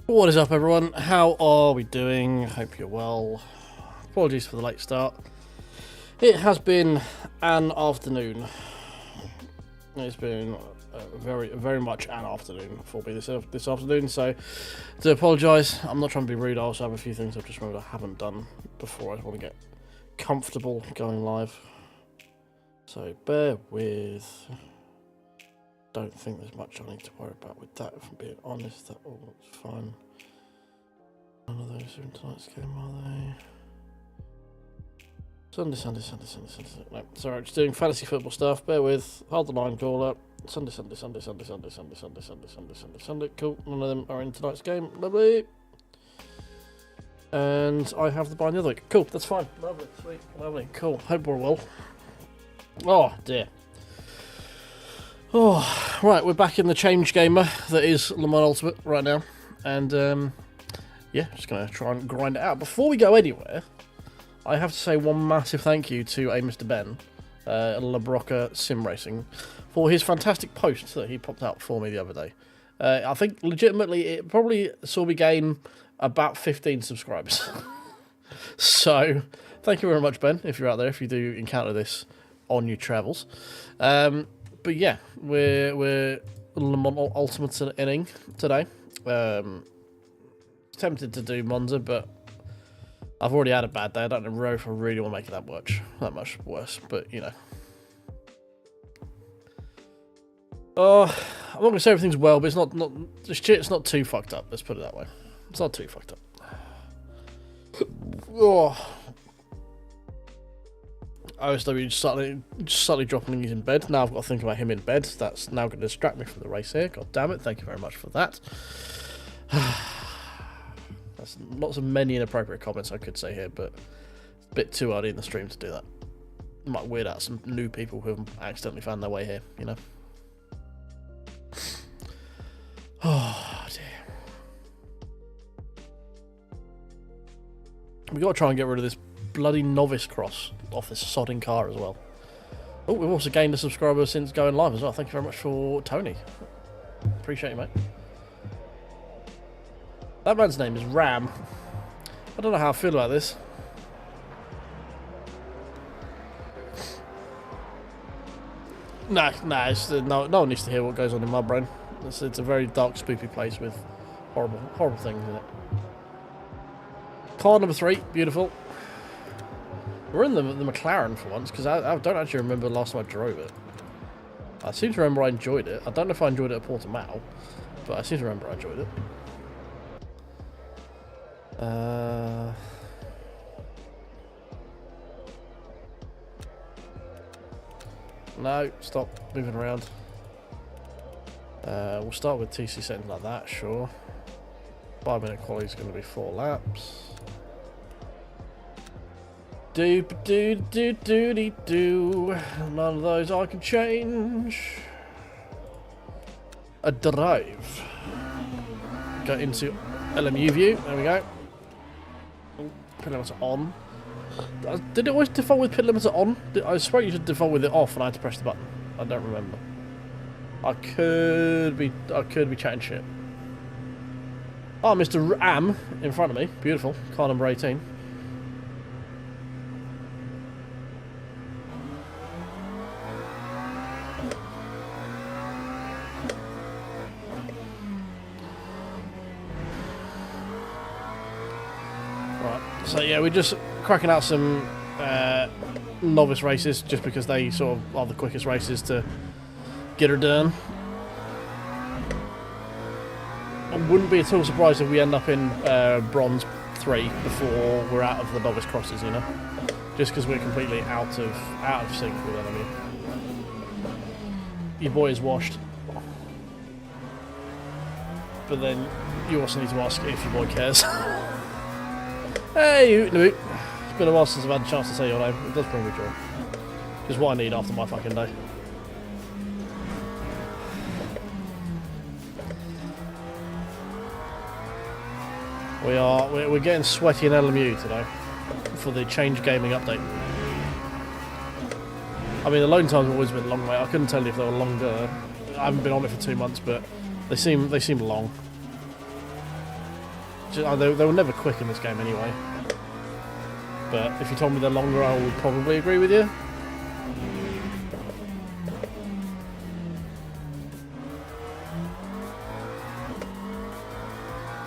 What is up, everyone? How are we doing? Hope you're well. Apologies for the late start. It has been an afternoon. It's been very much an afternoon for me this afternoon, so I do apologise. I'm not trying to be rude. I also have a few things I've just remembered I haven't done before. I just want to get comfortable going live. So bear with. Don't think there's much I need to worry about with that, if I'm being honest. That all looks fine. None of those are in tonight's game, are they? Sunday. No, sorry, just doing fantasy football stuff. Bear with. Hold the line, caller. Sunday. Cool. None of them are in tonight's game. Lovely. And I have the buy the other week. Cool. That's fine. Lovely. Sweet. Lovely. Cool. Hope we're well. Oh dear. Oh, right, we're back in the Changegamer that is Le Mans Ultimate right now, and yeah, just going to try and grind it out. Before we go anywhere, I have to say one massive thank you to a Mr. Ben, La Brocca Sim Racing, for his fantastic post that he popped out for me the other day. I think legitimately it probably saw me gain about 15 subscribers. So, thank you very much, Ben, if you're out there, if you do encounter this on your travels. But yeah, we're Le Mans Ultimate inning today. Tempted to do Monza, but I've already had a bad day. I don't know if I really want to make it that much worse. But you know, I'm not gonna say everything's well, but it's not too fucked up. Let's put it that way. It's not too fucked up. Oh. OSW just slightly dropping he's in bed. Now I've got to think about him in bed. That's now going to distract me from the race here. God damn it. Thank you very much for that. That's lots of many inappropriate comments I could say here, but it's a bit too early in the stream to do that. It might weird out some new people who have accidentally found their way here, you know. Oh dear. We got to try and get rid of this bloody Novice cross off this sodding car as well. Oh, we've also gained a subscriber since going live as well. Thank you very much for Tony. Appreciate you, mate. That man's name is Ram. I don't know how I feel about this. No one needs to hear what goes on in my brain. It's a very dark, spooky place with horrible things in it. Car number 3, beautiful. We're in the McLaren for once, because I don't actually remember the last time I drove it. I seem to remember I enjoyed it. I don't know if I enjoyed it at Portimao, but I seem to remember I enjoyed it. No, stop moving around. We'll start with TC settings like that, sure. 5-minute quality is going to be 4 laps. Do. None of those I can change. A drive. Go into LMU view. There we go. Pit limiter on. Did it always default with pit limiter on? I swear you should default with it off, and I had to press the button. I don't remember. I could be chatting shit. Oh, Mr. Ram in front of me. Beautiful. Car number 18. So yeah, we're just cracking out some novice races just because they sort of are the quickest races to get her done. I wouldn't be at all surprised if we end up in bronze 3 before we're out of the novice crosses, you know, just because we're completely out of sync with LMU. Your boy is washed, but then you also need to ask if your boy cares. Hey, Hoot Noot. It's been a while since I've had a chance to say your name. It does bring me joy. It's what I need after my fucking day. We're getting sweaty in LMU today for the Change Gaming update. I mean, the load times have always been long, mate. I couldn't tell you if they were longer. I haven't been on it for 2 months, but they seem long. They were never quick in this game anyway. But if you told me they're longer, I would probably agree with you.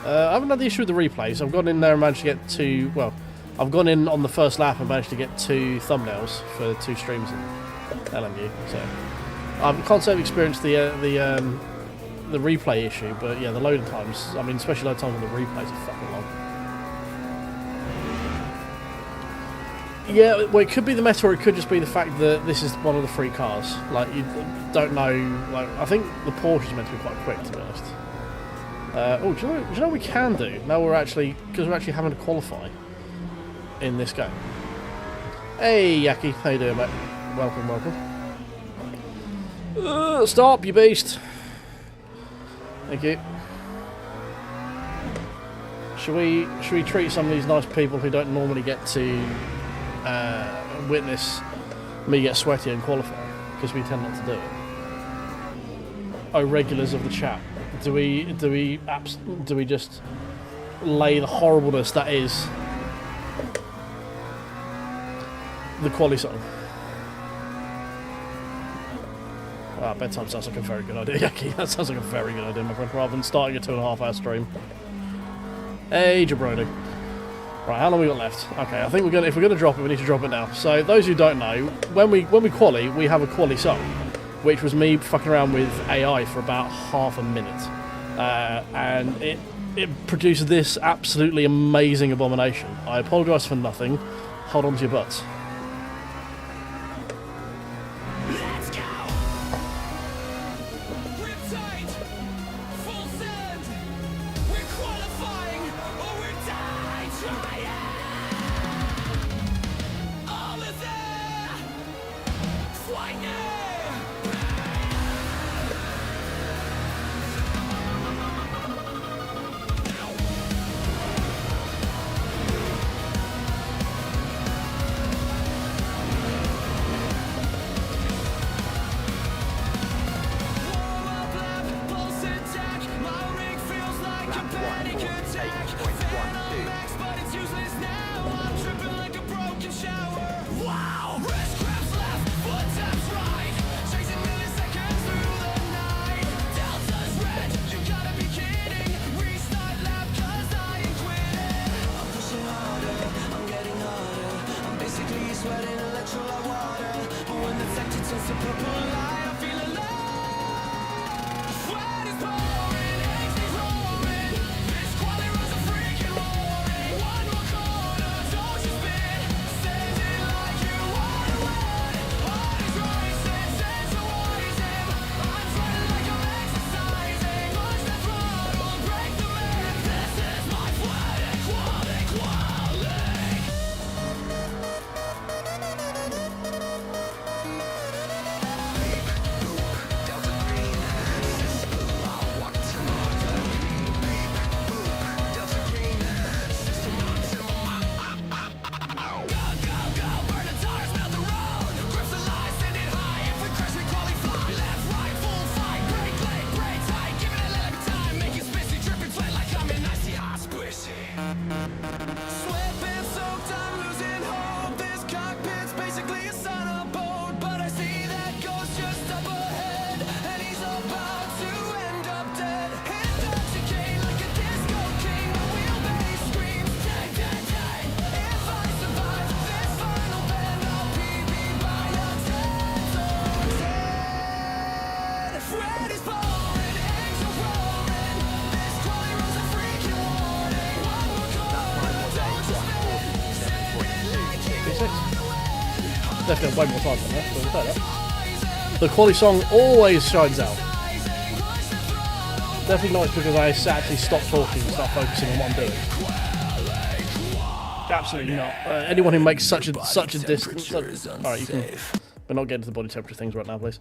I haven't had the issue with the replays. I've gone in there and managed to get 2... Well, I've gone in on the first lap and managed to get 2 thumbnails for 2 streams in LMU. So I can't say I've experienced the replay issue, but yeah, the loading times. I mean, especially load times on the replays are fucking long. Yeah, well, it could be the meta, or it could just be the fact that this is one of the free cars. Like, you don't know. Like, I think the Porsche is meant to be quite quick, to be honest. Oh, do you know what we can do? Now we're actually, because we're actually having to qualify in this game. Hey, Yaki, how you doing, mate? Welcome, welcome. Stop, you beast. Thank you. Should we treat some of these nice people who don't normally get to witness me get sweaty and qualify, because we tend not to do it? Oh, regulars of the chat. Do we just lay the horribleness that is the quali song? Wow, bedtime sounds like a very good idea, Yaki. That sounds like a very good idea, my friend, rather than starting a 2.5-hour stream. Hey, jabroni. Right, how long we got left? Okay, I think if we're gonna drop it, we need to drop it now. So those who don't know, when we quali, we have a quali song, which was me fucking around with AI for about half a minute, and it produced this absolutely amazing abomination. I apologise for nothing. Hold on to your butts. Definitely way more time than that, but without that. The quality song always shines out. Definitely not because I actually stop talking and start focusing on what I'm doing. Absolutely not. Anyone who makes such a distance. Alright, you can. We're not getting to the body temperature things right now, please.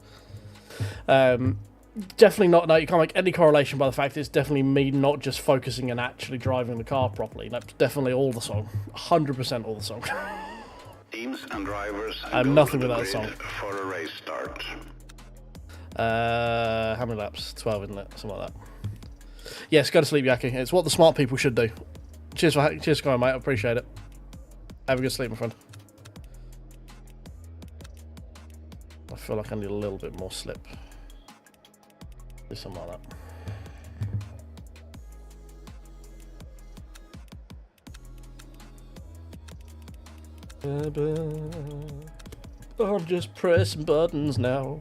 Definitely not. No, you can't make any correlation by the fact it's definitely me not just focusing and actually driving the car properly. That's definitely all the song. 100% all the song. Teams and drivers I'm nothing without a song. For a race start. How many laps? 12, isn't it? Something like that. Yes, go to sleep, Yaki. It's what the smart people should do. Cheers for going, mate. I appreciate it. Have a good sleep, my friend. I feel like I need a little bit more slip. Do something like that. I'm just pressing buttons now.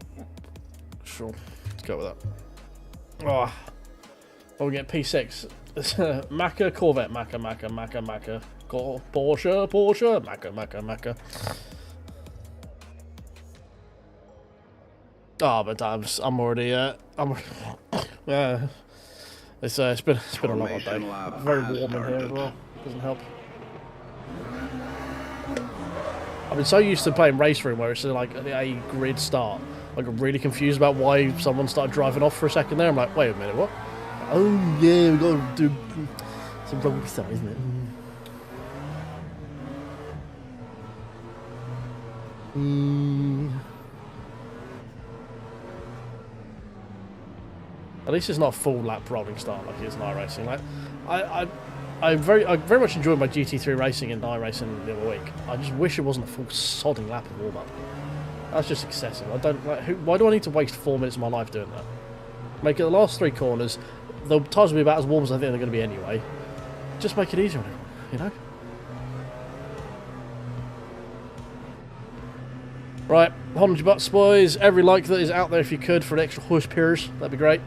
Sure, let's go with that. Oh, we get P6. Macca, Corvette, Macca. Porsche, Macca. Oh, but I'm already, yeah. It's been a long day. Very warm in here as well. Doesn't help. I've been so used to playing Race Room where it's like a grid start. I got really confused about why someone started driving off for a second there. I'm like, wait a minute, what? Oh yeah, we got to do some rugby stuff, isn't it? At least it's not a full lap rolling start like it is in iRacing. Like, I very much enjoyed my GT3 racing and iRacing the other week. I just wish it wasn't a full sodding lap of warm up. That's just excessive. I don't like. Why do I need to waste 4 minutes of my life doing that? Make it the last 3 corners. The tyres will be about as warm as I think they're going to be anyway. Just make it easier on everyone, you know. Right, hold on your butts, boys. Every like that is out there if you could for an extra horsepower. That'd be great.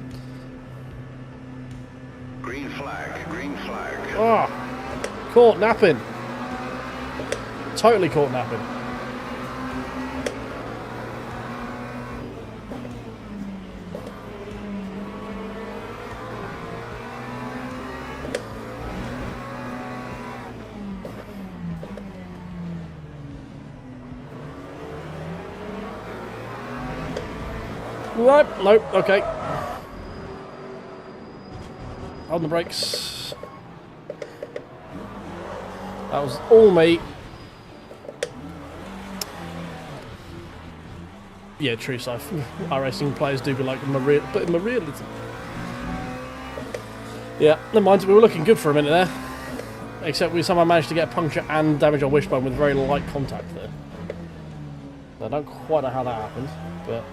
Green flag, green flag. Ah, caught napping. Totally caught napping. Right, nope, okay. On the brakes. That was all me. Yeah, true stuff. iRacing players do be like, but in my realism. Yeah, never mind, we were looking good for a minute there. Except we somehow managed to get a puncture and damage on wishbone with very light contact there. I don't quite know how that happened, but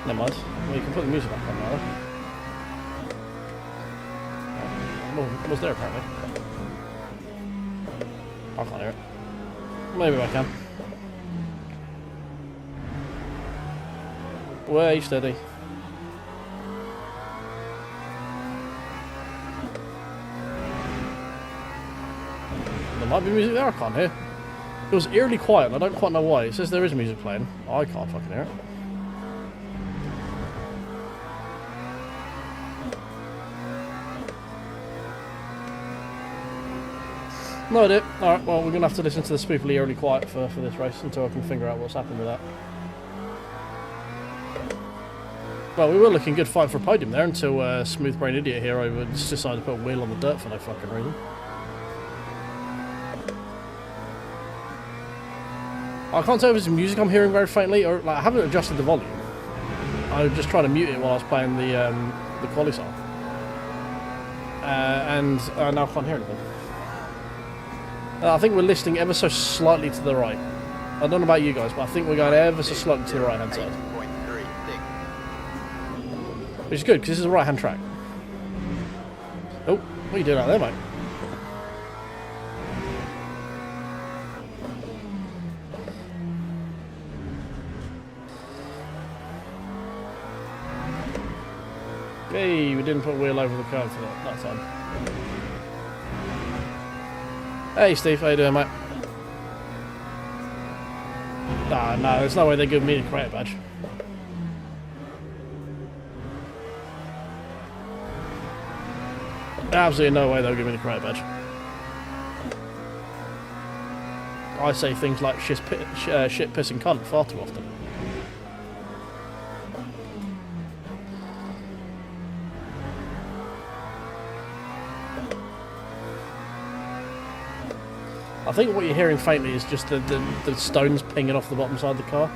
never mind. Well, you can put the music back on now. What was there apparently? I can't hear it. Maybe I can. Way steady. There might be music there, I can't hear. It was eerily quiet and I don't quite know why. It says there is music playing. I can't fucking hear it. No idea. Alright, well we're going to have to listen to the spoofily eerily quiet for this race until I can figure out what's happened with that. Well, we were looking good fight for a podium there until Smooth Brain Idiot Hero just decided to put a wheel on the dirt for no fucking reason. I can't tell if it's music I'm hearing very faintly or like I haven't adjusted the volume. I was just trying to mute it while I was playing the quali song. And now I can't hear anything. I think we're listing ever so slightly to the right. I don't know about you guys, but I think we're going ever so slightly to the right hand side. Which is good, because this is a right hand track. Oh, what are you doing out there, mate? Hey, we didn't put a wheel over the curve for that time. Hey Steve, how you doing, mate? Nah, no, there's no way they're giving me the creator badge. Absolutely no way they'll give me the creator badge. I say things like shit, piss and cunt far too often. I think what you're hearing faintly is just the stones pinging off the bottom side of the car.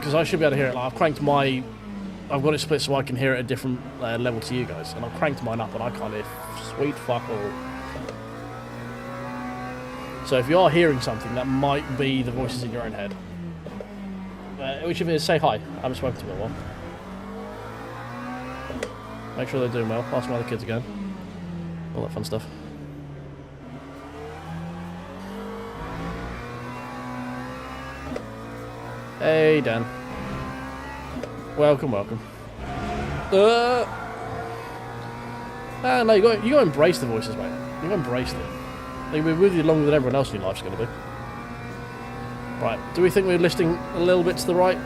Because I should be able to hear it. Like I've cranked my I've got it split so I can hear it at a different level to you guys, and I've cranked mine up and I can't hear sweet fuck all. So if you are hearing something, that might be the voices in your own head. Which of it is, say hi. I haven't spoken to them in a while. Make sure they're doing well. Ask them how the kids are going. All that fun stuff. Hey, Dan. Welcome, welcome. No, you got to embrace the voices, mate. You got to embrace them. They'll be with you longer than everyone else in your life's going to be. Right, do we think we're listing a little bit to the right?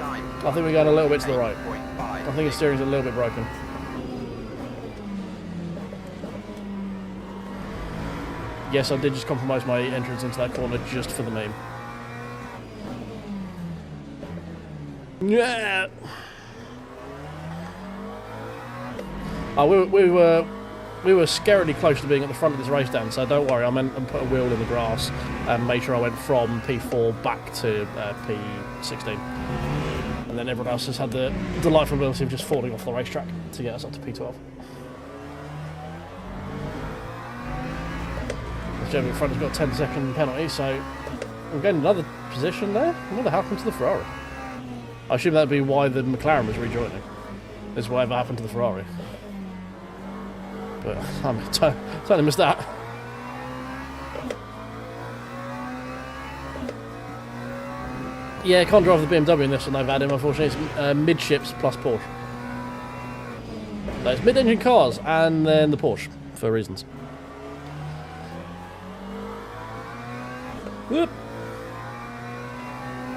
I think we're going a little bit to the right. I think the steering's a little bit broken. Yes, I did just compromise my entrance into that corner just for the meme. Yeah. We were scarily close to being at the front of this race, Dan, so don't worry, I meant and put a wheel in the grass and made sure I went from P4 back to P16. And then everyone else has had the delightful ability of just falling off the racetrack to get us up to P12. The German in front has got a 10-second penalty, so we're getting another position there. What the hell happened to the Ferrari? I assume that would be why the McLaren was rejoining. Is whatever happened to the Ferrari. But I totally missed that. Yeah, can't drive the BMW in this one, they've had him, unfortunately. It's midships plus Porsche. So it's mid-engine cars and then the Porsche, for reasons. Whoop.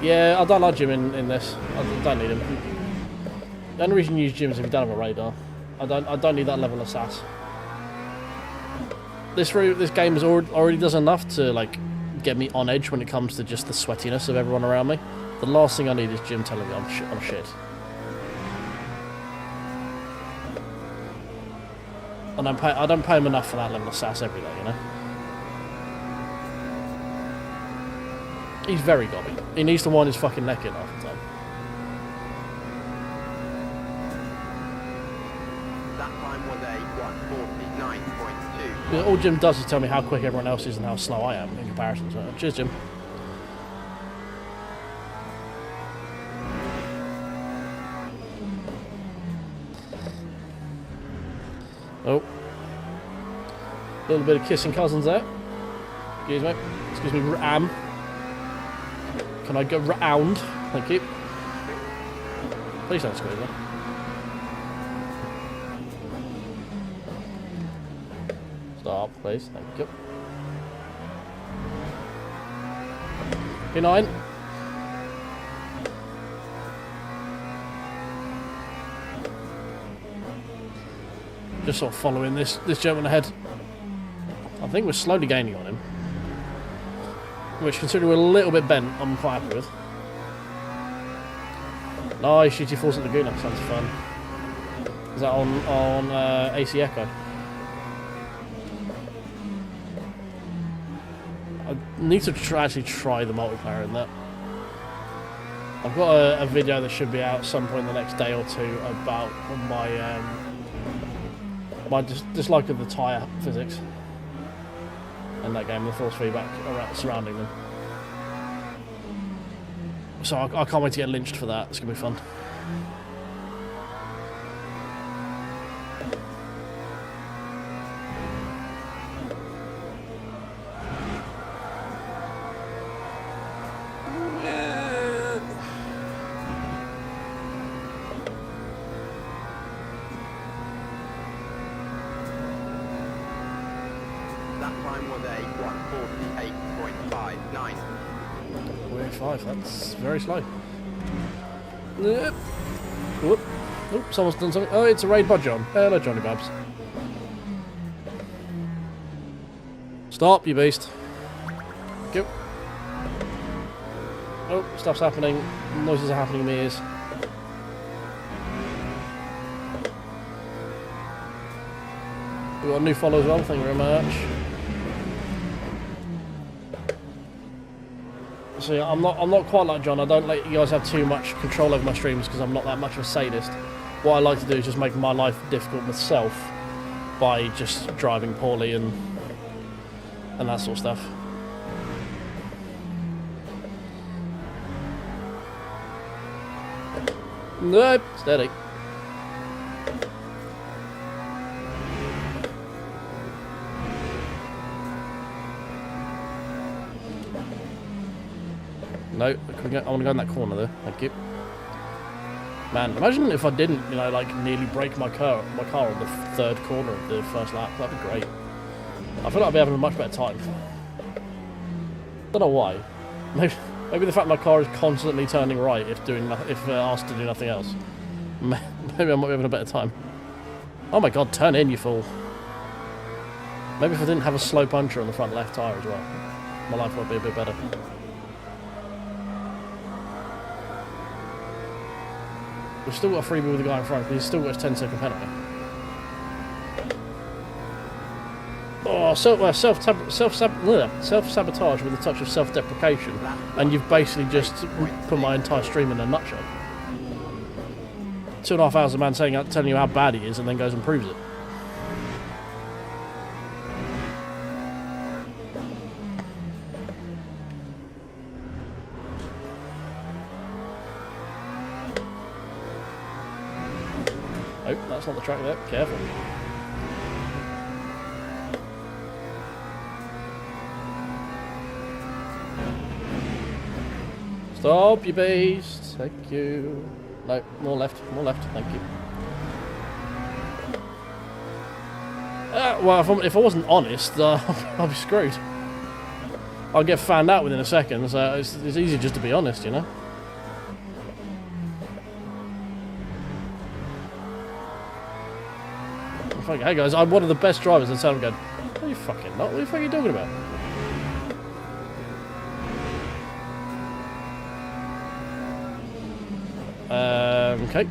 Yeah, I don't like Jim in this. I don't need him. The only reason you use Jim is if you don't have a radar. I don't need that level of sass. This game already does enough to like get me on edge when it comes to just the sweatiness of everyone around me. The last thing I need is Jim telling me I'm shit. And I don't pay him enough for that level of sass every day, you know. He's very gobby. He needs to wind his fucking neck in half the time. That time was a 1:49.2. All Jim does is tell me how quick everyone else is and how slow I am in comparison. So, cheers, Jim. Oh. A little bit of kissing cousins there. Excuse me. Excuse me, Ram. Can I go round? Thank you. Please don't squeeze that. Stop, please. Thank you. P9. Just sort of following this gentleman ahead. I think we're slowly gaining on him. Which, considering we're a little bit bent, I'm quite happy with. Nice, GT Force at Laguna. Sounds fun. Is that on AC Echo? I need to actually try the multiplayer in that. I've got a video that should be out at some point in the next day or two about my dislike of the tyre physics in that game, the force feedback surrounding them. So I can't wait to get lynched for that. It's going to be fun. That's very slow. Whoop. Oh, someone's done something. Oh, it's a raid by John. Hello, Johnny Babs. Stop, you beast. Go. Oh, stuff's happening. Noises are happening in my ears. We've got a new follower as well. Thank you very much. See, I'm not quite like John. I don't let you guys have too much control over my streams because I'm not that much of a sadist. What I like to do is just make my life difficult myself by just driving poorly and that sort of stuff. Nope, steady. No, I want to go in that corner there. Thank you. Man, imagine if I didn't, you know, like nearly break my car on the third corner of the first lap. That'd be great. I feel like I'd be having a much better time. Don't know why. Maybe the fact my car is constantly turning right if asked to do nothing else. Maybe I might be having a better time. Oh my god, turn in, you fool. Maybe if I didn't have a slow puncher on the front left tyre as well, my life would be a bit better. We've still got a freebie with the guy in front, but he's still got his 10-second penalty. Oh, self-sabotage with a touch of self-deprecation, and you've basically just put my entire stream in a nutshell. 2.5 hours of man telling you how bad he is, and then goes and proves it. Oh, that's not the track there. Careful. Stop, you beast. Thank you. No, more left. Thank you. Well, if I wasn't honest, I'll be screwed. I'll get found out within a second, so it's easy just to be honest, you know? Hey guys, I'm one of the best drivers, and so I'm going, are you fucking not? What the fuck are you talking about? Okay.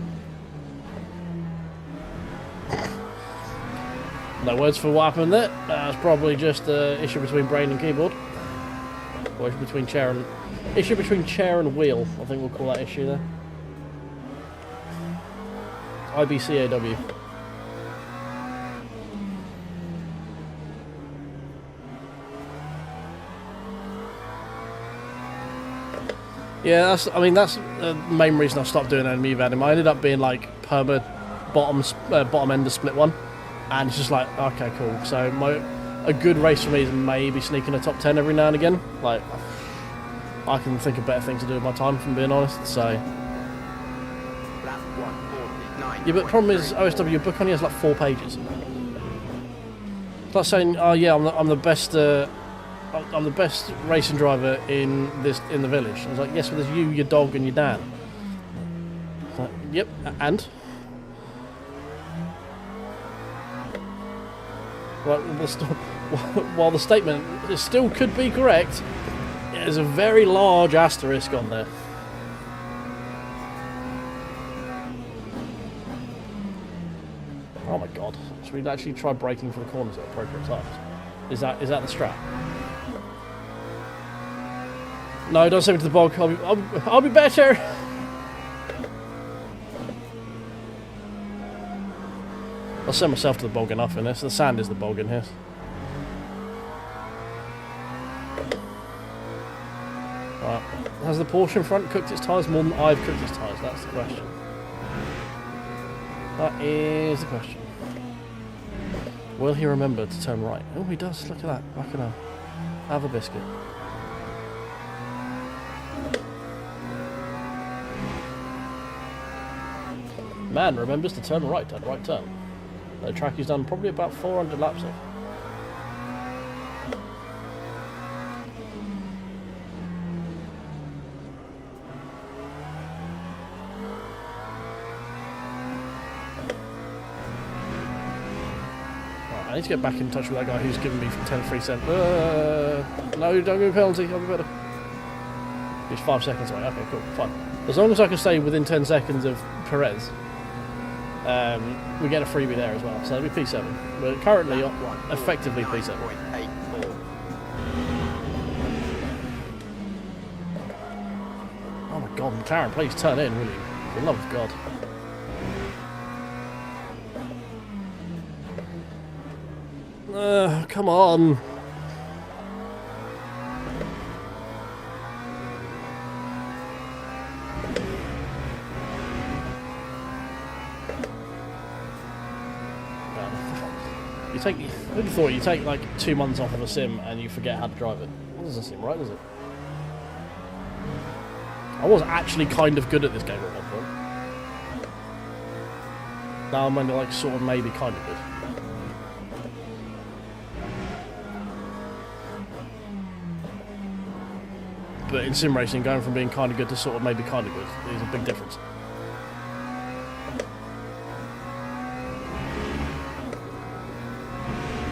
No words for what happened there. It's probably just an issue between brain and keyboard. Or issue between chair and wheel, I think we'll call that issue there. IBCAW. Yeah, that's the main reason I stopped doing LMU Vadim. I ended up being like perma bottom end of split one, and it's just like, okay, cool. So a good race for me is maybe sneaking a top 10 every now and again. Like, I can think of better things to do with my time, if I'm being honest. So yeah, but the problem is OSW, your book only has like 4 pages. It's like saying, oh yeah, I'm the best. I'm the best racing driver in the village. I was like, yes, but there's you, your dog, and your dad. Like, yep, and? Well, while the statement still could be correct, there's a very large asterisk on there. Oh my god! Should we actually try braking for the corners at appropriate times? Is that the strat? No, don't send me to the bog. I'll be better. I'll send myself to the bog enough in this. The sand is the bog in here. Right. Has the Porsche in front cooked its tyres more than I've cooked its tyres? That's the question. That is the question. Will he remember to turn right? Oh, he does. Look at that. Back in a have a biscuit. Man remembers to turn right at right turn. The track he's done probably about 400 laps of. Right, I need to get back in touch with that guy who's given me 10 free cents. No, don't give me a penalty, I'll be better. He's 5 seconds away, okay, cool, fine. As long as I can stay within 10 seconds of Perez, we get a freebie there as well, so that'll be P7. We're currently effectively P7. McLaren, please turn in, will you? For the love of God. Come on. Who'd have thought you take like 2 months off of a sim and you forget how to drive it? That doesn't seem right, does it? I was actually kind of good at this game at one point. Now I'm only like sort of maybe kind of good. But in sim racing, going from being kind of good to sort of maybe kind of good is a big difference.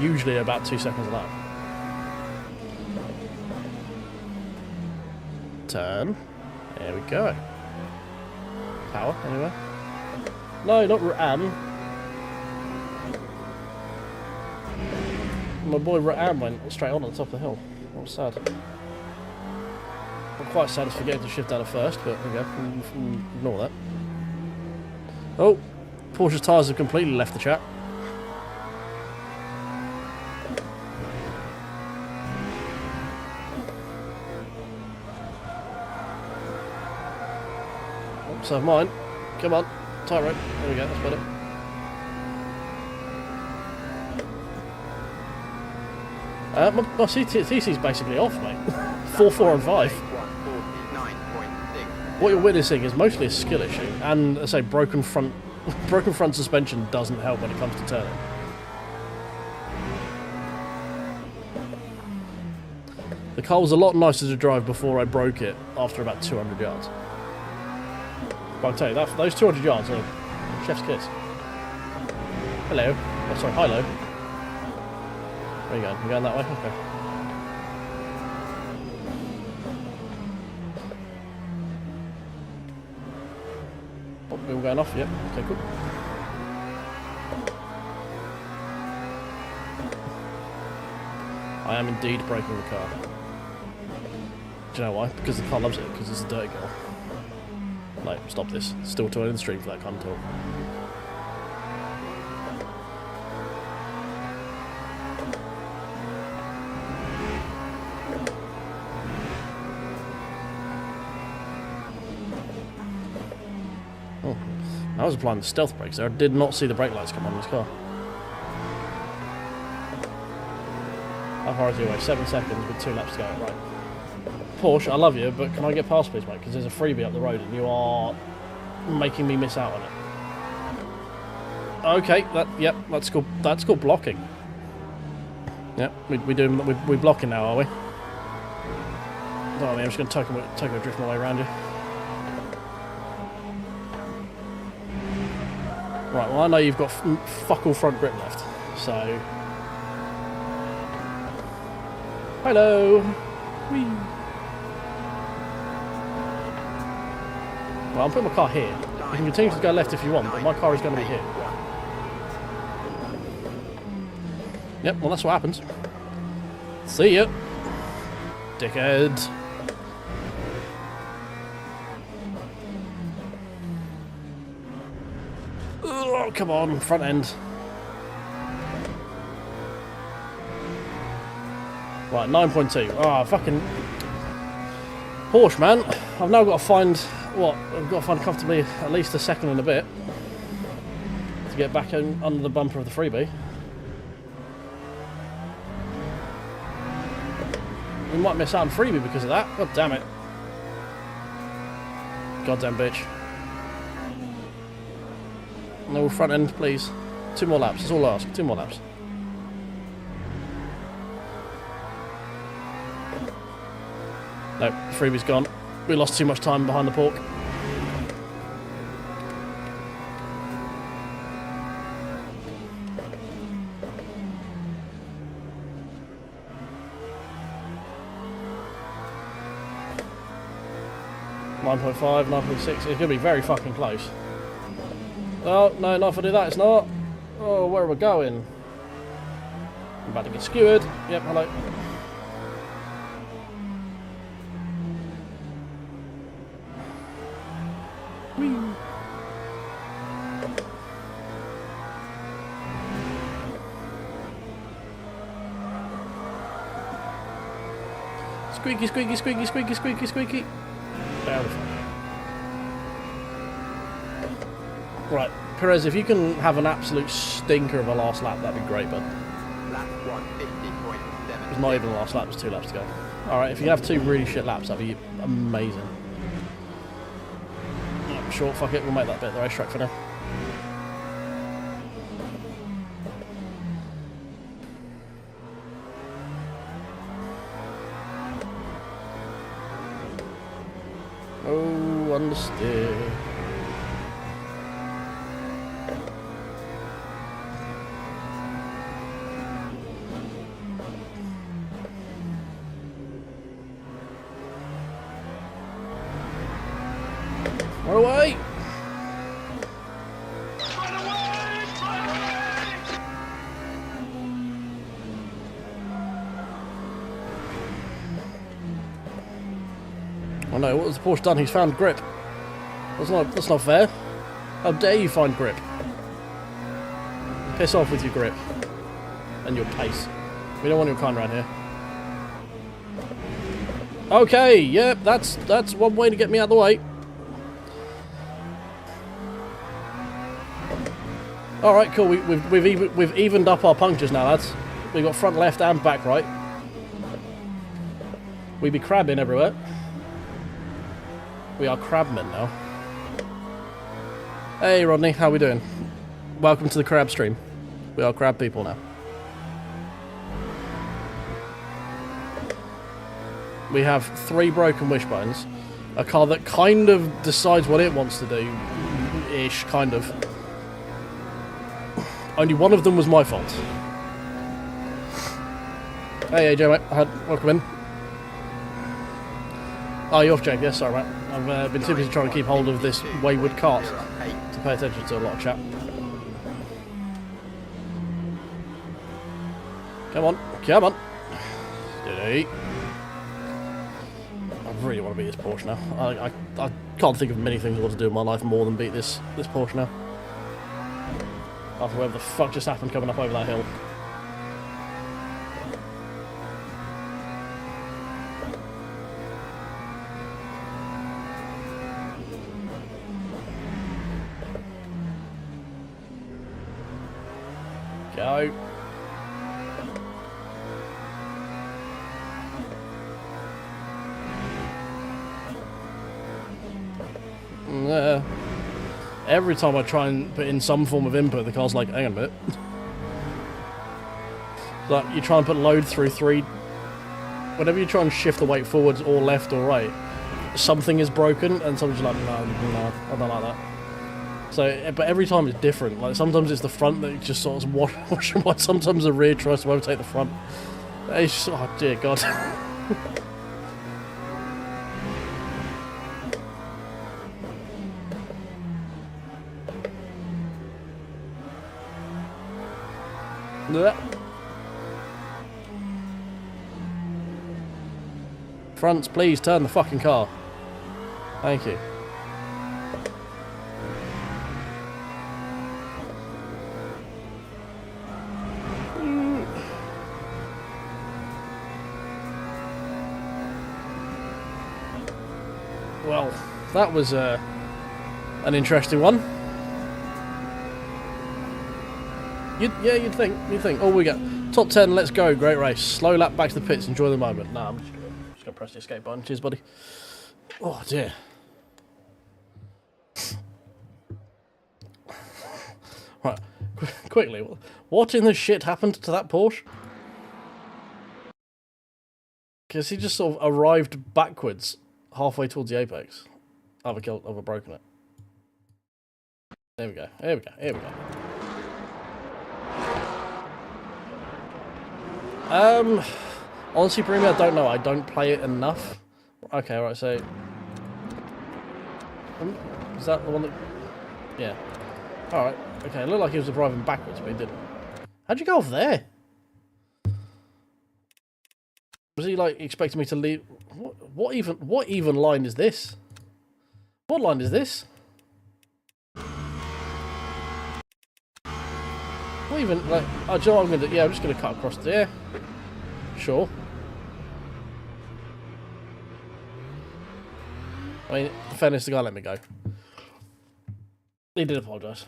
Usually about 2 seconds a lap. Turn. There we go. Power, anyway. No, not Ram. My boy Ram went straight on the top of the hill. That was sad. I'm quite sad as forgetting to shift out of first, but there we go. Ignore that. Oh, Porsche's tyres have completely left the track. So mine. Come on. Tie rope. There we go, that's better. My TC's basically off, mate. 4, 4 and 5. What you're witnessing is mostly a skill issue, and I say broken front suspension doesn't help when it comes to turning. The car was a lot nicer to drive before I broke it after about 200 yards. But I'll tell you, those 200 yards are chef's kiss. Hello. Oh, sorry, hi-lo. Where are you going? You going that way? Okay. Oh, we're all going off? Yep. Okay, cool. I am indeed breaking the car. Do you know why? Because the car loves it, because it's a dirty girl. No, stop this. Still too early in the stream for that kind of talk. Oh, I was applying the stealth brakes there. I did not see the brake lights come on this car. How far is he away? 7 seconds with 2 laps to go. Right. Porsche, I love you, but can I get past please, mate? Because there's a freebie up the road and you are making me miss out on it. Okay, that's called blocking. Yep, we're blocking now, are we? Oh, I'm just going to Tokyo drift my way around you. Right, well I know you've got fuck all front grip left, so... Hello! Whee. Well, I'm putting my car here. You can continue to go left if you want, but my car is going to be here. Yep, well that's what happens. See ya! Dickhead! Oh, come on, front end. Right, 9.2. Ah, fucking... Porsche, man. I've now got to find... What? I've got to find comfortably at least a second and a bit to get back under the bumper of the freebie. We might miss out on freebie because of that. God damn it. Goddamn bitch. No front end, please. 2 more laps. That's all I ask. 2 more laps. No, freebie's gone. We lost too much time behind the pork. .5, 9.6. It's going to be very fucking close. Oh, no, not if I do that, it's not. Oh, where are we going? I'm about to get skewered. Yep, hello. Squeaky, squeaky, squeaky, squeaky, squeaky, squeaky. Down the front. Right, Perez, if you can have an absolute stinker of a last lap, that'd be great, bud. Lap 150.7. It's not even the last lap, there's 2 laps to go. Alright, if you have 2 really shit laps, that'd be amazing. Yeah, sure, fuck it, we'll make that bit the racetrack for now. Oh, understeer. Run away! Oh no, what has the Porsche done? He's found grip. That's not fair. How dare you find grip? Piss off with your grip. And your pace. We don't want your kind around here. Okay, yep, that's one way to get me out of the way. Alright, cool, we've evened up our punctures now, lads. We've got front left and back right. We be crabbing everywhere. We are crabmen now. Hey Rodney, how we doing? Welcome to the crab stream. We are crab people now. We have 3 broken wishbones. A car that kind of decides what it wants to do. Ish, kind of. Only one of them was my fault. Hey AJ mate, welcome in. Oh, you're off Jake, yes, sorry mate. I've been too busy trying to keep hold of this wayward cart to pay attention to a lot of chat. Come on, come on. Steady. I really want to beat this Porsche now. I can't think of many things I want to do in my life more than beat this Porsche now. After whatever the fuck just happened coming up over that hill. Go. Every time I try and put in some form of input, the car's like, hang on a minute. Like, you try and put load through 3... Whenever you try and shift the weight forwards or left or right, something is broken, and something's like, no, I don't like that. So, but every time it's different. Like, sometimes it's the front that just sort of washing while sometimes the rear tries to overtake the front. It's just, oh dear God. Fronts, please turn the fucking car. Thank you. Well, that was an interesting one. You'd think. Oh, we got top 10. Let's go. Great race. Slow lap back to the pits. Enjoy the moment. Nah, I'm just gonna press the escape button. Cheers, buddy. Oh dear. Right, quickly. What in the shit happened to that Porsche? Because he just sort of arrived backwards, halfway towards the apex. I've broken it. There we go. Here we go. Here we go. Honestly, Premium, I don't know. I don't play it enough. Okay, right, so... is that the one that... yeah. Alright, okay, it looked like he was driving backwards, but he didn't. How'd you go off there? Was he, like, expecting me to leave... What even line is this? What line is this? What even, like... oh, do you know what I'm going to do? Yeah, I'm just going to cut across there. Sure. mean, in fairness, the guy let me go. He did apologise.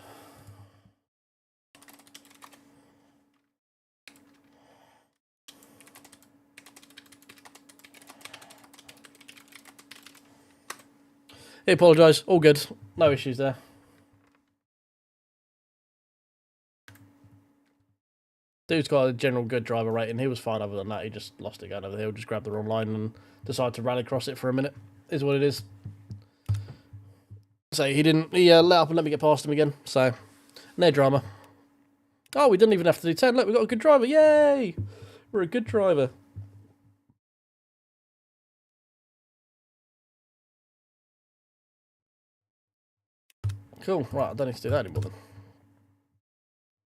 He apologised. All good. No issues there. Dude's got a general good driver rating. He was fine other than that. He just lost it going over the hill, just grabbed the wrong line and decided to rally cross it for a minute. Is what it is. So he let up and let me get past him again. So, no drama. Oh, we didn't even have to do 10. Look, we got a good driver. Yay! We're a good driver. Cool. Right, I don't need to do that anymore then.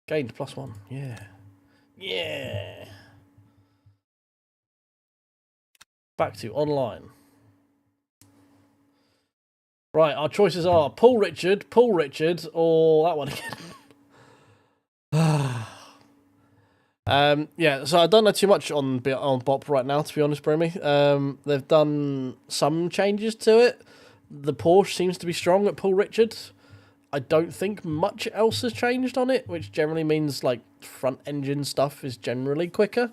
Gained +1. Yeah. Yeah. Back to online. Right, our choices are Paul Richard, or that one again. Yeah, so I don't know too much on BOP right now, to be honest, Brimy. They've done some changes to it. The Porsche seems to be strong at Paul Richard. I don't think much else has changed on it, which generally means like front engine stuff is generally quicker.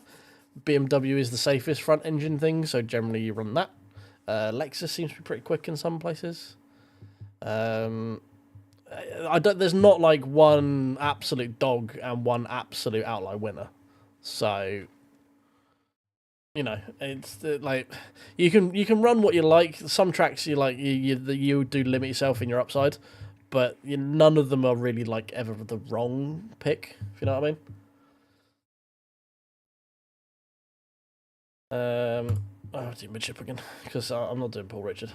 BMW is the safest front engine thing, so generally you run that. Lexus seems to be pretty quick in some places. There's not like one absolute dog and one absolute outlier winner. So, you know, it's like you can run what you like. Some tracks you do limit yourself in your upside, but none of them are really like ever the wrong pick. If you know what I mean. I have to do midship again because I'm not doing Paul Richard.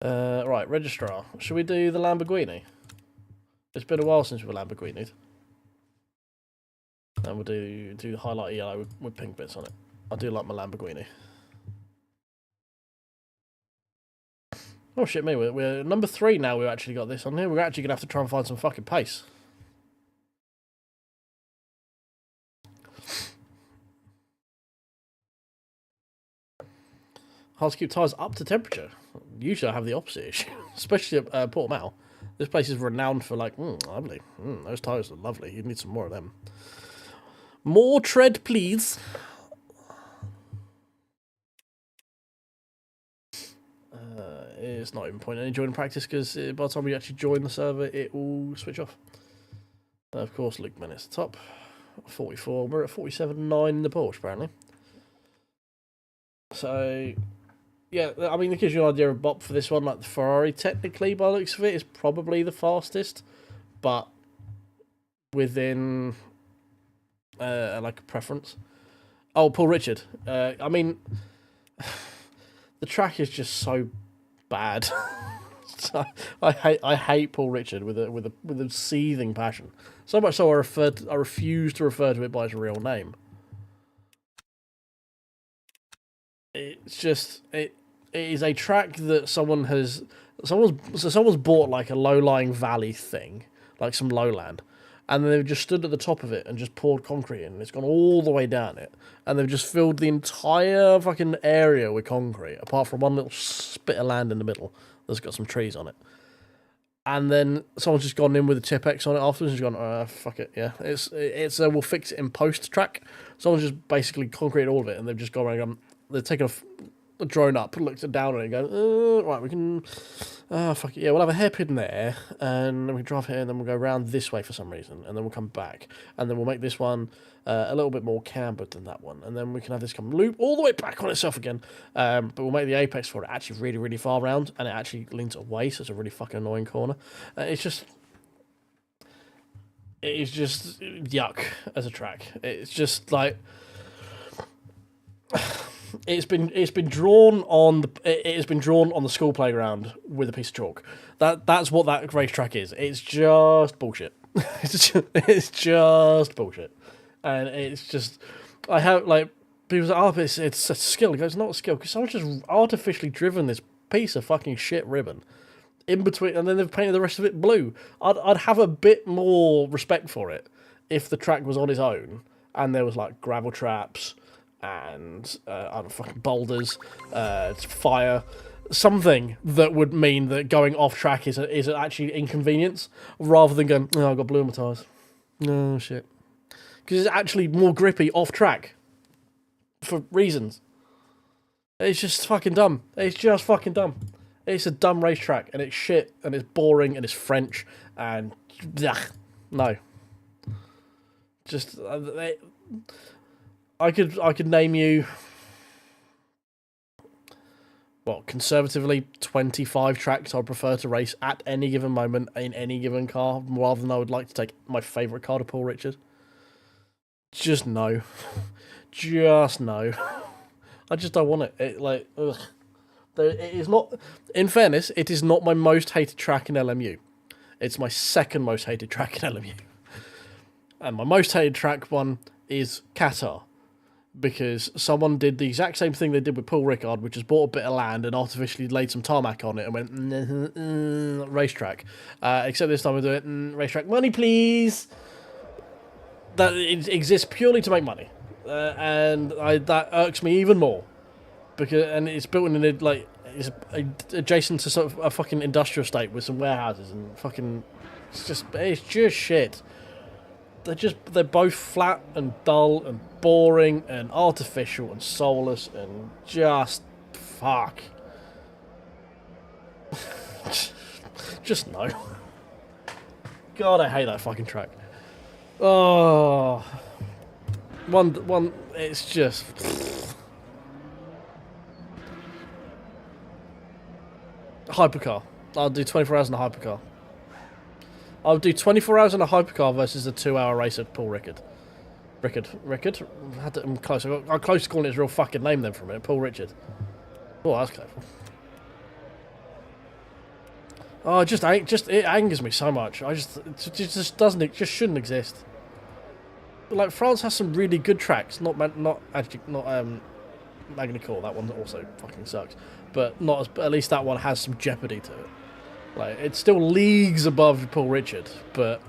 Right, registrar. Should we do the Lamborghini? It's been a while since we've Lamborghini'd. And we'll do the highlight yellow with pink bits on it. I do like my Lamborghini. Oh shit me, we're number 3 now. We've actually got this on here. We're actually gonna have to try and find some fucking pace. Hard to keep tyres up to temperature. Usually I have the opposite issue, especially at Portimao. This place is renowned for like, lovely. Those tyres are lovely. You need some more of them. More tread, please. It's not even point in joining practice because by the time we actually join the server, it will switch off. Of course, Luke Menace top. 44. We're at 47.9 in the Porsche, apparently. So, yeah, I mean, it gives you an idea of BOP for this one. Like the Ferrari, technically, by the looks of it, is probably the fastest, but within like a preference. Oh, Paul Richard. I mean, the track is just so bad. So I hate Paul Richard with a seething passion. So much so I refuse to refer to it by its real name. It's just it is a track that someone's bought like a low-lying valley thing, like some lowland, and then they've just stood at the top of it and just poured concrete in, and it's gone all the way down it, and they've just filled the entire fucking area with concrete, apart from one little spit of land in the middle that's got some trees on it. And then someone's just gone in with a Tip-X on it afterwards and just gone, fuck it, yeah. It's we'll fix it in post-track. Someone's just basically concreted all of it, and they've just gone around and gone, they've taken a drone up, looked down on it and go, right, we can, fuck it, yeah, we'll have a hairpin there, and then we can drive here, and then we'll go around this way for some reason, and then we'll come back, and then we'll make this one a little bit more cambered than that one, and then we can have this come loop all the way back on itself again, but we'll make the apex for it actually really, really far round, and it actually leans away, so it's a really fucking annoying corner. It is just yuck as a track. It's just like... It's been drawn on the school playground with a piece of chalk. That's what that racetrack is. It's just bullshit. It's just bullshit, and it's just I have like people say, oh, but it's a skill. It goes, not a skill because someone's just artificially driven this piece of fucking shit ribbon in between, and then they've painted the rest of it blue. I'd have a bit more respect for it if the track was on its own and there was like gravel traps and other fucking boulders, fire, something that would mean that going off track is actually inconvenience rather than going, oh, I've got blue on my tyres. No shit. Because it's actually more grippy off track for reasons. It's just fucking dumb. It's just fucking dumb. It's a dumb racetrack and it's shit and it's boring and it's French and no. Just I could name you conservatively 25 tracks I'd prefer to race at any given moment in any given car rather than I would like to take my favourite car to Paul Richard. Just no. Just no. I just don't want it. Ugh. It is not, in fairness, it is not my most hated track in LMU. It's my second most hated track in LMU. And my most hated track one is Qatar. Because someone did the exact same thing they did with Paul Ricard, which is bought a bit of land and artificially laid some tarmac on it and went, racetrack. Except this time we do it, racetrack money, please. That it exists purely to make money. And that irks me even more. And it's built in it's adjacent to sort of a fucking industrial estate with some warehouses and fucking, it's just shit. They're both flat and dull and boring and artificial and soulless and just fuck. Just no. God, I hate that fucking track. Oh, one. It's just. Hypercar. I'll do 24 hours in a hypercar. I'll do 24 hours in a hypercar versus a 2-hour race at Paul Ricard. Ricard? I'm close. I'm close to calling it his real fucking name then for a minute. Paul Richard. Oh, that's clever. Oh, it angers me so much. It just shouldn't exist. But like, France has some really good tracks. Not Magny Court. That one also fucking sucks. But at least that one has some jeopardy to it. Like, it's still leagues above Paul Richard, but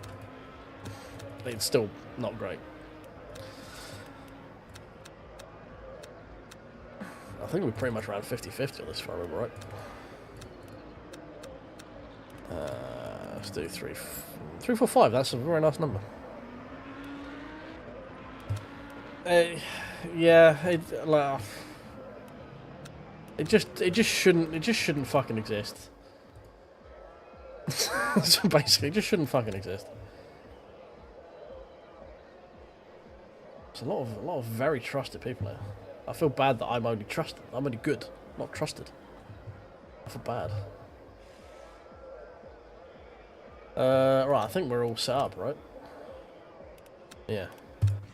it's still not great. I think we're pretty much around 50-50 on this, if I remember right. Let's do 3, 4, 5. That's a very nice number. Yeah, it just shouldn't fucking exist. So basically, it just shouldn't fucking exist. There's a lot of very trusted people here. I feel bad that I'm only trusted. I'm only good, not trusted. I feel bad. Right, I think we're all set up, right? Yeah,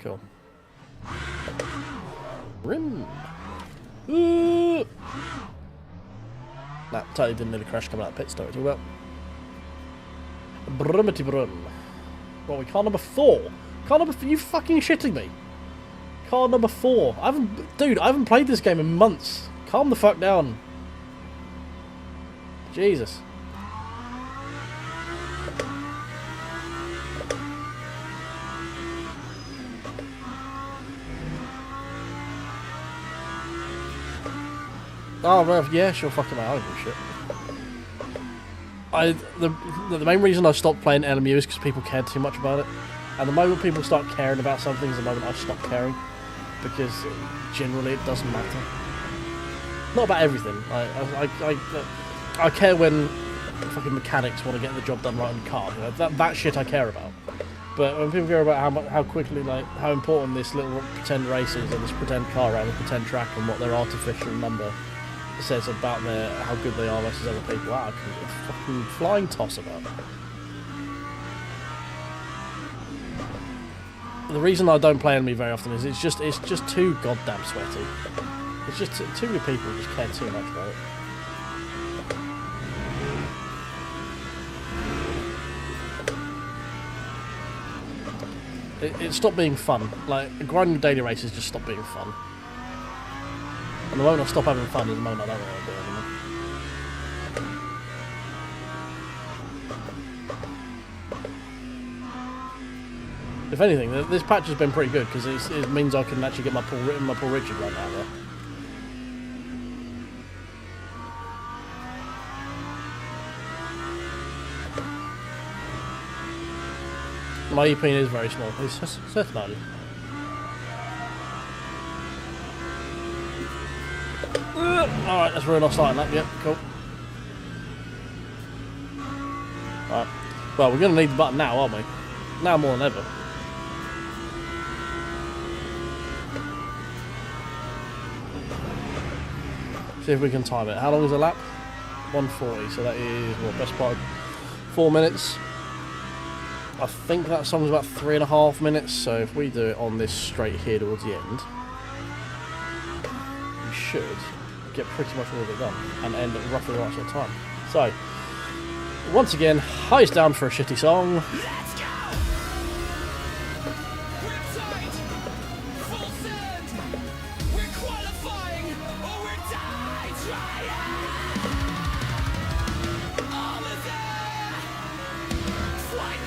cool. Rim. Nah, totally didn't nearly crash coming out of the pit stop. Talk about Brummity Brum. Well, we car number 4. Car number 4. You fucking shitting me? Car number 4. I haven't played this game in months. Calm the fuck down. Jesus. Oh, well, yeah, sure, fuck him out. I don't give a shit. The main reason I stopped playing LMU is because people cared too much about it. And the moment people start caring about something is the moment I stop caring. Because generally it doesn't matter. Not about everything. I care when fucking mechanics want to get the job done right on the car. You know, that shit I care about. But when people care about how quickly, how important this little pretend race is and this pretend car around this pretend track and what their artificial number says about how good they are versus other people, I can give a fucking flying toss about it. The reason I don't play enemy very often is it's just too goddamn sweaty. It's just too many people just care too much about it. It stopped being fun. Like, grinding daily races just stopped being fun. And the moment I stop having fun is the moment I don't want to do it anymore. If anything, this patch has been pretty good because it means I can actually get my Paul Richard run out there. My EP is very small. It's certainly. Alright, that's really not starting that. Yep, cool. Alright. Well, we're going to need the button now, aren't we? Now more than ever. See if we can time it. How long is a lap? 140, so that is, well, best part of 4 minutes. I think that song's about 3.5 minutes, so if we do it on this straight here towards the end, we should get pretty much all of it done and end at roughly the right sort of time. So, once again, highest down for a shitty song. Let's go! We're tight! Full send! We're qualifying! Or we're die trying! All of that! Flight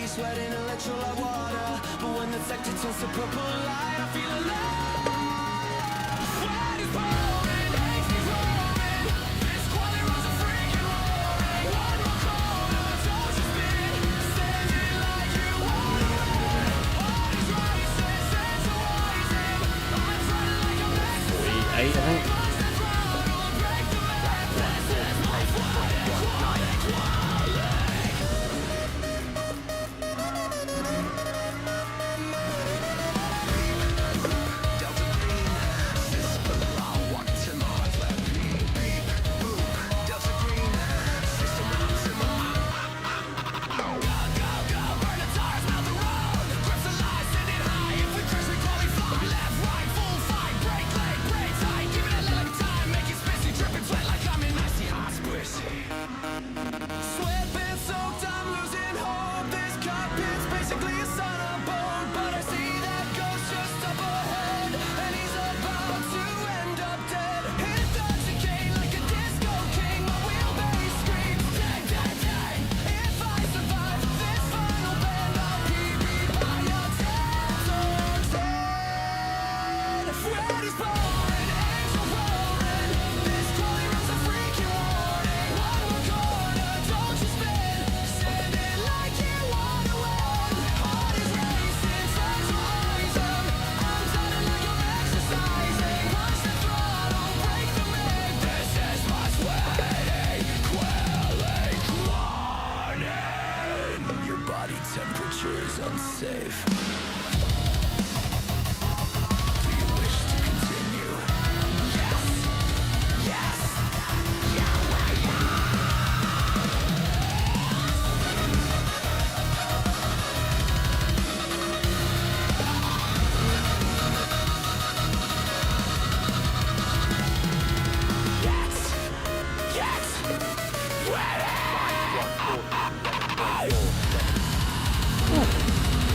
sweating electrolyte water, but when the sector turns to purple light, I feel alive. Sweat is pouring, haze is roaring. This quality runs a freaking roaring. One more corner, don't you spin, standing like you want to win. Heart is racing, sense of rising. I'm running like a master. 8, I think. Unsafe. Do you wish to continue? Yes! Yes!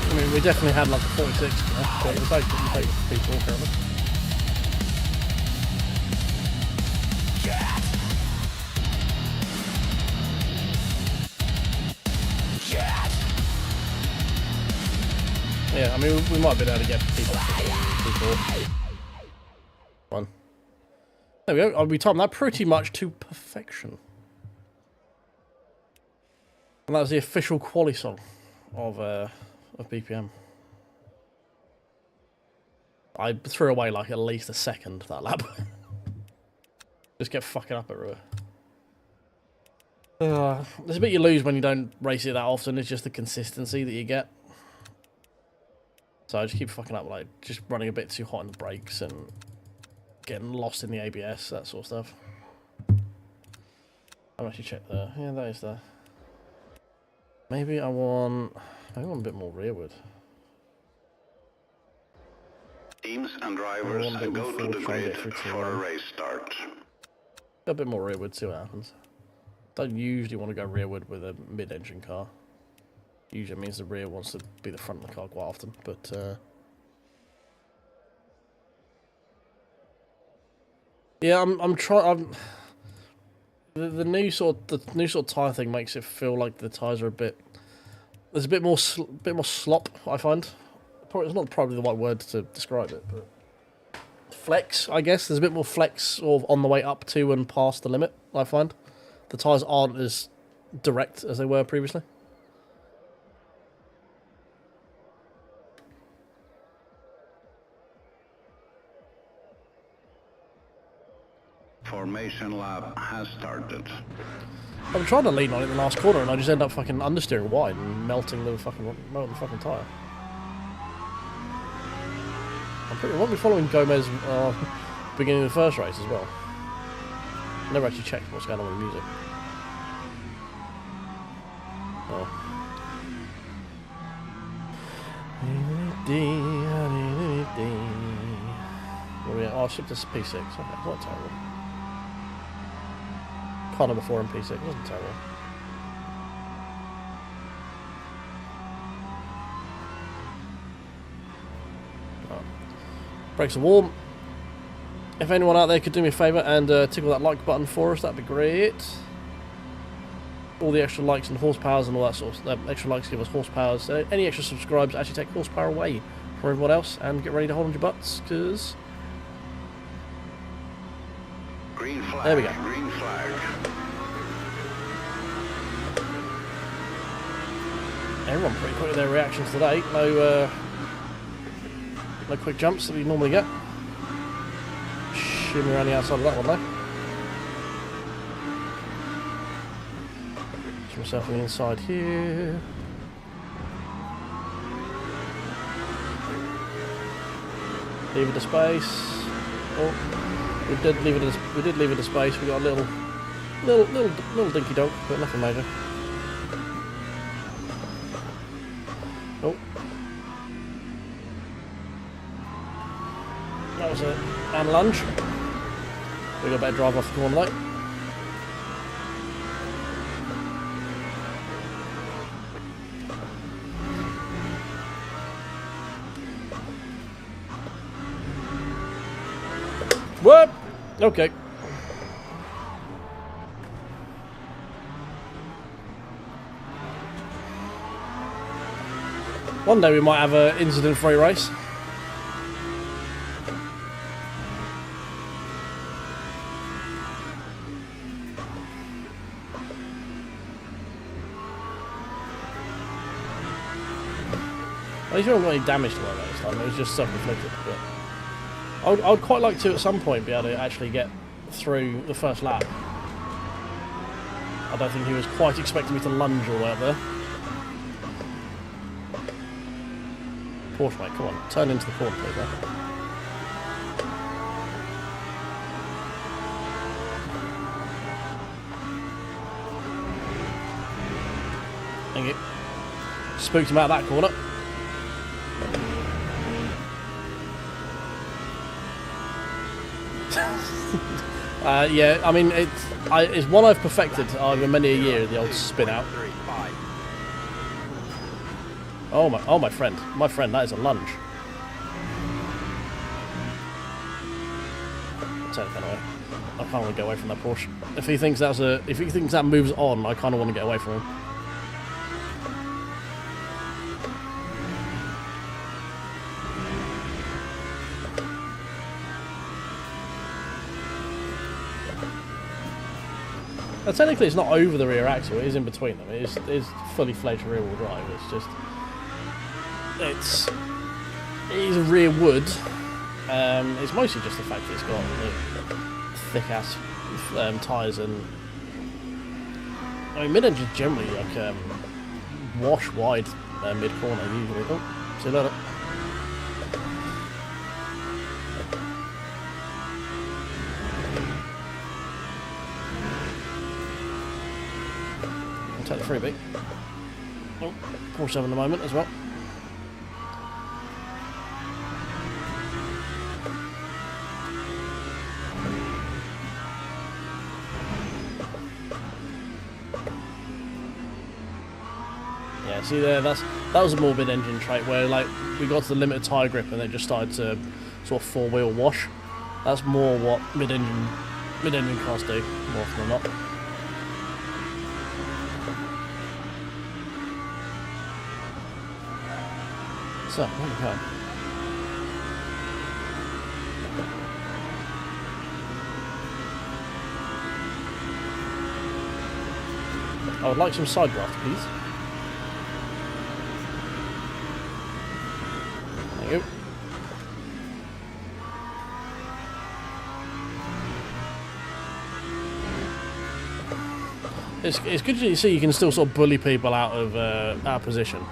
I mean, we definitely had like a 46, you know, but it was like people apparently. Yeah, I mean, we might have been able to get people. One. There we go. We timed that pretty much to perfection. And that was the official quali song of BPM. I threw away like at least a second that lap. Just get fucking up everywhere. There's a bit you lose when you don't race it that often. It's just the consistency that you get. So I just keep fucking up, like just running a bit too hot on the brakes and getting lost in the ABS, that sort of stuff. I'll actually check there. Yeah, that is there. Maybe I want a bit more rearward. Teams and drivers go to the grid for a race start. A bit more rearward, see what happens. Don't usually want to go rearward with a mid-engine car. Usually means the rear wants to be the front of the car quite often, but yeah, I'm trying. The new sort of tyre thing makes it feel like the tyres are a bit. There's a bit more slop, I find. Probably, it's not probably the right word to describe it, but flex, I guess. There's a bit more flex sort of on the way up to and past the limit, I find. The tyres aren't as direct as they were previously. Formation lap has started. I'm trying to lean on it in the last corner and I just end up fucking understeering wide and melting the fucking tyre. I won't be following Gomez beginning of the first race as well. Never actually checked what's going on with the music. Oh. Oh, I shipped this P6. Okay, it's not terrible. Car number 4 in P6. It wasn't terrible. Brakes are warm. If anyone out there could do me a favour and tickle that like button for us, that'd be great. All the extra likes and horsepowers and all that sort of extra likes give us horsepowers. So any extra subscribes actually take horsepower away from everyone else, and get ready to hold on your butts, because Green flag. There we go. Green flag. Everyone pretty quick with their reactions today. No quick jumps that we normally get. Shimmy around the outside of that one though. Just myself on the inside here. Leave it a space. Oh, we did leave it a space. We got a little dinky donk, but nothing major. Oh. That was a and lunge. We got a better drive off the corner though. What? Okay. One day we might have an incident-free race. At least we haven't got any damage to worry about this time. It was just self-inflicted. But I would quite like to, at some point, be able to actually get through the first lap. I don't think he was quite expecting me to lunge all the way up there. Porsche, mate, come on. Turn into the corner, please, mate. Thank you. Spooked him out of that corner. Yeah, I mean, it's one I've perfected over many a year, the old spin out. Oh my friend, that is a lunge. I'll take that away. I kind of want to get away from that Porsche. If he thinks that moves on, I kind of want to get away from him. Now, technically, it's not over the rear axle; it is in between them. It is fully fledged rear-wheel drive. It's just it is a rear wood. It's mostly just the fact that it's got thick ass tyres and I mean mid-engines generally like wash wide mid corner usually. Oh, see you later. freebie. Oh, 4.7 at the moment as well. Yeah, see there, that was a more mid-engine trait where like we got to the limit of tyre grip and it just started to sort of four-wheel wash. That's more what mid-engine cars do, more often than not. So, there we go. I would like some side draft, please. Thank you. It's good to see you can still sort of bully people out of position.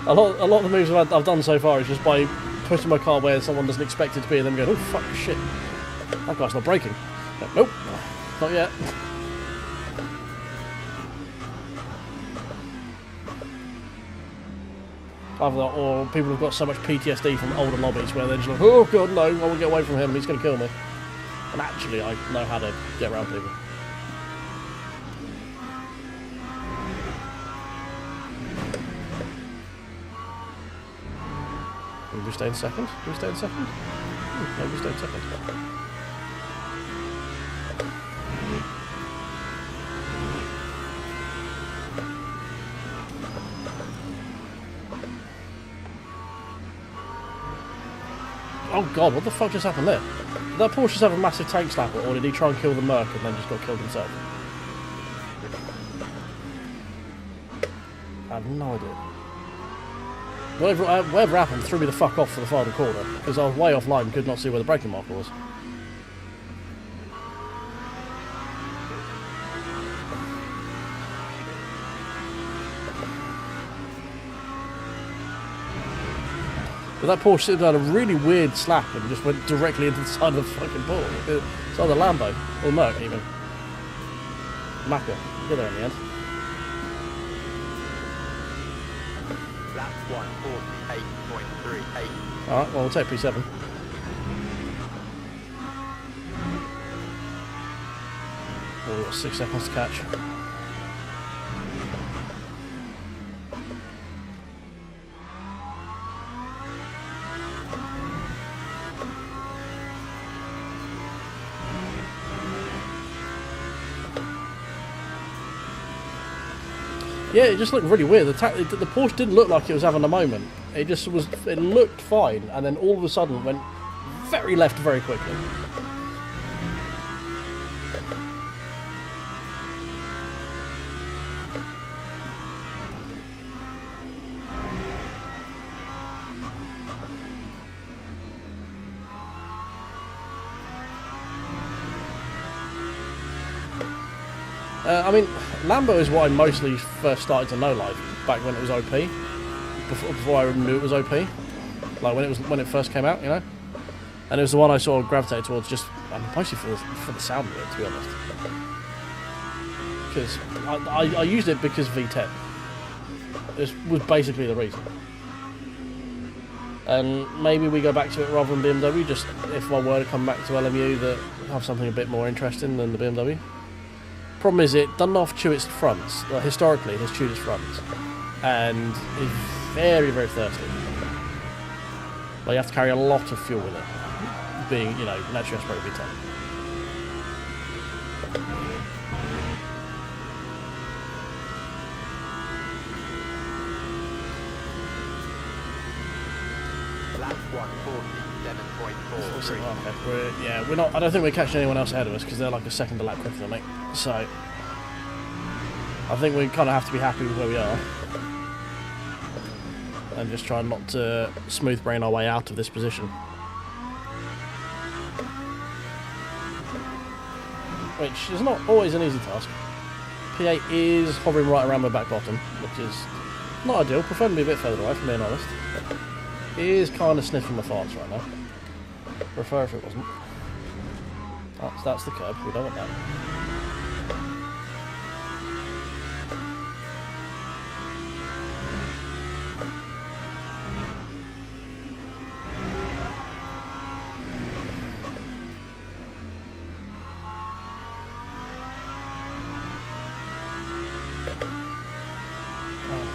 a lot of the moves I've done so far is just by pushing my car where someone doesn't expect it to be and then going, oh fuck shit, that guy's not braking. Nope, not yet. Either that, or people have got so much PTSD from older lobbies where they're just like, oh god no, I want to get away from him, he's going to kill me. And actually I know how to get around people. Do we stay in second? Do we stay in second? No, we stay in second. Oh god, what the fuck just happened there? Did that Porsche just have a massive tank slapper, or did he try and kill the Merc and then just got killed himself? I have no idea. Whatever happened threw me the fuck off for the final corner, because I was way offline and could not see where the braking marker was. But that Porsche had a really weird slap and just went directly into the side of the fucking ball. It's either Lambo, or Merc even. Macca, get there in the end. Lap 148.38. Alright, well we'll take P7. Oh, we've got 6 seconds to catch. Yeah, it just looked really weird. The Porsche didn't look like it was having a moment. It just was. It looked fine, and then all of a sudden went very left very quickly. I mean, Lambo is what I mostly first started to know, like back when it was OP, before I knew it was OP, like when it first came out, you know. And it was the one I sort of gravitated towards, just mostly for the sound of it, to be honest. Because I used it because V10. This was basically the reason. And maybe we go back to it rather than BMW. Just if I were to come back to LMU, that have something a bit more interesting than the BMW. Problem is, it doesn't half chew its fronts. Historically, it has chewed its fronts, and is very, very thirsty. Like, you have to carry a lot of fuel with it, being, you know, naturally aspirated V10. Lap 147.43. Okay, we're not. I don't think we're catching anyone else ahead of us because they're like a second a lap quicker than me. So I think we kind of have to be happy with where we are, and just try not to smooth brain our way out of this position. Which is not always an easy task. P8 is hovering right around my back bottom, which is not ideal. Prefer to be a bit further away, if I'm being honest. It is kind of sniffing my farts right now. Prefer if it wasn't. That's the curb. We don't want that.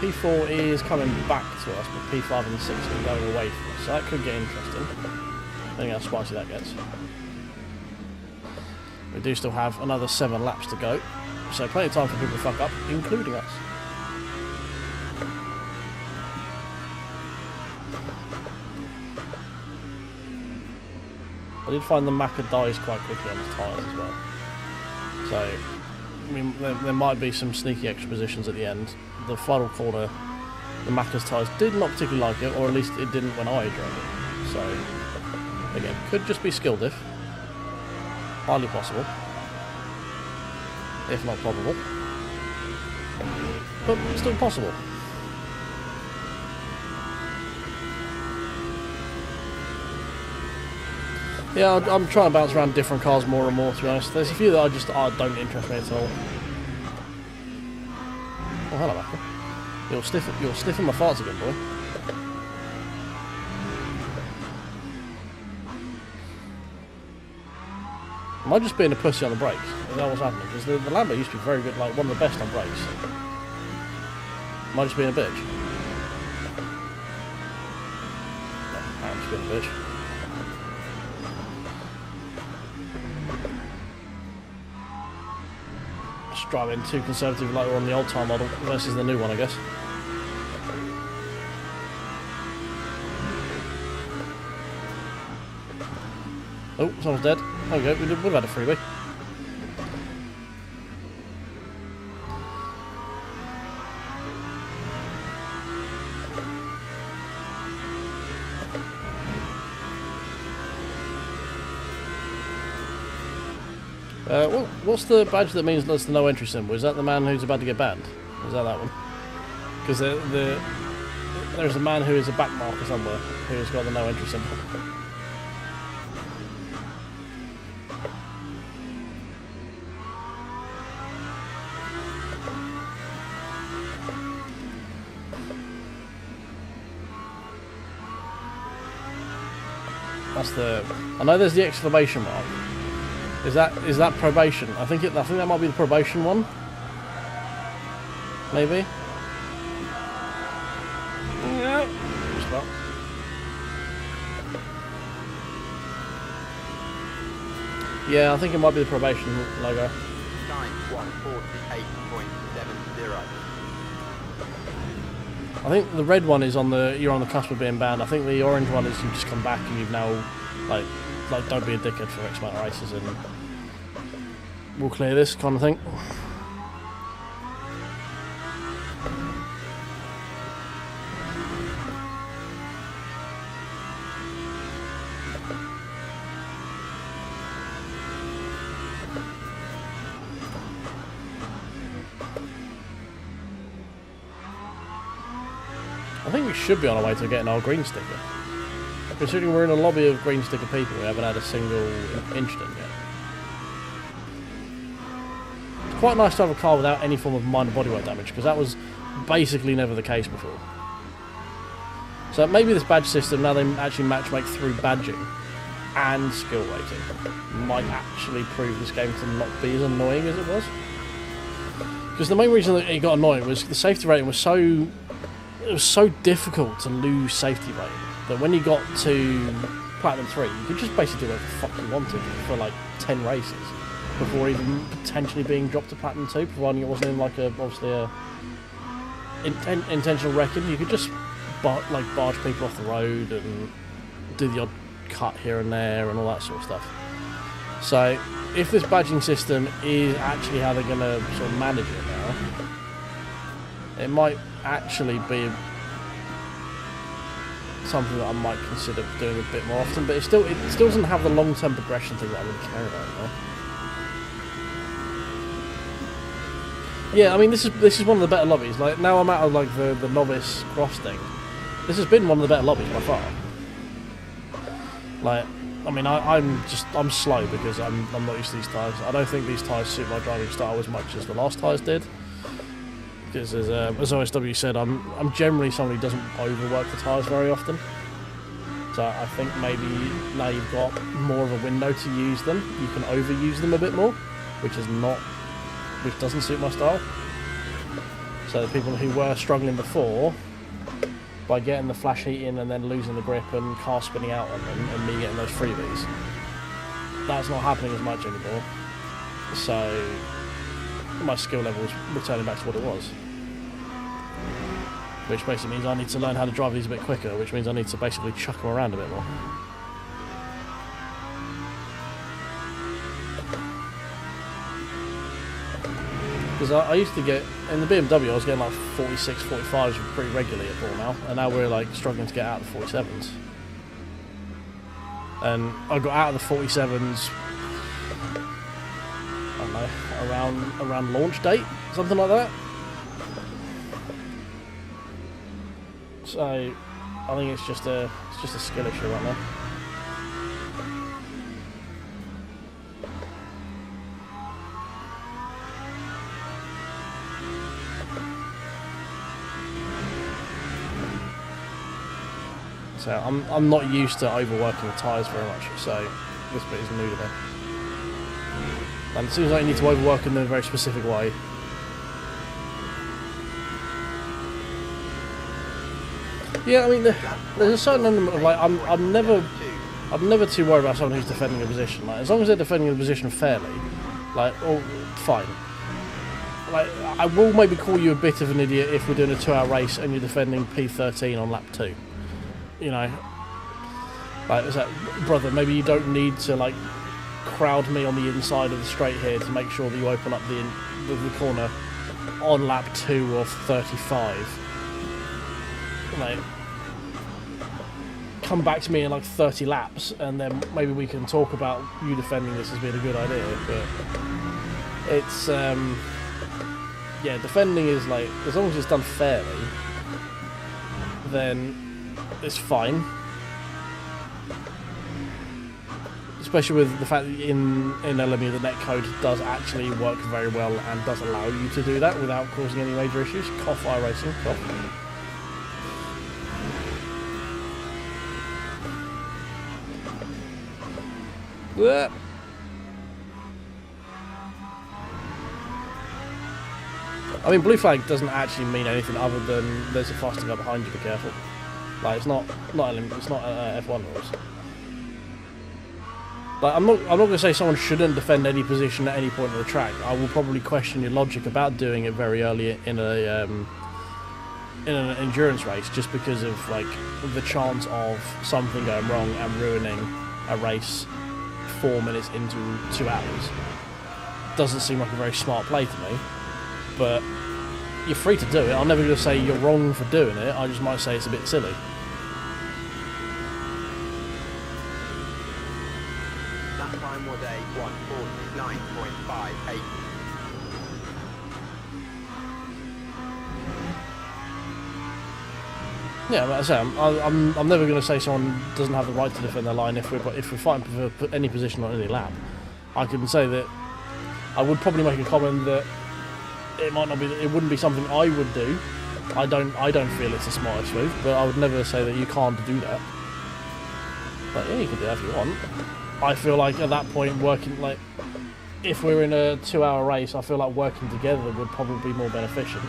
P4 is coming back to us, but P5 and 6 are going away from us, so that could get interesting. Depending how spicy that gets. We do still have another 7 laps to go, so plenty of time for people to fuck up, including us. I did find the Macca dies quite quickly on his tyres as well. So, I mean, there might be some sneaky expositions at the end. The final corner, the Macca's tyres did not particularly like it, or at least it didn't when I drove it. So, again, could just be skill diff. Highly possible. If not probable. But still possible. Yeah, I'm trying to bounce around different cars more and more, to be honest. There's a few that I just don't interest me at all. Oh, hello, Macca. You're sniffing my farts again, boy. Am I just being a pussy on the brakes? Is that what's happening? Because the Lambo used to be very good, like one of the best on brakes. Am I just being a bitch? No, I'm just being a bitch. Just driving too conservative like we're on the old time model versus the new one, I guess. Oh, someone's dead. There we go, we've had a freebie. What's the badge that means that's the no entry symbol? Is that the man who's about to get banned? Is that one? Because there's a man who is a back marker somewhere who's got the no entry symbol. That's the. I know there's the exclamation mark. Is that probation? I think that might be the probation one. Maybe. Yeah. Just about. Yeah, I think it might be the probation logo. 9148.70. I think the red one is you're on the cusp of being banned. I think the orange one is you just come back and you've now like don't be a dickhead for X amount of races and we'll clear this kind of thing. I think we should be on our way to getting our green sticker. Considering we're in a lobby of green sticker people, we haven't had a single incident yet. It's quite nice to have a car without any form of minor bodywork damage, because that was basically never the case before. So maybe this badge system, now they actually matchmake through badging and skill rating, might actually prove this game to not be as annoying as it was. Because the main reason that it got annoying was the safety rating was so difficult to lose safety rating that when you got to Platinum 3, you could just basically do whatever the fuck you wanted for like 10 races before even potentially being dropped to Platinum 2, providing it wasn't in like obviously intentional wrecking. You could just barge people off the road and do the odd cut here and there and all that sort of stuff. So if this badging system is actually how they're going to sort of manage it now, it might actually be something that I might consider doing a bit more often, but it still doesn't have the long-term progression thing that I really care about now. Yeah, I mean this is one of the better lobbies. Like now I'm out of like the novice cross thing. This has been one of the better lobbies by far. Like, I mean I'm slow because I'm not used to these tyres. I don't think these tyres suit my driving style as much as the last tyres did. Because as OSW said, I'm generally somebody who doesn't overwork the tyres very often. So I think maybe now you've got more of a window to use them, you can overuse them a bit more, which doesn't suit my style. So the people who were struggling before, by getting the flash heat in and then losing the grip and car spinning out on them, and me getting those freebies, that's not happening as much anymore. So my skill level is returning back to what it was. Which basically means I need to learn how to drive these a bit quicker, which means I need to basically chuck them around a bit more. Because I used to get, in the BMW I was getting like 46, 45s pretty regularly at Bournemouth, and now we're like struggling to get out of the 47s. And I got out of the 47s, I don't know, around launch date, something like that. So I think it's just a skill issue right now. So I'm not used to overworking the tyres very much, so this bit is new to me. And as soon as I need to overwork them in a very specific way, yeah, I mean, there's a certain element of like I'm never too worried about someone who's defending a position. Like, as long as they're defending a position fairly, like, oh, fine. Like, I will maybe call you a bit of an idiot if we're doing a 2-hour race and you're defending P13 on lap 2. You know, like, is that, brother? Maybe you don't need to like crowd me on the inside of the straight here to make sure that you open up the corner on lap 2 of 35. Like, come back to me in like 30 laps, and then maybe we can talk about you defending this as being a good idea. But it's yeah, defending is like, as long as it's done fairly, then it's fine. Especially with the fact that in LMU the netcode does actually work very well and does allow you to do that without causing any major issues. Cough, iRacing, cough. Blech. I mean, blue flag doesn't actually mean anything other than there's a faster guy behind you, be careful. Like, it's not F1 rules. Like, I'm not going to say someone shouldn't defend any position at any point of the track. I will probably question your logic about doing it very early in an endurance race, just because of like the chance of something going wrong and ruining a race 4 minutes into 2 hours. Doesn't seem like a very smart play to me, but you're free to do it. I'm never going to say you're wrong for doing it. I just might say it's a bit silly. That time was a 1:49.58. Yeah, but as I say, I'm never going to say someone doesn't have the right to defend their line if we're fighting for any position on any lap. I can say that I would probably make a comment that it wouldn't be something I would do. I don't feel it's the smartest move, but I would never say that you can't do that. But yeah, you can do that if you want. I feel like at that point, working, like, if we're in a 2-hour race, I feel like working together would probably be more beneficial.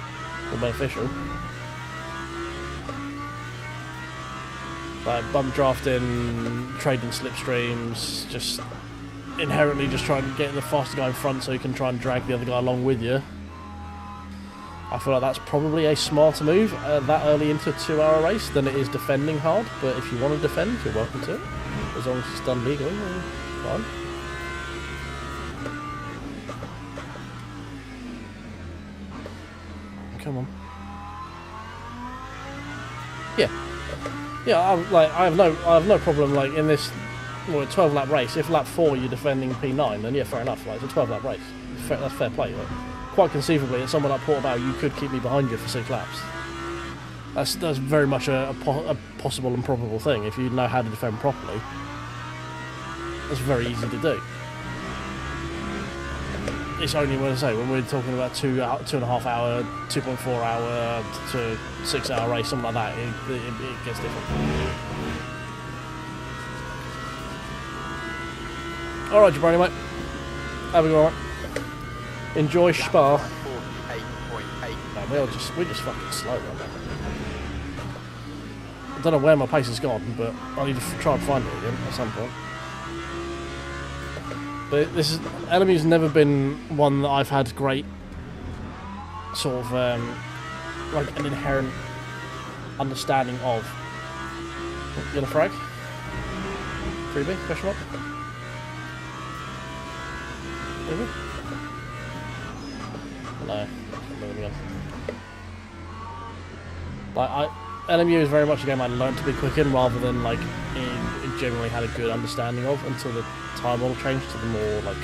Like bump drafting, trading slipstreams, just inherently just trying to get the faster guy in front so you can try and drag the other guy along with you. I feel like that's probably a smarter move that early into a 2-hour race than it is defending hard. But if you want to defend, you're welcome to it, as long as it's done legally. Fine. Come on. Yeah. I have no problem like in this 12-lap race. If lap 4 you're defending P9, then yeah, fair enough. Like, it's a 12-lap race. That's fair play. Like, quite conceivably, at someone like Portobello, you could keep me behind you for 6 laps. That's very much a possible and probable thing if you know how to defend properly. That's very easy to do. It's only when we're talking about 2.5 hour, 2.4 hour to 6 hour race, something like that, it gets different. Alright, Jabroni, mate. Have a good one. Enjoy Spa. 48.8. man. We're just fucking slow right now. I don't know where my pace has gone, but I need to try and find it again at some point. But this is LMU's never been one that I've had great sort of like an inherent understanding of. You gonna frag? Freebie? Question mark? Maybe? No. Like LMU is very much a game I learned to be quick in, rather than like it generally had a good understanding of until the time model changed to the more like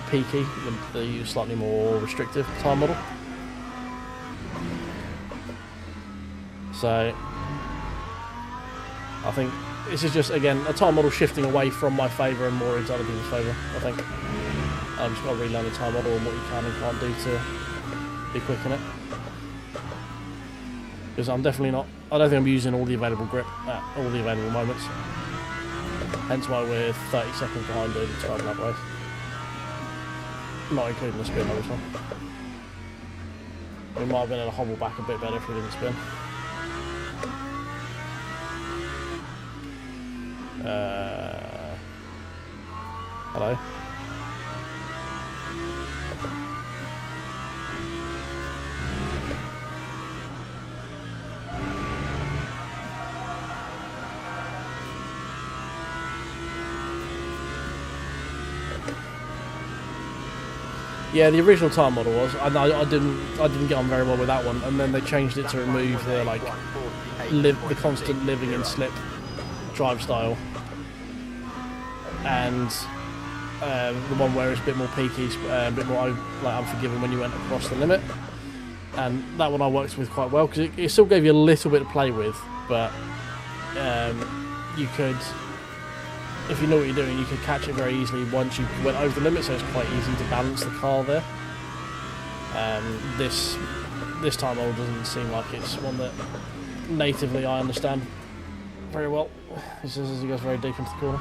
peaky, the slightly more restrictive time model. So I think this is just, again, a time model shifting away from my favour and more into other people's favour, I think. I've just got to relearn the time model and what you can and can't do to be quick in it. Because I'm definitely not, I don't think I'm using all the available grip at all the available moments. Hence why we're 30 seconds behind doing the 12 lap race. Not including the spin, obviously. We might have been able to hobble back a bit better if we didn't spin. Hello? Yeah, the original time model was. I didn't get on very well with that one, and then they changed it to remove the like the constant living in slip drive style, and the one where it's a bit more peaky, a bit more like unforgiving when you went across the limit. And that one I worked with quite well because it still gave you a little bit to play with, but you could, if you know what you're doing, you could catch it very easily once you went over the limit, so it's quite easy to balance the car there. This time model doesn't seem like it's one that natively I understand very well. He says as he goes very deep into the corner.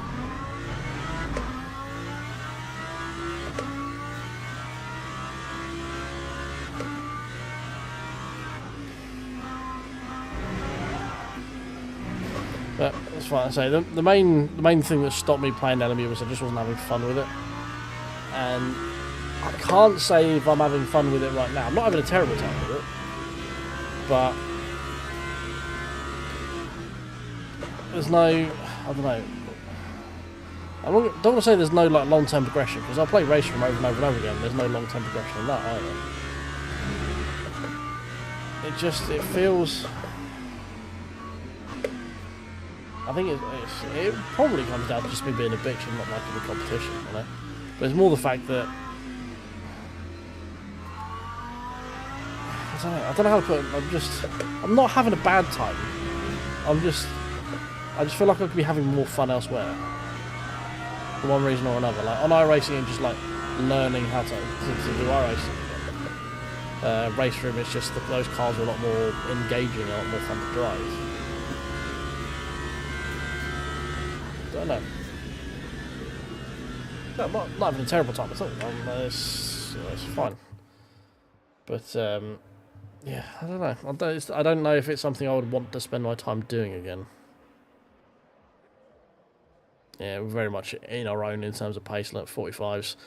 But that's fine. I say the main thing that stopped me playing LMU was I just wasn't having fun with it, and I can't say if I'm having fun with it right now. I'm not having a terrible time with it, but there's no, I don't know. I don't want to say there's no like long-term progression, because I play Race from over and over and over again. There's no long-term progression in that either. It feels. I think it probably comes down to just me being a bitch and not liking the competition, you know. But it's more the fact that I don't know how to put it. I'm not having a bad time. I just feel like I could be having more fun elsewhere, for one reason or another. Like on iRacing and just like learning how to do iRacing. Race room, it's just those cars are a lot more engaging, a lot more fun to drive. I don't know. No, I'm not having a terrible time at all. It's fine. But yeah, I don't know. I don't know if it's something I would want to spend my time doing again. Yeah, we're very much in our own in terms of pace, like 45s.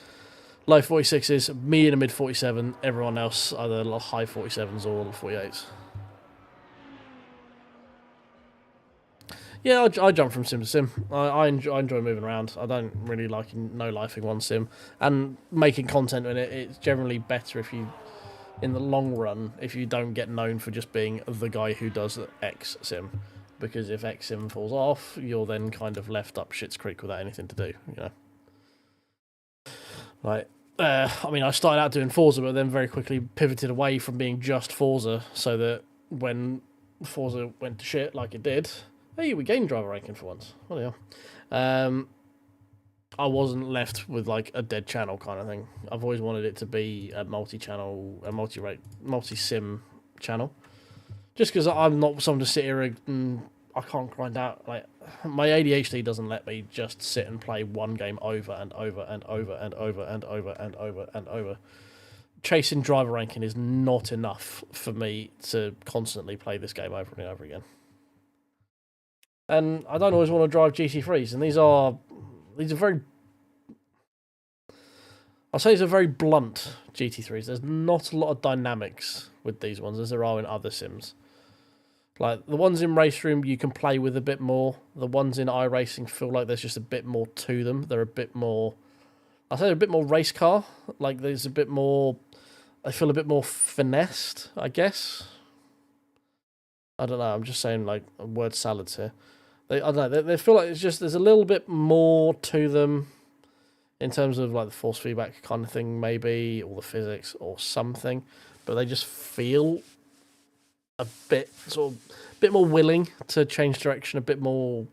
Low 46s, me in a mid 47, everyone else either high 47s or 48s. Yeah, I jump from sim to sim. I enjoy moving around. I don't really like no-lifing one sim. And making content in it, it's generally better if you, in the long run, if you don't get known for just being the guy who does X sim. Because if X sim falls off, you're then kind of left up shit's creek without anything to do, you know. Like, I mean, I started out doing Forza, but then very quickly pivoted away from being just Forza, so that when Forza went to shit, like it did, hey, we gained driver ranking for once. What the hell? I wasn't left with like a dead channel kind of thing. I've always wanted it to be a multi-channel, a multi-sim channel. Just because I'm not someone to sit here and I can't grind out. Like, my ADHD doesn't let me just sit and play one game over and over and over and over and over and over and over chasing driver ranking is not enough for me to constantly play this game over and over again. And I don't always want to drive GT3s, and these are very... I'll say these are very blunt GT3s. There's not a lot of dynamics with these ones as there are in other sims. Like, the ones in Race Room you can play with a bit more. The ones in iRacing feel like there's just a bit more to them. They're a bit more... I'll say they're a bit more race car. Like, there's a bit more... I feel a bit more finessed, I guess. I don't know, I'm just saying, like, word salads here. I don't know, they feel like it's just... There's a little bit more to them in terms of, like, the force feedback kind of thing, maybe, or the physics, or something. But they just feel... a bit more willing to change direction, a bit more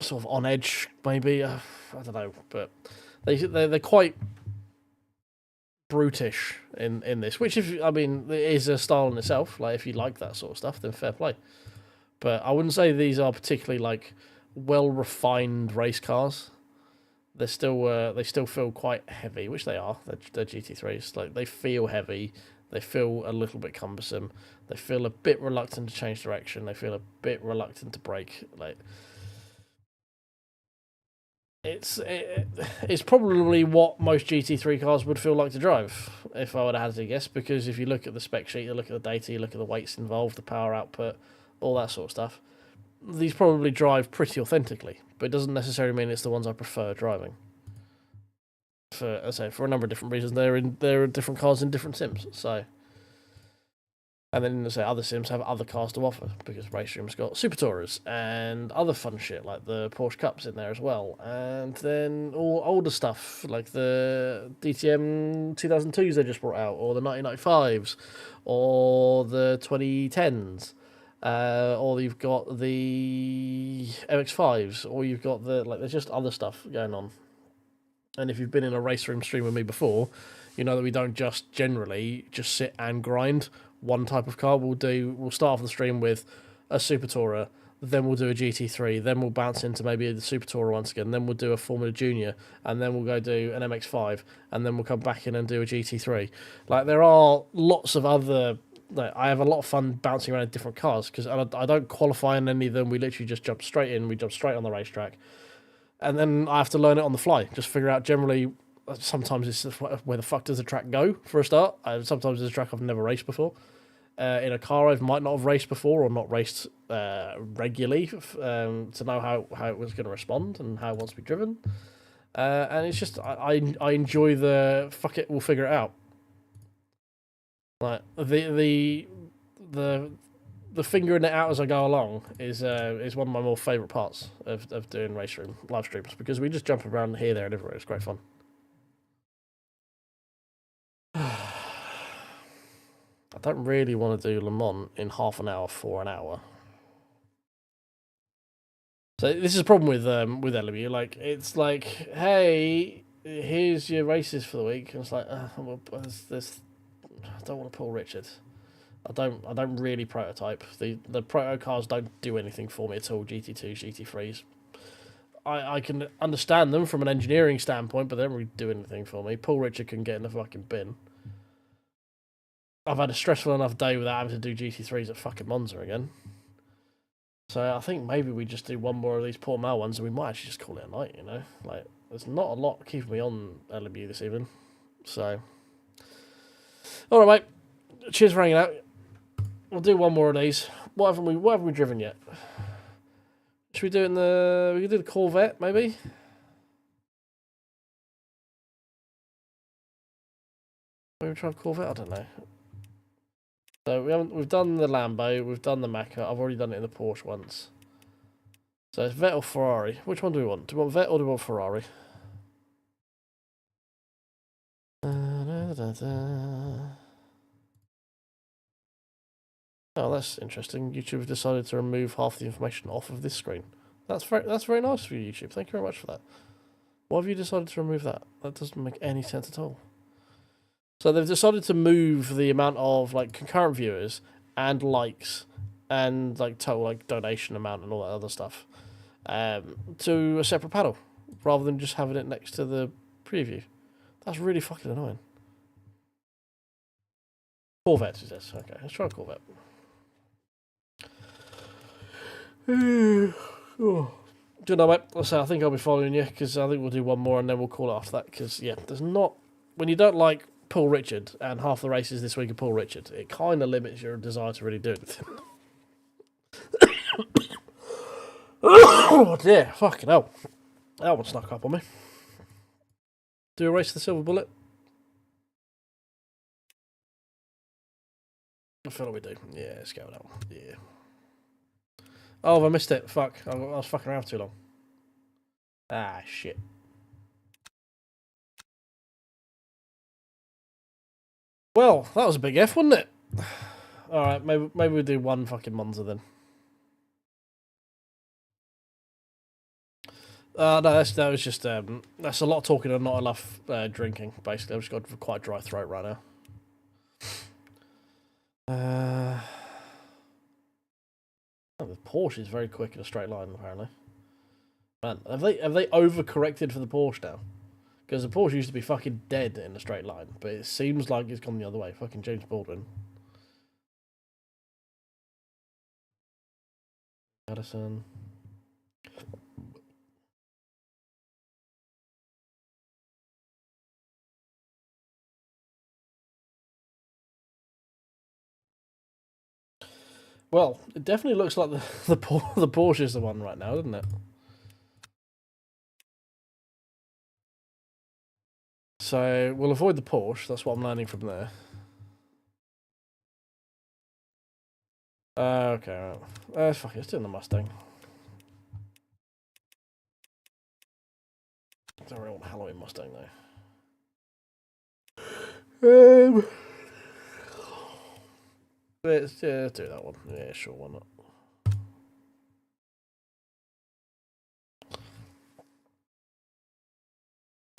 sort of on edge, maybe. I don't know, but they're quite brutish in this. Which, I mean, it is a style in itself. Like, if you like that sort of stuff, then fair play. But I wouldn't say these are particularly like well refined race cars. They still feel quite heavy, which they are. They're GT3s. Like, they feel heavy. They feel a little bit cumbersome. They feel a bit reluctant to change direction. They feel a bit reluctant to brake. Like, it's probably what most GT3 cars would feel like to drive, if I would have had to guess. Because if you look at the spec sheet, you look at the data, you look at the weights involved, the power output, all that sort of stuff, these probably drive pretty authentically. But it doesn't necessarily mean it's the ones I prefer driving. For a number of different reasons, there are different cars in different sims. So, and then other sims have other cars to offer because Race Room's got Super Tourers and other fun shit like the Porsche Cups in there as well, and then all older stuff like the DTM 2002s they just brought out, or the 1995s, or the 2010s, or you've got the MX5s, or you've got there's just other stuff going on. And if you've been in a Race Room stream with me before, you know that we don't just generally just sit and grind one type of car. We'll start off the stream with a Super Tourer, then we'll do a GT3, then we'll bounce into maybe the Super Tourer once again, then we'll do a Formula Junior, and then we'll go do an MX5, and then we'll come back in and do a GT3. Like, there are lots of other... Like, I have a lot of fun bouncing around in different cars, because I don't qualify in any of them. We literally just jump straight in, we jump straight on the racetrack. And then I have to learn it on the fly. Just figure out generally, sometimes it's where the fuck does the track go for a start. Sometimes it's a track I've never raced before. In a car I might not have raced before or not raced regularly to know how it was going to respond and how it wants to be driven. And it's just, I enjoy the fuck it, we'll figure it out. Like, the figuring it out as I go along is one of my more favourite parts of doing Race Room live streams, because we just jump around here, there, and everywhere. It's great fun. I don't really want to do Le Mans in half an hour for an hour. So this is a problem with LMU. Like, it's like, hey, here's your races for the week, and it's like, well, this. I don't want to pull Richard. I don't really prototype. The proto cars don't do anything for me at all. GT2s, GT3s. I can understand them from an engineering standpoint, but they don't really do anything for me. Paul Richard can get in the fucking bin. I've had a stressful enough day without having to do GT3s at fucking Monza again. So I think maybe we just do one more of these poor Mal ones, and we might actually just call it a night, you know? Like, there's not a lot keeping me on LMU this evening. So, alright, mate. Cheers for hanging out. We'll do one more of these. What haven't we driven yet? Should we do it in the... We could do the Corvette, maybe? Maybe try Corvette? I don't know. So we've done the Lambo, we've done the Macca. I've already done it in the Porsche once. So it's Vet or Ferrari. Which one do we want? Do we want Vet or do we want Ferrari? Oh, that's interesting. YouTube have decided to remove half the information off of this screen. That's very nice of you, YouTube. Thank you very much for that. Why have you decided to remove that? That doesn't make any sense at all. So they've decided to move the amount of like concurrent viewers and likes and like total like donation amount and all that other stuff to a separate panel rather than just having it next to the preview. That's really fucking annoying. Corvette, he says. Okay, let's try a Corvette. Oh. Do you know, mate? I think I'll be following you, because I think we'll do one more and then we'll call it after that, because, yeah, there's not... When you don't like Paul Richard, and half the races this week are Paul Richard, it kind of limits your desire to really do anything. Oh, dear. Fucking hell. That one snuck up on me. Do a race to the silver bullet? I feel like we do. Yeah, let's go with that one. Yeah. Oh, I missed it. Fuck. I was fucking around too long. Ah, shit. Well, that was a big F, wasn't it? Alright, maybe we'll do one fucking Monza then. No, that was just, that's a lot of talking and not enough drinking, basically. I've just got quite a dry throat right now. Oh, the Porsche is very quick in a straight line, apparently. Man, have they overcorrected for the Porsche now? Because the Porsche used to be fucking dead in a straight line, but it seems like it's gone the other way. Fucking James Baldwin. Addison. Well, it definitely looks like the Porsche is the one right now, doesn't it? So we'll avoid the Porsche. That's what I'm learning from there. Okay, right. Fuck it, let's do the Mustang. I don't really want a Halloween Mustang though. Let's do that one. Yeah, sure, why not?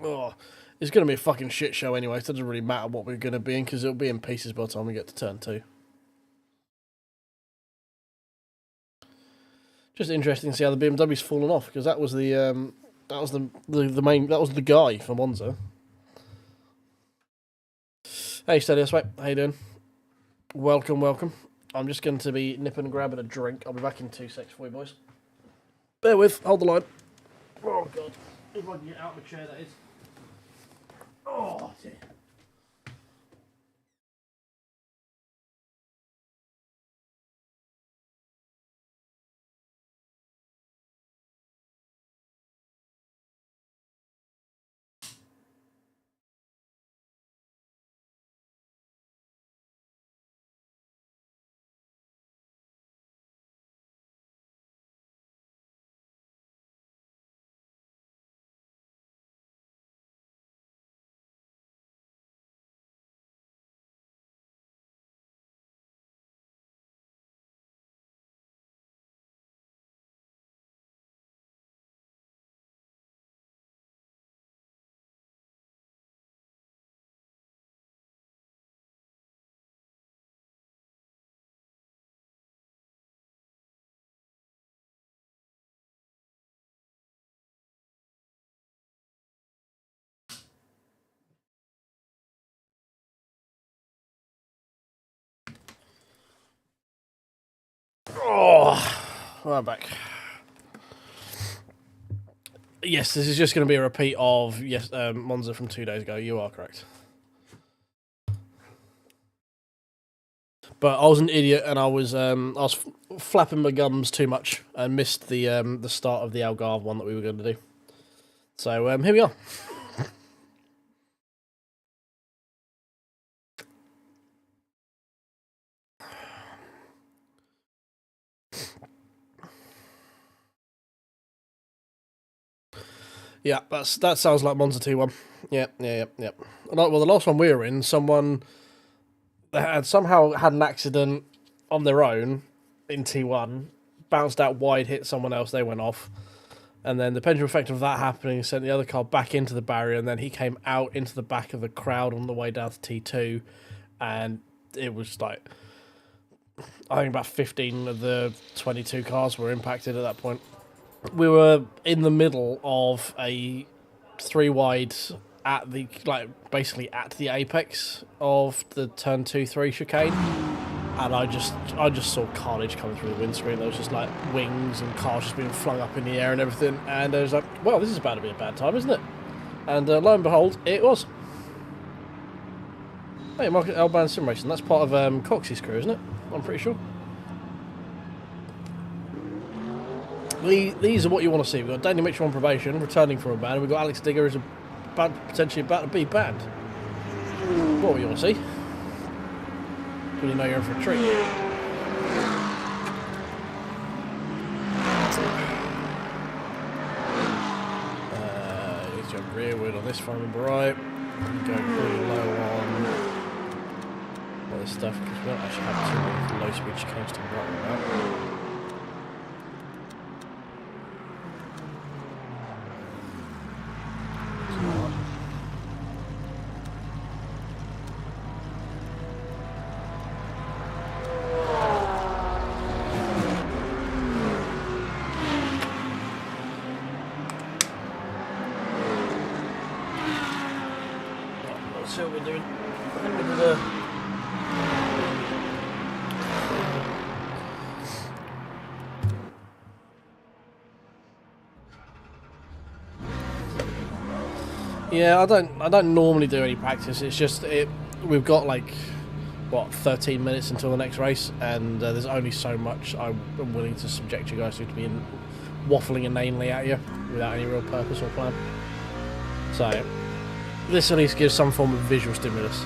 Oh, it's going to be a fucking shit show anyway. It doesn't really matter what we're going to be in, because it'll be in pieces by the time we get to turn 2. Just interesting to see how the BMW's fallen off, because that was the guy for Monza. Hey, Stelios, mate. How you doing? Welcome, welcome. I'm just going to be nipping and grabbing a drink. I'll be back in 2 seconds for you, boys. Bear with. Hold the line. Oh, God. If I can get out of the chair, that is. Oh, dear. Oh, I'm back. Yes, this is just going to be a repeat of Monza from 2 days ago. You are correct. But I was an idiot and I was flapping my gums too much and missed the start of the Algarve one that we were going to do. So here we are. Yeah, that sounds like Monza T1. Yep. Well, the last one we were in, someone had somehow had an accident on their own in T1, bounced out wide, hit someone else, they went off. And then the pendulum effect of that happening sent the other car back into the barrier, and then he came out into the back of the crowd on the way down to T2, and it was like, I think about 15 of the 22 cars were impacted at that point. We were in the middle of a 3-wide at the basically at the apex of the turn 2-3 chicane, and I just saw carnage coming through the windscreen. There was just like wings and cars just being flung up in the air and everything, and I was like, well, this is about to be a bad time, isn't it? And lo and behold, it was. Hey, Market L-Band Sim Racing, that's part of Coxey's crew, isn't it? I'm pretty sure. These are what you want to see. We've got Danny Mitchell on probation, returning from a ban, and we've got Alex Digger as a potentially about to be banned. What do you want to see? When you know you're in for a treat. He's going rearward on this, if I remember right. Go pretty low on all this stuff, because we don't actually have too many low speed chicanes to right now. So we're doing yeah, I don't normally do any practice. It's just we've got like what 13 minutes until the next race, and there's only so much I'm willing to subject you guys to be waffling inanely at you without any real purpose or plan. So this at least gives some form of visual stimulus,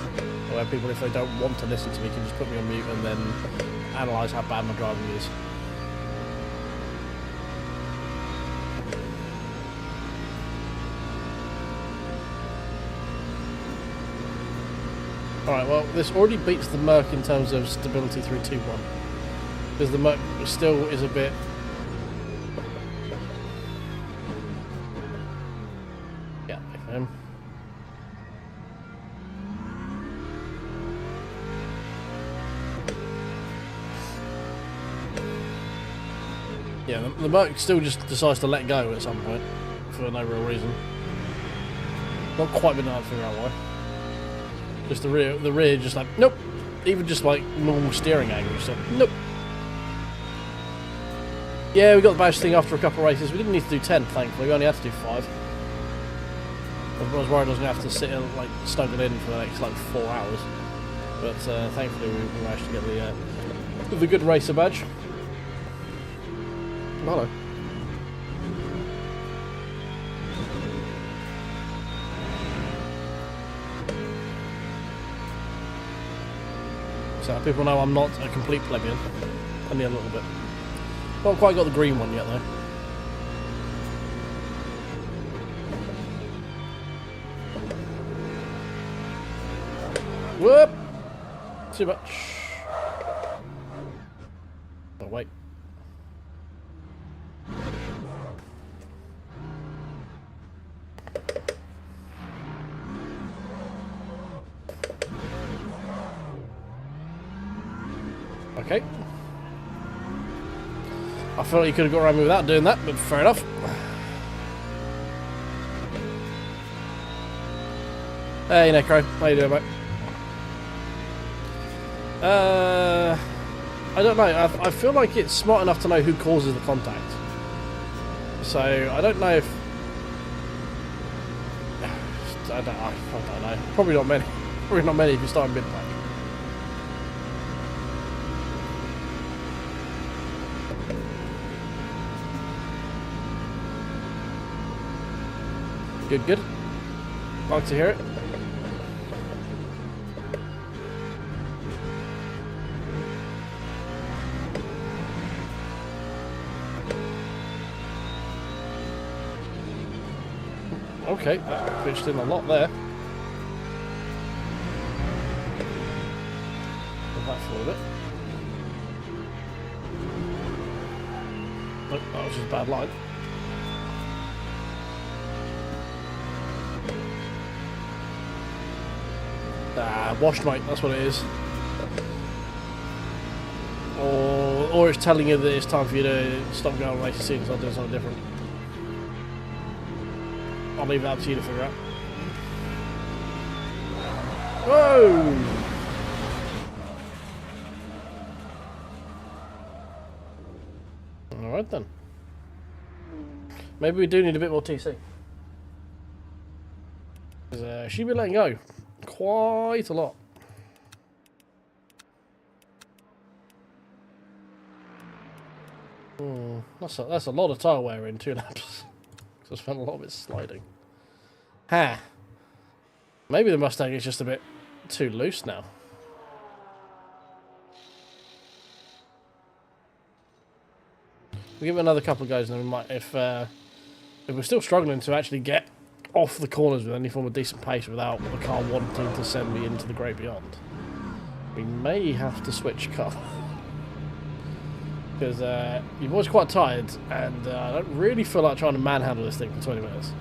where people, if they don't want to listen to me, can just put me on mute and then analyse how bad my driving is. Alright, well, this already beats the Merc in terms of stability through 2-1. Because the Merc still is a bit... yeah, him. Yeah, the Merc still just decides to let go at some point, for no real reason. Not quite been able to figure out why. Just the rear just like, nope. Even just like normal steering angle, just like, nope. Yeah, we got the badge thing after a couple of races. We didn't need to do 10, thankfully. We only had to do 5. I was worried I was going to have to sit and like snuggle in for the next like 4 hours. But thankfully we managed to get the good racer badge. Hello. So people know I'm not a complete plebeian. Only a little bit. Not quite got the green one yet though. Whoop! Too much. Oh wait. Okay. I felt you could have got around me without doing that, but fair enough. Hey Necro, how you doing, mate? I don't know. I feel like it's smart enough to know who causes the contact. So I don't know if I don't know. Probably not many. Probably not many if you start in mid-pack. Good, good. Like to hear it. Okay, that pitched in a lot there. Put that forward a bit. Nope, that was just a bad line. Ah, washed, mate, that's what it is. Or it's telling you that it's time for you to stop going on race as soon as I'm doing something different. I'll leave that up to you to figure out. Whoa! Alright then. Maybe we do need a bit more TC. Because she'd be letting go quite a lot. That's a lot of tyre wear in 2 laps. I spent a lot of it sliding. Ha! Maybe the Mustang is just a bit too loose now. We'll give it another couple of goes, and then we might, if we're still struggling to actually get off the corners with any form of decent pace without the car wanting to send me into the great beyond, we may have to switch car. Because your boy's quite tired, and I don't really feel like trying to manhandle this thing for 20 minutes.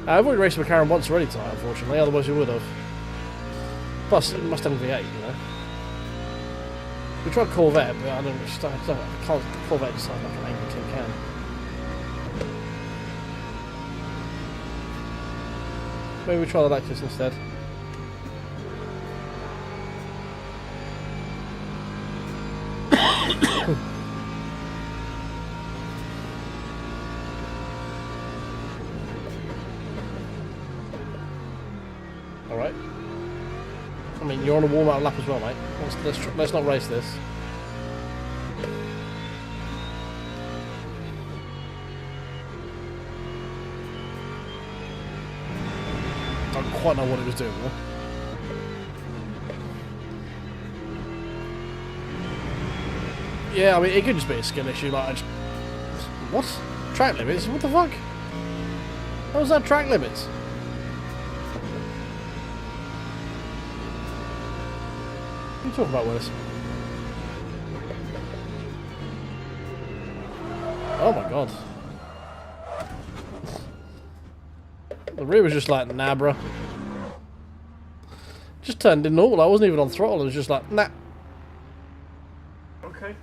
I've already raced McLaren once already tonight, unfortunately, otherwise we would have. Plus, it must have V8, you know. We tried Corvette, but I can't. Corvette just sounds like an angry tin can. Maybe we try the Lexus instead. Alright. I mean, you're on a warm-up lap as well, mate. Let's not race this. I don't quite know what it was doing, though. Yeah, I mean, it could just be a skill issue, like, what? Track limits? What the fuck? How was that track limits? What are you talking about, Willis? Oh my god. The rear was just like, nah, bro. Just turned in normal. I wasn't even on throttle. It was just like, nah. Okay.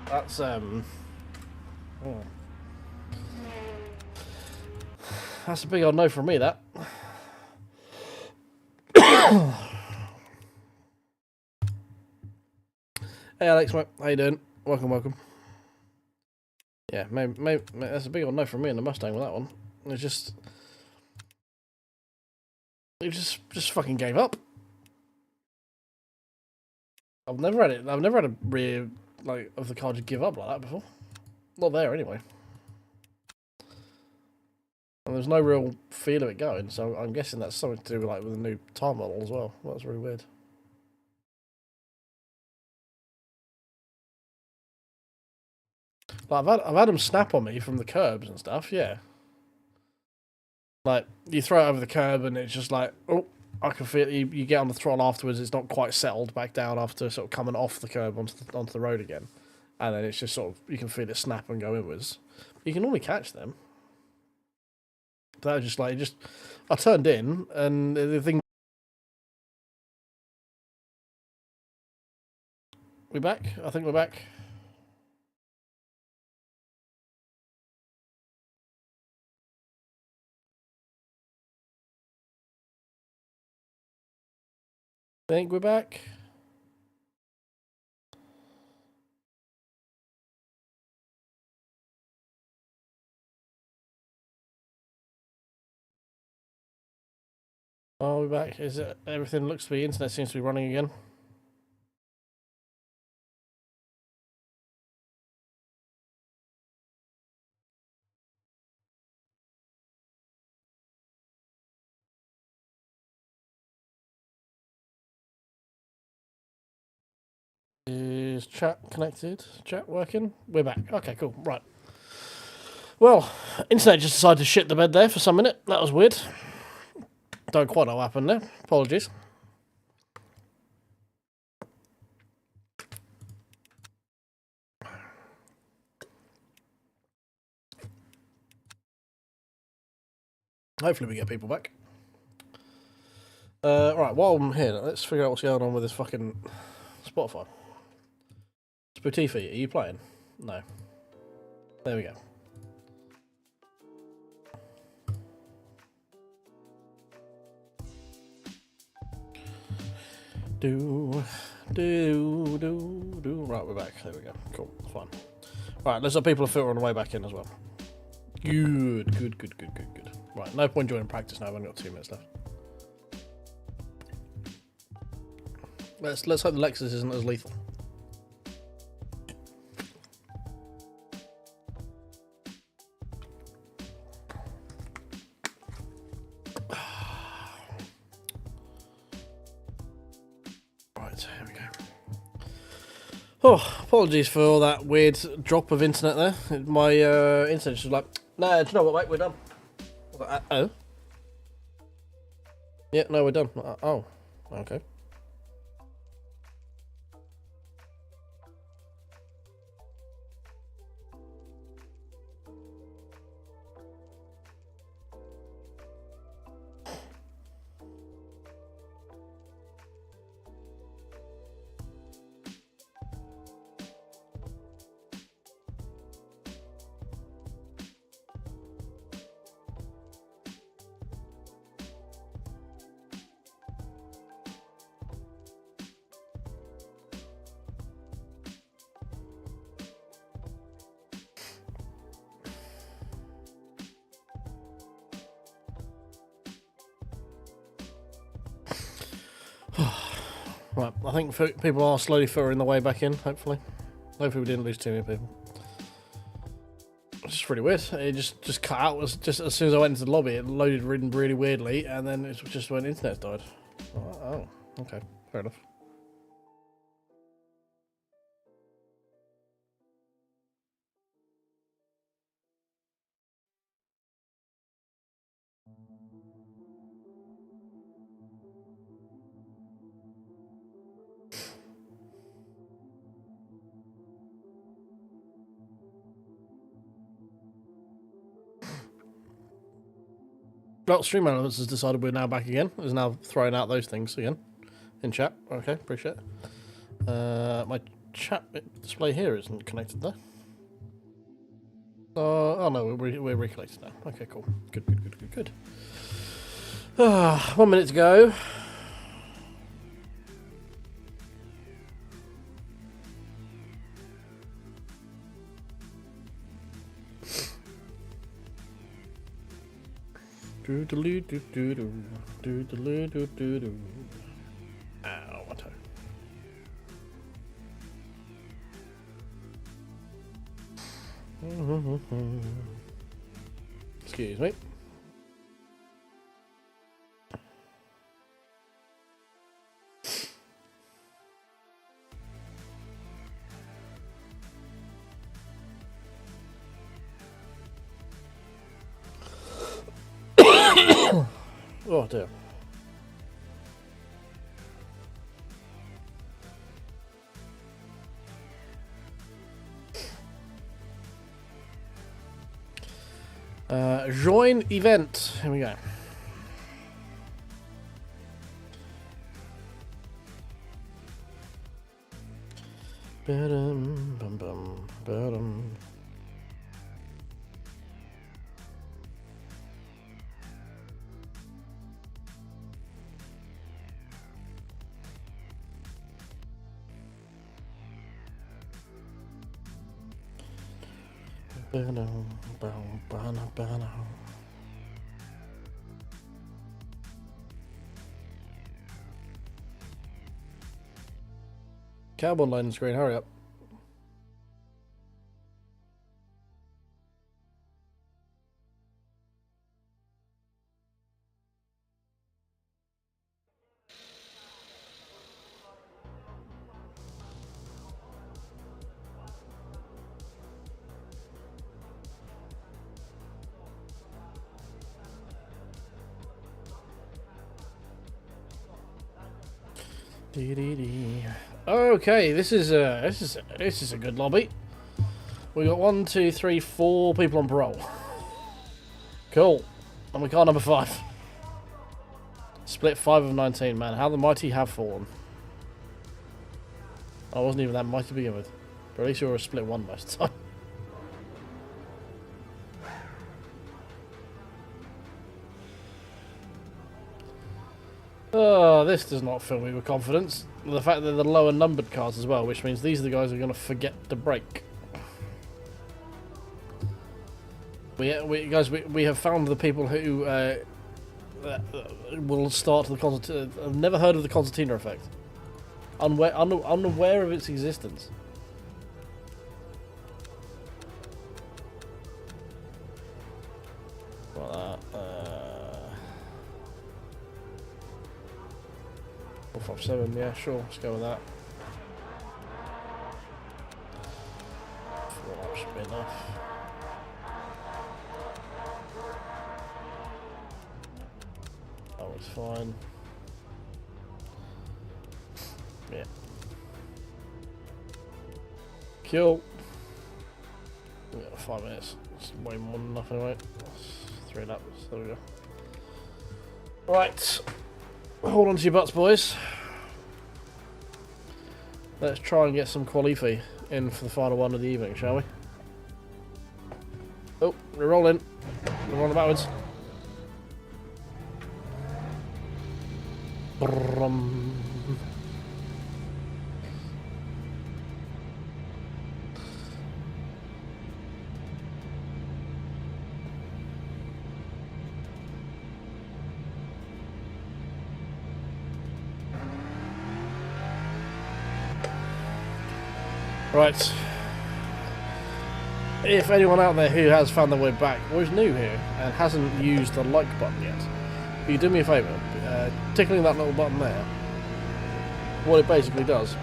That's, oh. That's a big old no from me, that. Hey Alex, mate. How you doing? Welcome, welcome. Yeah, maybe that's a big old no from me in the Mustang with that one. It just fucking gave up. I've never had a rear like of the car just give up like that before. Not there anyway. And there's no real feel of it going, so I'm guessing that's something to do with like with the new tyre model as well. That's really weird. Like I've had them snap on me from the curbs and stuff, yeah. Like, you throw it over the curb and it's just like, oh, I can feel it. You get on the throttle afterwards, it's not quite settled back down after sort of coming off the curb onto the road again. And then it's just sort of, you can feel it snap and go inwards. You can normally catch them. But that was just like, I turned in and the thing... We back? I think we're back. Think we're back. Oh, we're back. Is it everything looks to be internet seems to be running again? Is chat connected? Chat working? We're back. Okay, cool. Right. Well, internet just decided to shit the bed there for some minute. That was weird. Don't quite know what happened there. Apologies. Hopefully we get people back. Right, while I'm here, let's figure out what's going on with this fucking Spotify. Spotify, are you playing? No. There we go. Right, we're back. There we go. Cool. Fine. Right, let's have people filter on the way back in as well. Good. Right, no point joining practice now. I've only got 2 minutes left. Let's hope the Lexus isn't as lethal. Right, here we go. Oh, apologies for all that weird drop of internet there. My internet was like, no, do you know what, mate, we're done. I was like, oh? Yeah, no, we're done. Oh, okay. Right, I think people are slowly filtering the way back in, hopefully. Hopefully we didn't lose too many people. It's just really weird. It just cut out just as soon as I went into the lobby. It loaded really weirdly, and then it's just when the internet died. Oh, okay, fair enough. Well, Stream Elements has decided we're now back again. Is now throwing out those things again in chat. Okay, appreciate it. My chat display here isn't connected though. Oh no, we're reconnected now. Okay, cool. Good. 1 minute to go. Ow, my toe. Excuse me. Oh dear. Join event. Here we go. Ba-dum. Carbon loading screen, hurry up. Okay, this is a good lobby. We got 1, 2, 3, 4 people on parole. Cool. And we got number 5. Split 5 of 19, man. How the mighty have fallen. I wasn't even that mighty to begin with. But at least you were a split 1 most of the time. Oh, this does not fill me with confidence. The fact that they're the lower numbered cars as well, which means these are the guys who are going to forget to brake. We have found the people who will start the concertina. I've never heard of the concertina effect. Unaware of its existence. Like that. 457, yeah, sure, let's go with that. That should be enough. That was fine. Yeah. Cool. We got 5 minutes. It's way more than enough anyway. 3 laps. There we go. Right. Hold on to your butts, boys. Let's try and get some qualify in for the final one of the evening, shall we? Oh, we're rolling. We're rolling backwards. Brum. Right. If anyone out there who has found their way back or is new here and hasn't used the like button yet, will you do me a favour? Tickling that little button there, what it basically does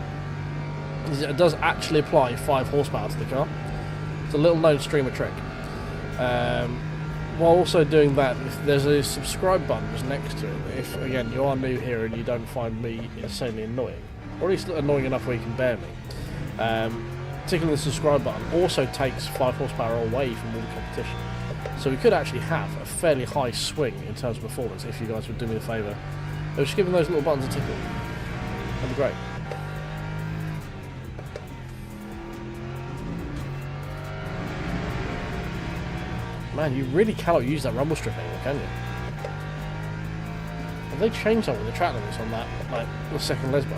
is it does actually apply 5 horsepower to the car. It's a little known streamer trick. While also doing that, if there's a subscribe button just next to it, if again you are new here and you don't find me insanely annoying, or at least annoying enough where you can bear me, tickling the subscribe button also takes 5 horsepower away from all the competition. So we could actually have a fairly high swing in terms of performance if you guys would do me a favour. Just giving those little buttons a tickle. That'd be great. Man, you really cannot use that rumble strip anymore, can you? Have they changed something with the track limits on that, like the second Lesbo?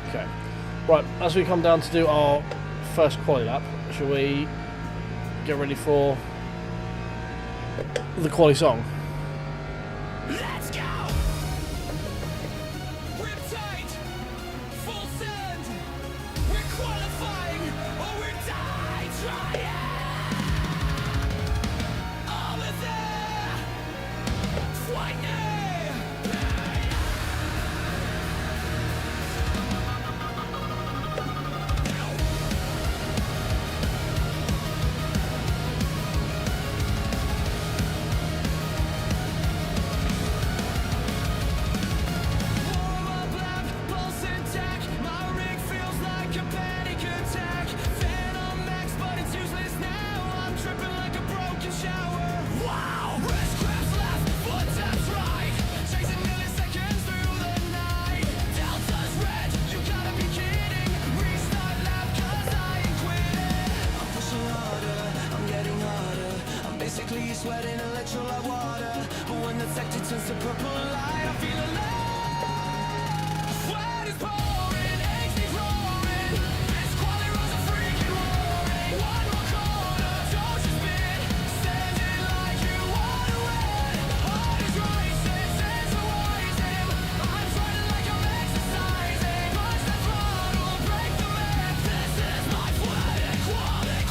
Okay. Right, as we come down to do our first quali lap, shall we get ready for the quali song? Let's go! Rip tight! Full send! We're qualifying or we're die trying! Over there! Fighting! Sweating electrolyte water, but when the sector turns to purple light, I feel alive. Sweat is pouring, AC roaring. This quality runs a freaking roaring. One more corner, don't you spin. Standing like you wanna win. Heart is racing, sense of rising. I'm sweating like I'm exercising. Punch the throttle, break the man. This is my sweating quality.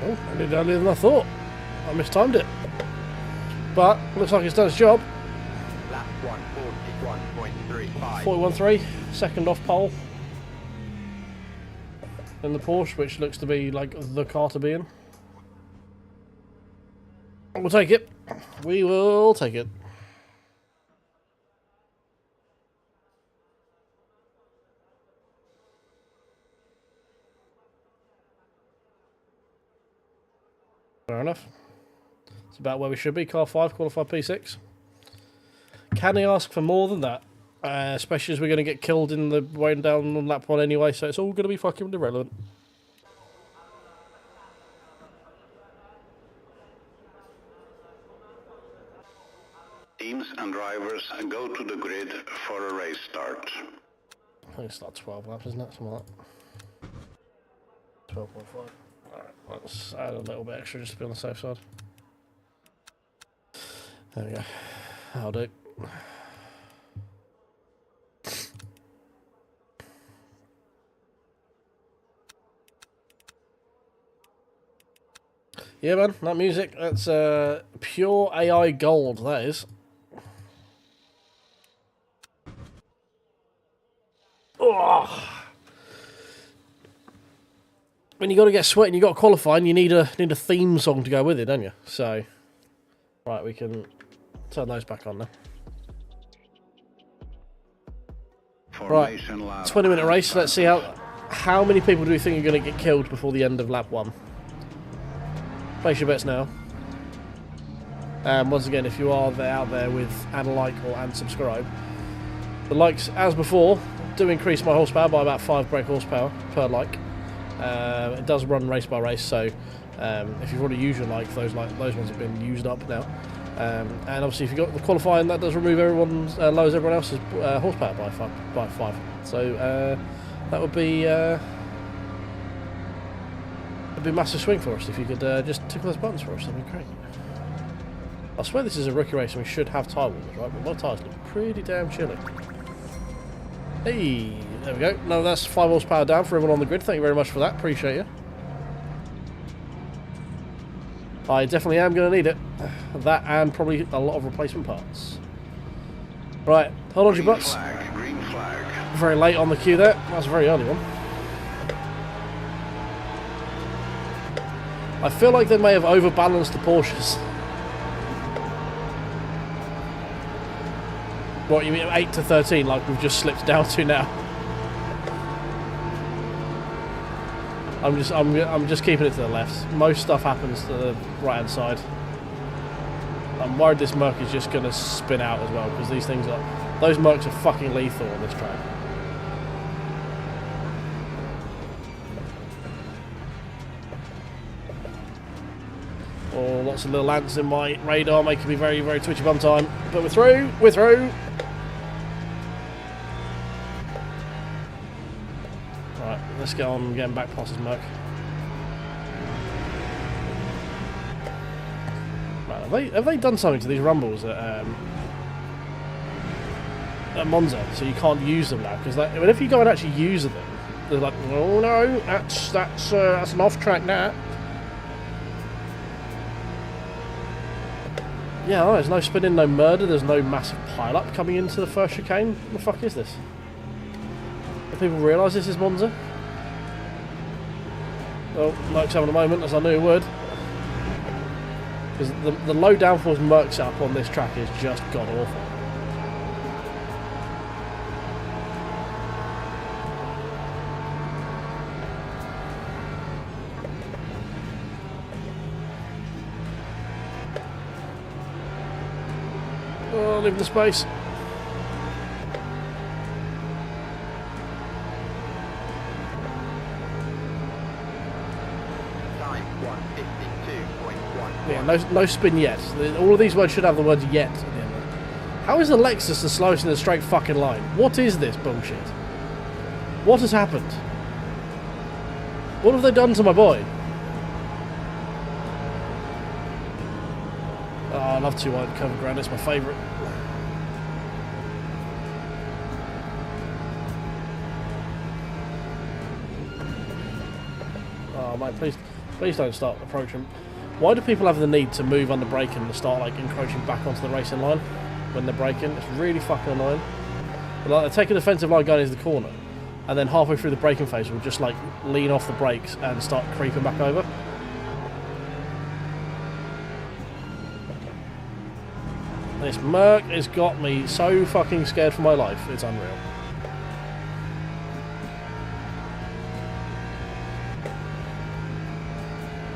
Oh, I did earlier than I thought. I mistimed it. But, looks like it's done its job. Lap 141.35. 41.3, second off pole. In the Porsche, which looks to be like the car to be in. We'll take it. We will take it. Fair enough. It's about where we should be. Car 5, qualified P6. Can he ask for more than that? Especially as we're going to get killed in the way down on lap 1 anyway, so it's all going to be fucking irrelevant. Teams and drivers go to the grid for a race start. I think it's like 12 laps, isn't it? Something like that. 12.5. Alright, let's add a little bit extra just to be on the safe side. There we go. That'll do. Yeah, man, that music, that's pure AI gold, that is. Oh. When you got to get sweating, you got to qualify, and you need a theme song to go with it, don't you? So, right, we can turn those back on now. Right, 20-minute race. Let's see how many people do we think are going to get killed before the end of lap 1. Place your bets now. Once again, if you are out there with and like or and subscribe, the likes, as before, do increase my horsepower by about 5 brake horsepower per like. It does run race by race, so if you've already used your like, those ones have been used up now. And obviously, if you got the qualifying, that does remove everyone's lowers everyone else's horsepower by 5. So that would be a massive swing for us if you could just tickle those buttons for us. That'd be great. I swear this is a rookie race and we should have tyre warmers, right? But my tyres look pretty damn chilly. Hey, there we go. No, that's 5 horsepower down for everyone on the grid. Thank you very much for that. Appreciate you. I definitely am going to need it. That and probably a lot of replacement parts. Right, hold on to your butts. Green flag. Very late on the queue there. That's a very early one. I feel like they may have overbalanced the Porsches. What, you mean 8 to 13 like we've just slipped down to now? I'm just keeping it to the left. Most stuff happens to the right hand side. I'm worried this Merc is just going to spin out as well, because these things are, those Mercs are fucking lethal on this track. Oh, lots of little ants in my radar making me very, very twitchy bum time. But we're through, we're through. Right, let's get on getting back past this Merc. Right, have they done something to these rumbles at Monza so you can't use them now? Because I mean, if you go and actually use them, they're like, oh no, that's an off-track now. Yeah, oh, there's no spinning, no murder, there's no massive pile-up coming into the first chicane. What the fuck is this? Do people realise this is Monza? Well, Merc's having a moment, as I knew it would. Because the low downforce Merc setup on this track is just god-awful. Oh, leaving the space. Time 152.1. Yeah, no spin yet. All of these words should have the word yet at the end of it. How is the Lexus the slowest in a straight fucking line? What is this bullshit? What has happened? What have they done to my boy? Oh, I love 2 wide covered ground, it's my favourite. Oh mate, Please don't start approaching. Why do people have the need to move under braking and start like encroaching back onto the racing line when they're braking? It's really fucking annoying. But, like, they take a defensive line going into the corner, and then halfway through the braking phase will just like lean off the brakes and start creeping back over. This Merc has got me so fucking scared for my life, it's unreal.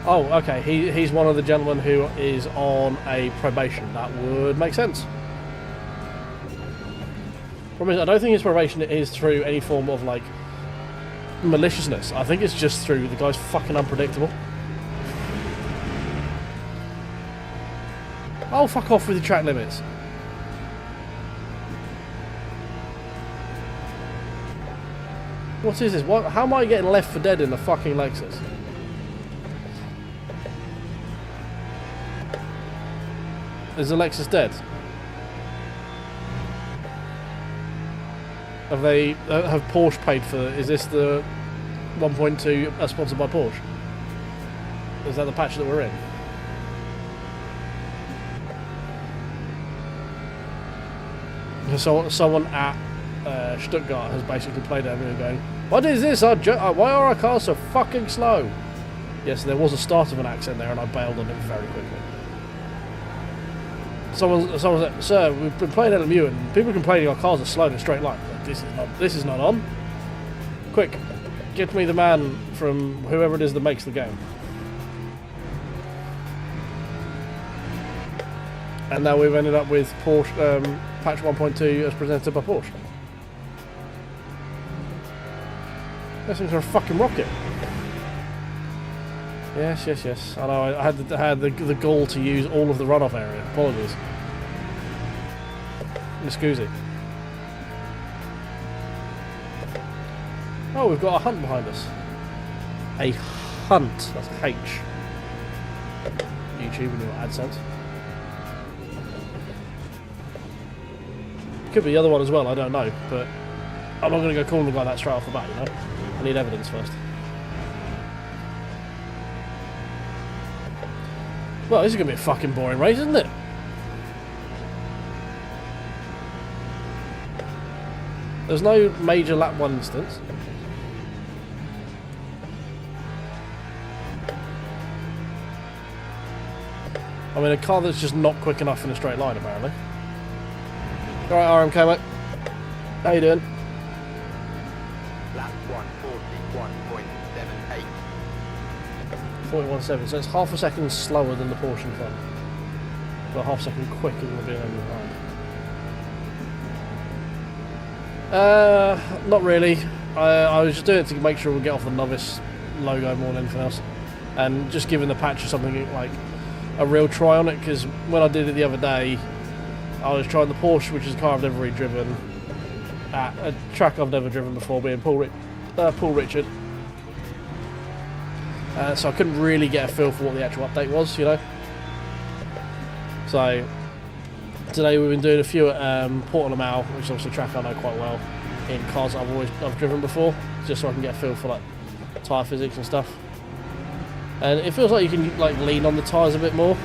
Oh, okay, he's one of the gentlemen who is on a probation. That would make sense. Problem is, I don't think his probation is through any form of, like, maliciousness. I think it's just through the guy's fucking unpredictable. Oh, fuck off with your track limits. What is this? What? How am I getting left for dead in the fucking Lexus? Is the Lexus dead? Have they have Porsche paid for? Is this the 1.2 sponsored by Porsche? Is that the patch that we're in? So someone at Stuttgart has basically played it and going, "What is this? Why are our cars so fucking slow?" Yes, there was a start of an accent there, and I bailed on it very quickly. Someone said, "Sir, we've been playing LMU and people are complaining our cars are slow in a straight line." Like, this is not on. Quick, get me the man from whoever it is that makes the game. And now we've ended up with Porsche patch 1.2 as presented by Porsche. Those things are a fucking rocket. Yes. I know. I had the gall to use all of the runoff area. Apologies. Excuse. Oh, we've got a hunt behind us. A hunt. That's H. YouTube and your AdSense. Could be the other one as well. I don't know, but I'm not going to go calling the guy that straight off the bat. You know, I need evidence first. Well, this is going to be a fucking boring race, isn't it? There's no major lap 1 instance. I mean, a car that's just not quick enough in a straight line, apparently. Alright, RMK, mate. How you doing? Lap 141.78. 41.7, so it's half a second slower than the Porsche in front. But half a second quicker than the BMW behind. Not really. I was just doing it to make sure we get off the Novice logo more than anything else. And just giving the patch something like a real try on it, because when I did it the other day, I was trying the Porsche, which is a car I've never really driven, at a track I've never driven before, being Paul Richard. So I couldn't really get a feel for what the actual update was, you know. So today we've been doing a few at Portimao, which is obviously a track I know quite well, in cars that I've driven before, just so I can get a feel for like tyre physics and stuff. And it feels like you can like lean on the tyres a bit more.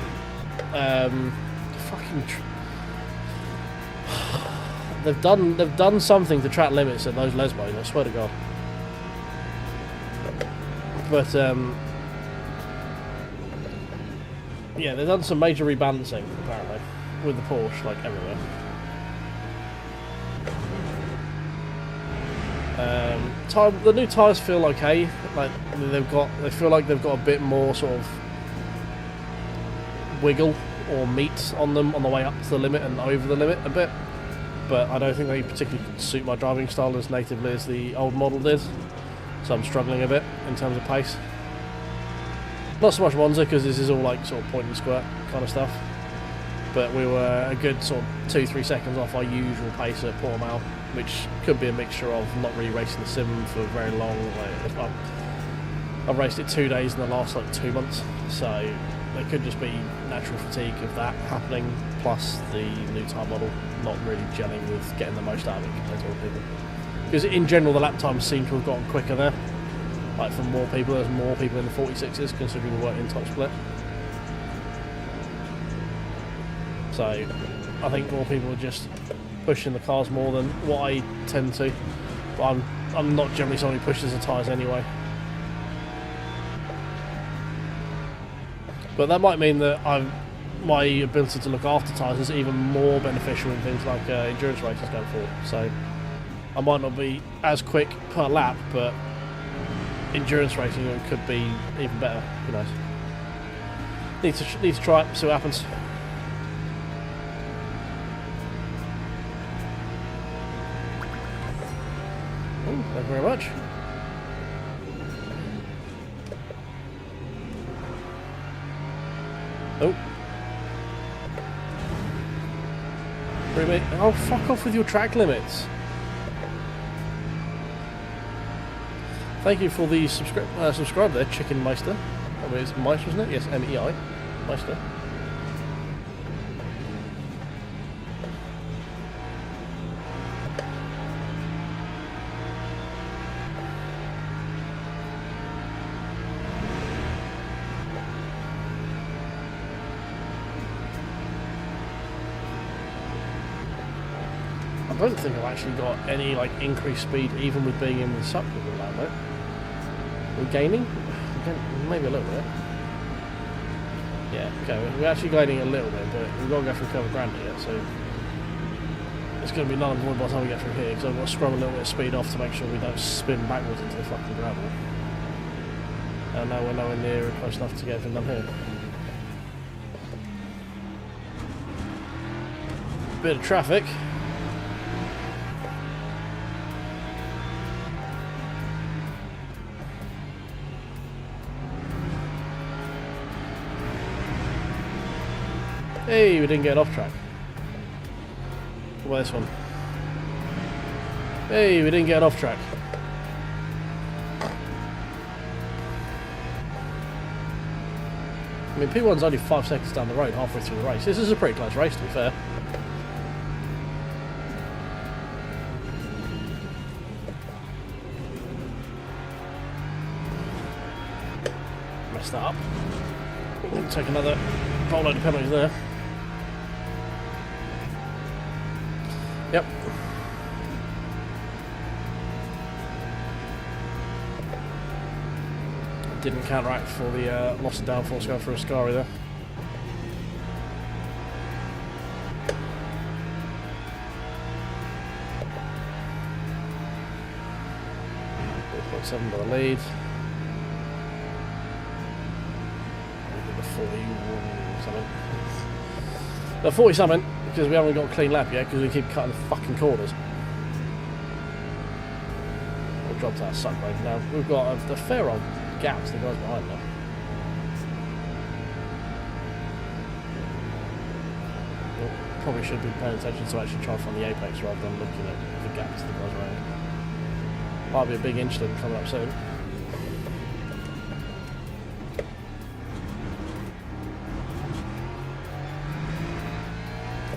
They've done something to track limits at those Lesbos, I swear to God. But yeah, they've done some major rebalancing apparently with the Porsche, like everywhere. The new tyres feel okay. Like they feel like they've got a bit more sort of wiggle or meat on them on the way up to the limit and over the limit a bit. But I don't think they particularly suit my driving style as natively as the old model did. So I'm struggling a bit in terms of pace. Not so much Monza, because this is all like sort of point and squirt kind of stuff. But we were a good sort of 2-3 seconds off our usual pace at Portimao, which could be a mixture of not really racing the sim for very long. Like, I've raced it 2 days in the last like 2 months, so there could just be natural fatigue of that happening, plus the new tyre model not really gelling with getting the most out of it compared to other people. Because in general the lap times seem to have gotten quicker there. Like for more people, there's more people in the 46s considering we weren't in top split. So I think more people are just pushing the cars more than what I tend to. But I'm not generally someone who pushes the tyres anyway. But that might mean that my ability to look after tyres is even more beneficial in things like endurance races going forward. So I might not be as quick per lap, but endurance racing could be even better. Who knows? Need to try it, see what happens. Oh, thank you very much. Oh. Oh, fuck off with your track limits. Thank you for the subscribe there, Chicken Meister. I mean, it's Meister, isn't it? Yes, M-E-I. Meister. I don't think I've actually got any like increased speed even with being in the suck with the lap, though. We're gaining? Maybe a little bit. Yeah, okay, we're actually gaining a little bit, but we've got to go through Curve Grande yet, so it's going to be null and void by the time we get through here, because I've got to scrub a little bit of speed off to make sure we don't spin backwards into the fucking gravel. And now we're nowhere near close enough to get everything done here. Bit of traffic. Hey, we didn't get off track. What about this one? Hey, we didn't get off track. I mean, P1's only 5 seconds down the road, halfway through the race. This is a pretty close race, to be fair. Messed that up. We'll take another boatload of penalties there. Yep. Didn't counteract for the loss of downforce going through Ascari there. .7 by the lead. 41 something. No, 40 something, because we haven't got a clean lap yet, because we keep cutting the fucking corners. We'll drop to our suck range now. We've got a fair old gap to the guys behind now. We'll probably should be paying attention to actually try to find the apex rather than looking at the gaps to the guys around. Might be a big incident coming up soon.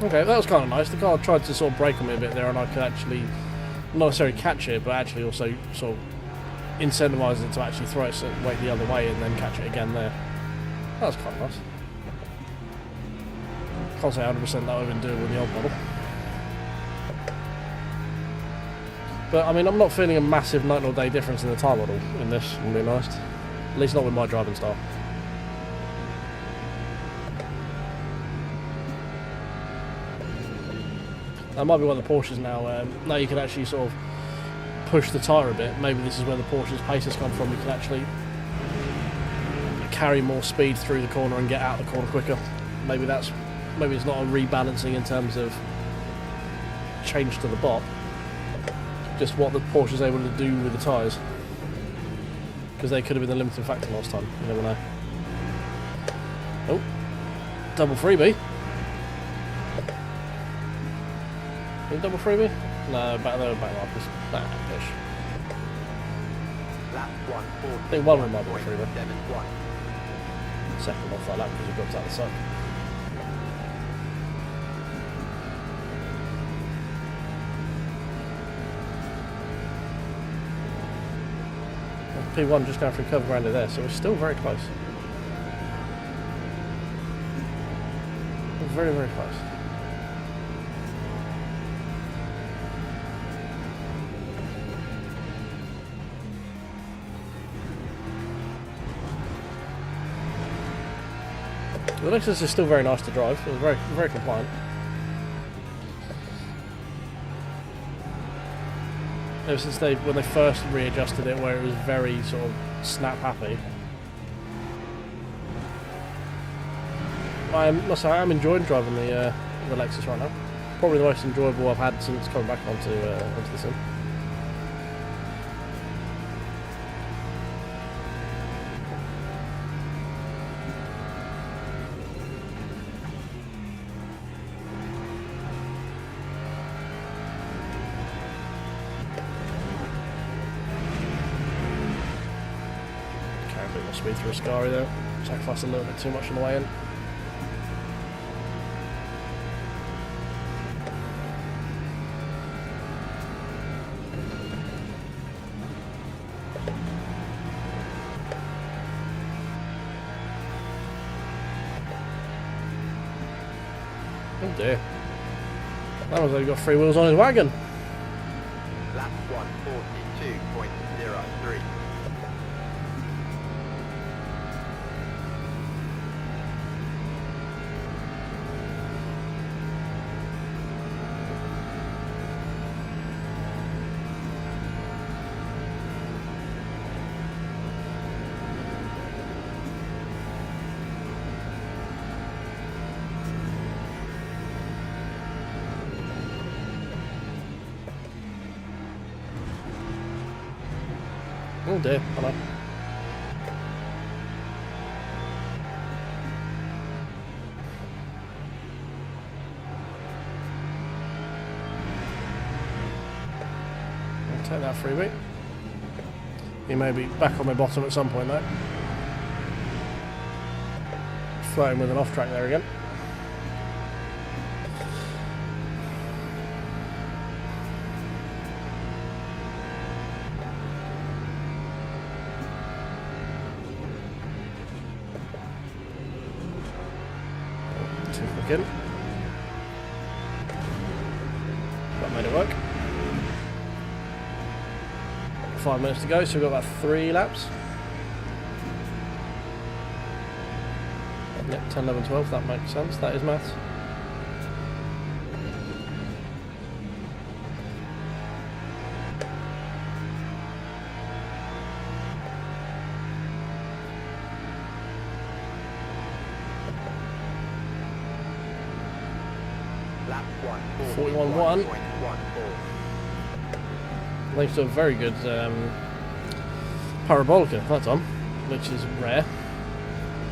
Okay, that was kind of nice. The car tried to sort of brake on me a bit there, and I could actually not necessarily catch it, but actually also sort of incentivise it to actually throw its weight the other way and then catch it again there. That was kind of nice. Can't say 100% that would have been doing with the old model. But I mean, I'm not feeling a massive night or day difference in the tyre model in this, to be honest. At least not with my driving style. That might be one of the Porsches now. Now you can actually sort of push the tyre a bit. Maybe this is where the Porsche's pace has come from. You can actually carry more speed through the corner and get out of the corner quicker. Maybe it's not a rebalancing in terms of change to the bot. Just what the Porsche's able to do with the tyres. Because they could have been the limiting factor last time. You never know. Oh, double freebie. Double freebie? No, back there, back up. Nah, push. Lap 140. I think one of them might be a freebie. Second off that lap because he dropped out the side. P1 just going through cover around it there, so we're still very close. We're very, very close. The Lexus is still very nice to drive. It was very, very compliant. Ever since when they first readjusted it, where it was very sort of snap happy. I must say, I am enjoying driving the Lexus right now. Probably the most enjoyable I've had since coming back onto the sim. Speed through a Scari there. Sacrificed a little bit too much on the way in. Oh dear. That one's only got 3 wheels on his wagon. Lap 142.03. Oh dear, hello. I'll take that freebie. He may be back on my bottom at some point though. Flirting with an off track there again. Again. That made it work. 5 minutes to go, so we've got about 3 laps. Yep, 10, 11, 12, that makes sense. That is maths. Lap 41.1. Thanks to a very good parabolica that time, which is rare.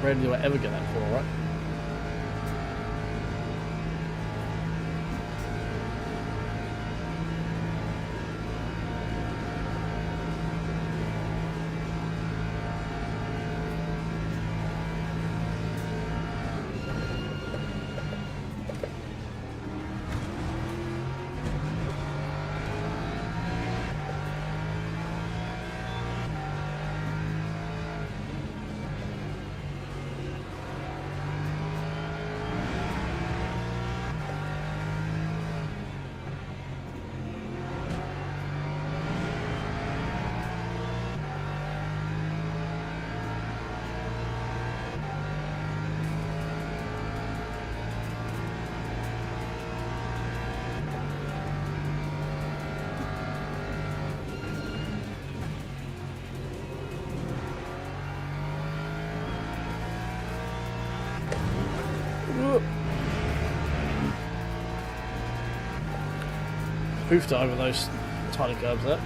Rarely do I ever get that for, alright? Poofed over those tiny curbs there.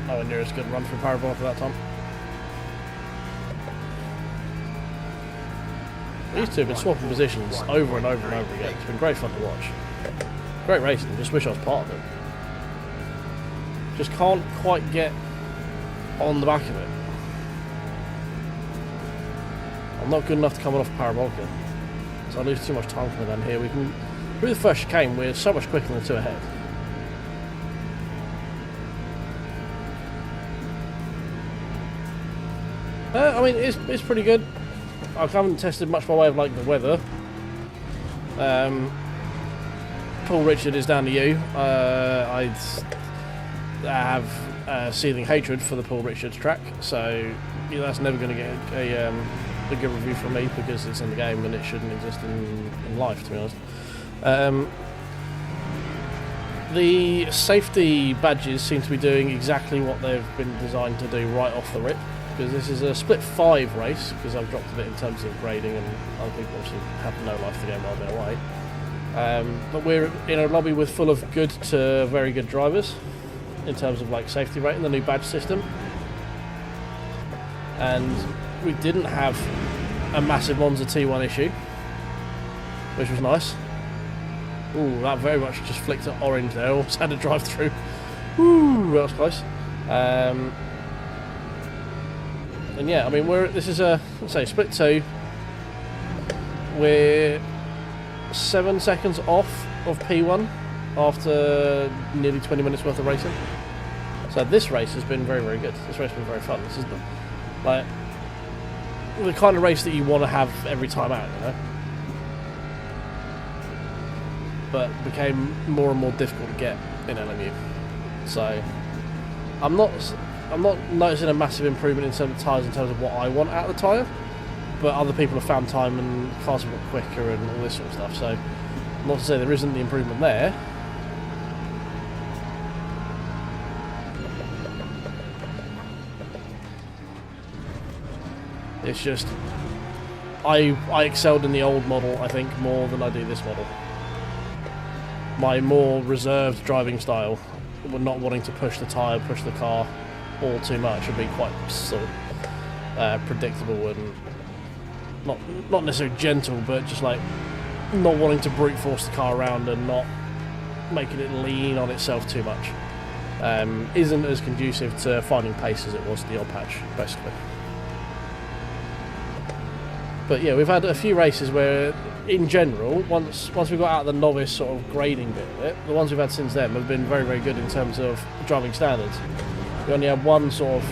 Nowhere near as good a run for Parabol for that time. These two have been swapping positions over and over and over again. It's been great fun to watch. Great racing, just wish I was part of it. Just can't quite get on the back of it. I'm not good enough to come off Parabolica. So I lose too much time coming down here. We can, through the first chicane, we're so much quicker than the two ahead. I mean, it's pretty good. I haven't tested much by way of like the weather. Paul Richard is down to you. I have seething hatred for the Paul Richards track, so yeah, that's never going to get a good review from me because it's in the game and it shouldn't exist in life, to be honest. The safety badges seem to be doing exactly what they've been designed to do right off the rip, because this is a split 5 race, because I've dropped a bit in terms of grading and other people obviously have no life to the game while I've been away. But we're in a lobby with full of good to very good drivers in terms of like safety rating, the new badge system. And we didn't have a massive Monza T1 issue, which was nice. Ooh, that very much just flicked at orange there. Also had to drive through. Ooh, that was close. And yeah, I mean, this is a, let's say, split 2. We're 7 seconds off of P1 after nearly 20 minutes worth of racing. So this race has been very, very good. This race has been very fun. This is the kind of race that you want to have every time out, you know. But became more and more difficult to get in LMU. So I'm not noticing a massive improvement in terms of tyres in terms of what I want out of the tyre, but other people have found time and cars have got quicker and all this sort of stuff. So not to say there isn't the improvement there. It's just I excelled in the old model, I think, more than I do this model. My more reserved driving style, not wanting to push the tyre, push the car all too much, would be quite sort of predictable and not necessarily gentle, but just like not wanting to brute force the car around and not making it lean on itself too much. Isn't as conducive to finding pace as it was the old patch, basically. But yeah, we've had a few races where, in general, once we got out of the novice sort of grading bit of it, the ones we've had since then have been very, very good in terms of driving standards. We only had one sort of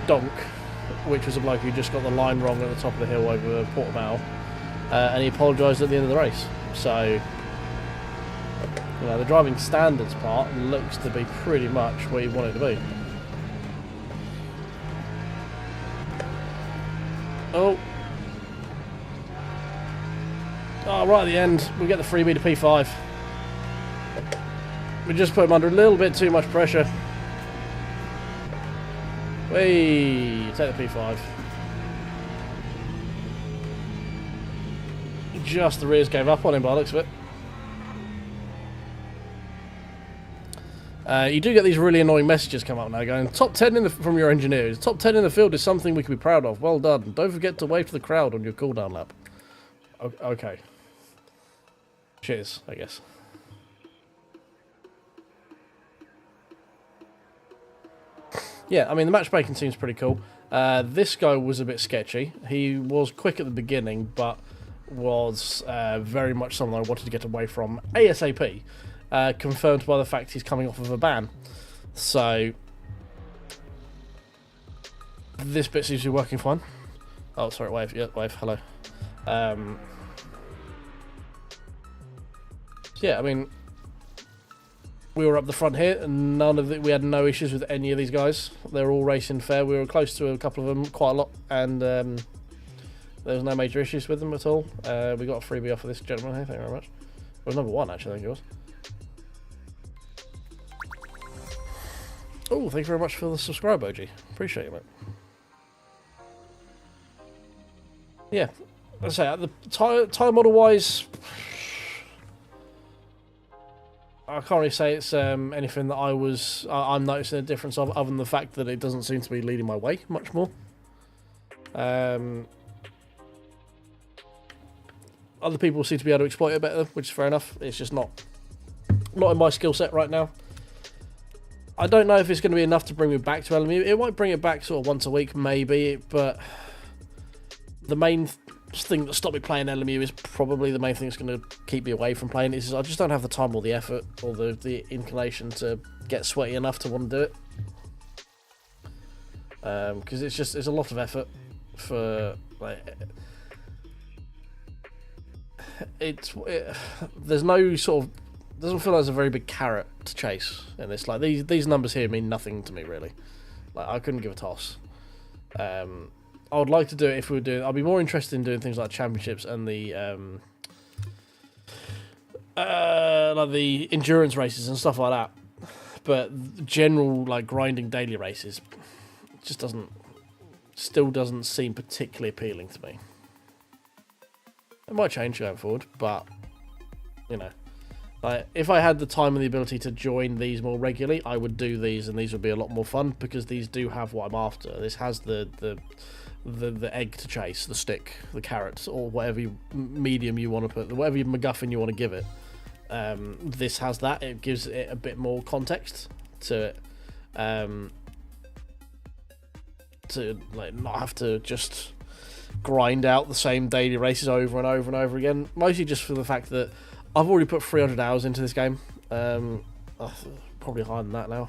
donk, which was a bloke who just got the line wrong at the top of the hill over Portimao, and he apologised at the end of the race. So, you know, the driving standards part looks to be pretty much where you want it to be. Oh, right at the end, we get the freebie to P5. We just put him under a little bit too much pressure. Whee! Take the P5. Just the rears gave up on him by the looks of it. You do get these really annoying messages come up now going, top 10 from your engineers. Top 10 in the field is something we can be proud of. Well done. Don't forget to wave to the crowd on your cooldown lap. Okay. Cheers, I guess. Yeah, I mean, the matchmaking seems pretty cool. This guy was a bit sketchy. He was quick at the beginning, but was very much someone I wanted to get away from ASAP. Confirmed by the fact he's coming off of a ban. So, this bit seems to be working fine. Oh, sorry, wave. Yeah, wave. Hello. Yeah, I mean, we were up the front here, and we had no issues with any of these guys. They were all racing fair. We were close to a couple of them quite a lot, and there was no major issues with them at all. We got a freebie off of this gentleman here. Thank you very much. It was number 1, actually, I think it was. Oh, thank you very much for the subscribe, OG. Appreciate it, mate. Yeah, as I say, the tyre model-wise, I can't really say it's anything that I'm noticing a difference of, other than the fact that it doesn't seem to be leading my way much more. Other people seem to be able to exploit it better, which is fair enough. It's just not in my skill set right now. I don't know if it's going to be enough to bring me back to LMU. It might bring it back sort of once a week, maybe, but the main thing that stopped me playing LMU is probably the main thing that's going to keep me away from playing it. Is I just don't have the time or the effort or the inclination to get sweaty enough to want to do it. Because it's a lot of effort for like there's no sort of doesn't feel like there's a very big carrot to chase, and it's like these numbers here mean nothing to me really. Like I couldn't give a toss. I would like to do it if we were doing. I'd be more interested in doing things like championships and the like the endurance races and stuff like that. But general like grinding daily races just still doesn't seem particularly appealing to me. It might change going forward, but you know, like if I had the time and the ability to join these more regularly, I would do these, and these would be a lot more fun because these do have what I'm after. This has the egg to chase, the stick, the carrot, or whatever medium you want to put, whatever MacGuffin you want to give it. This has that. It gives it a bit more context to it, to like not have to just grind out the same daily races over and over and over again. Mostly just for the fact that I've already put 300 hours into this game. Probably higher than that now.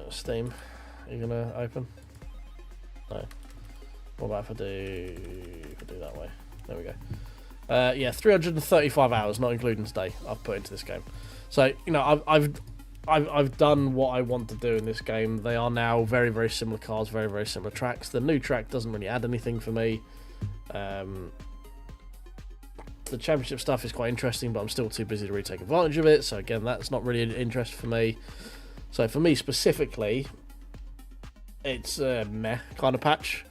Steam, are you gonna open? No. What about if I do that way? There we go. Yeah, 335 hours, not including today, I've put into this game. So you know, I've done what I want to do in this game. They are now very, very similar cars, very, very similar tracks. The new track doesn't really add anything for me. The championship stuff is quite interesting, but I'm still too busy to really take advantage of it. So again, that's not really an interest for me. So for me specifically, it's a meh kind of patch,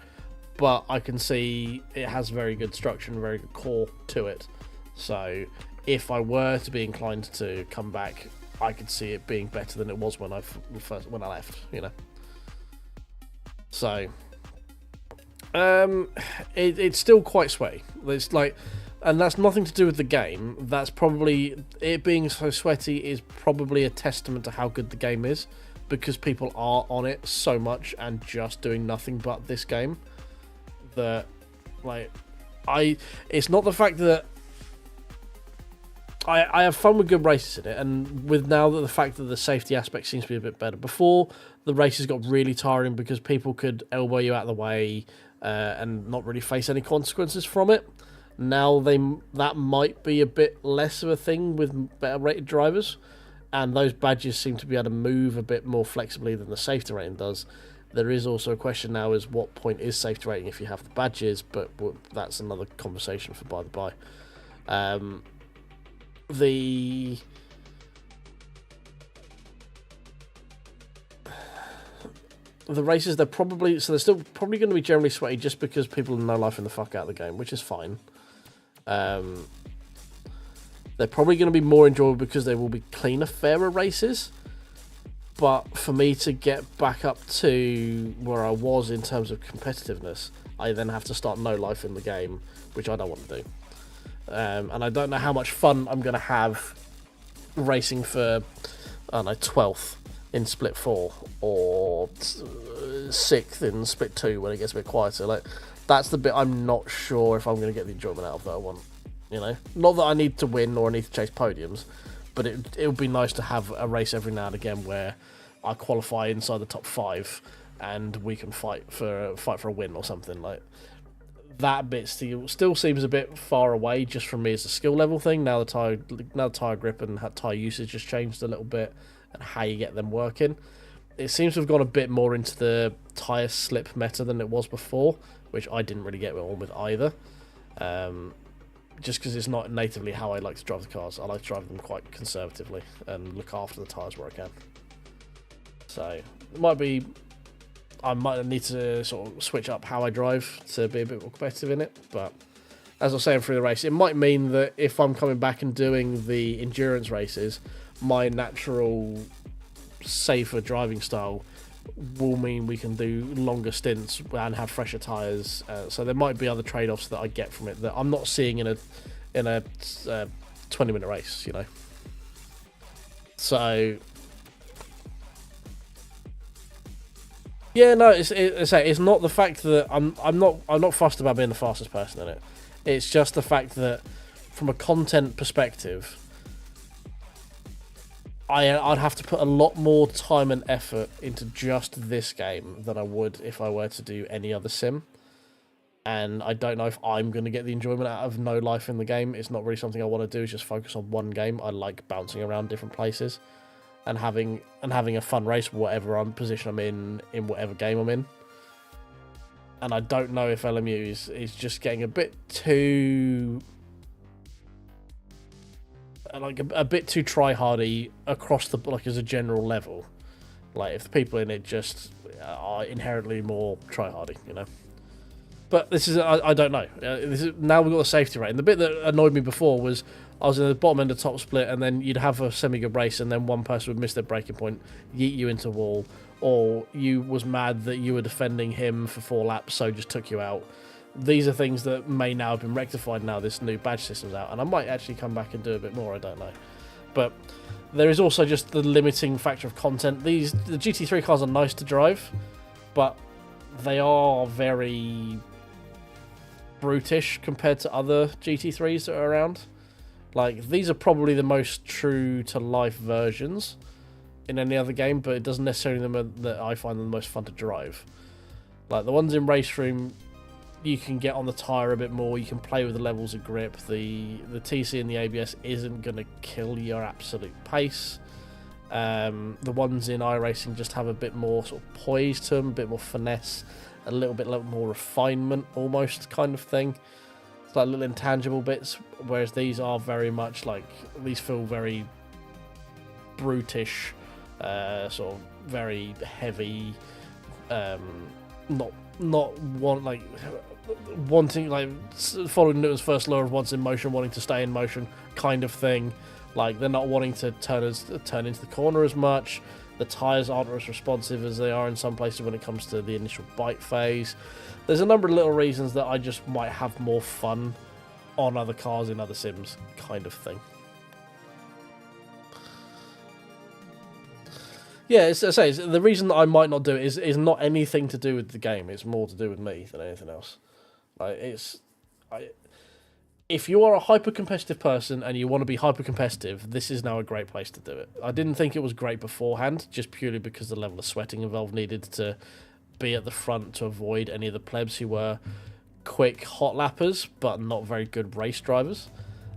but I can see it has very good structure and very good core to it. So if I were to be inclined to come back, I could see it being better than it was when I left, you know. So it's still quite sweaty. It's like, and that's nothing to do with the game. That's probably it being so sweaty is probably a testament to how good the game is, because people are on it so much and just doing nothing but this game. That like it's not the fact that I have fun with good races in it, and with now that the fact that the safety aspect seems to be a bit better. Before, the races got really tiring because people could elbow you out of the way and not really face any consequences from it. Now that might be a bit less of a thing with better rated drivers, and those badges seem to be able to move a bit more flexibly than the safety rating does. There is also a question now is what point is safety rating if you have the badges, but that's another conversation for by the by. The races, they're still probably going to be generally sweaty just because people are no life in the fuck out of the game, which is fine. They're probably going to be more enjoyable because they will be cleaner, fairer races. But for me to get back up to where I was in terms of competitiveness, I then have to start no life in the game, which I don't want to do. And I don't know how much fun I'm going to have racing for, I don't know, 12th in Split 4 or 6th in Split 2 when it gets a bit quieter. Like, that's the bit I'm not sure if I'm going to get the enjoyment out of that I want. You know, not that I need to win or I need to chase podiums, but it would be nice to have a race every now and again where I qualify inside the top 5 and we can fight for a win or something. Like, that bit still seems a bit far away just from me as a skill level thing. Now the tyre grip and tyre usage has changed a little bit, and how you get them working. It seems to have gone a bit more into the tyre slip meta than it was before, which I didn't really get on with either. Just because it's not natively how I like to drive the cars. I like to drive them quite conservatively and look after the tyres where I can. So it might be I might need to sort of switch up how I drive to be a bit more competitive in it. But as I was saying through the race, it might mean that if I'm coming back and doing the endurance races, my natural safer driving style will mean we can do longer stints and have fresher tyres. So there might be other trade-offs that I get from it that I'm not seeing in a 20-minute race, you know. So Yeah, no, it's not the fact that I'm not fussed about being the fastest person in it. It's just the fact that from a content perspective, I'd have to put a lot more time and effort into just this game than I would if I were to do any other sim. And I don't know if I'm going to get the enjoyment out of no life in the game. It's not really something I want to do. It's just focus on one game. I like bouncing around different places and having a fun race, whatever position I'm in whatever game I'm in. And I don't know if LMU is just getting a bit too, like a bit too try-hardy across the, like, as a general level. Like, if the people in it just are inherently more try-hardy, you know. But this is, I don't know. Now we've got a safety rating. The bit that annoyed me before was I was in the bottom end of top split, and then you'd have a semi-good race, and then one person would miss their braking point, yeet you into a wall, or you was mad that you were defending him for 4 laps, so just took you out. These are things that may now have been rectified now this new badge system's out, and I might actually come back and do a bit more, I don't know. But there is also just the limiting factor of content. The GT3 cars are nice to drive, but they are very brutish compared to other GT3s that are around. Like, these are probably the most true to life versions in any other game, but it doesn't necessarily mean that I find them the most fun to drive. Like, the ones in Race Room, you can get on the tyre a bit more, you can play with the levels of grip, the TC and the ABS isn't going to kill your absolute pace. The ones in iRacing just have a bit more sort of poise to them, a bit more finesse, a little bit more refinement almost kind of thing. It's like little intangible bits, whereas these are very much like, these feel very brutish, sort of very heavy, wanting, like, following Newton's first law of once in motion, wanting to stay in motion kind of thing. Like, they're not wanting to turn into the corner as much. The tyres aren't as responsive as they are in some places when it comes to the initial bite phase. There's a number of little reasons that I just might have more fun on other cars in other sims kind of thing. Yeah, as I say, the reason that I might not do it is not anything to do with the game. It's more to do with me than anything else. Like, if you are a hyper-competitive person and you want to be hyper-competitive, this is now a great place to do it. I didn't think it was great beforehand, just purely because the level of sweating involved needed to be at the front to avoid any of the plebs who were quick hot lappers, but not very good race drivers.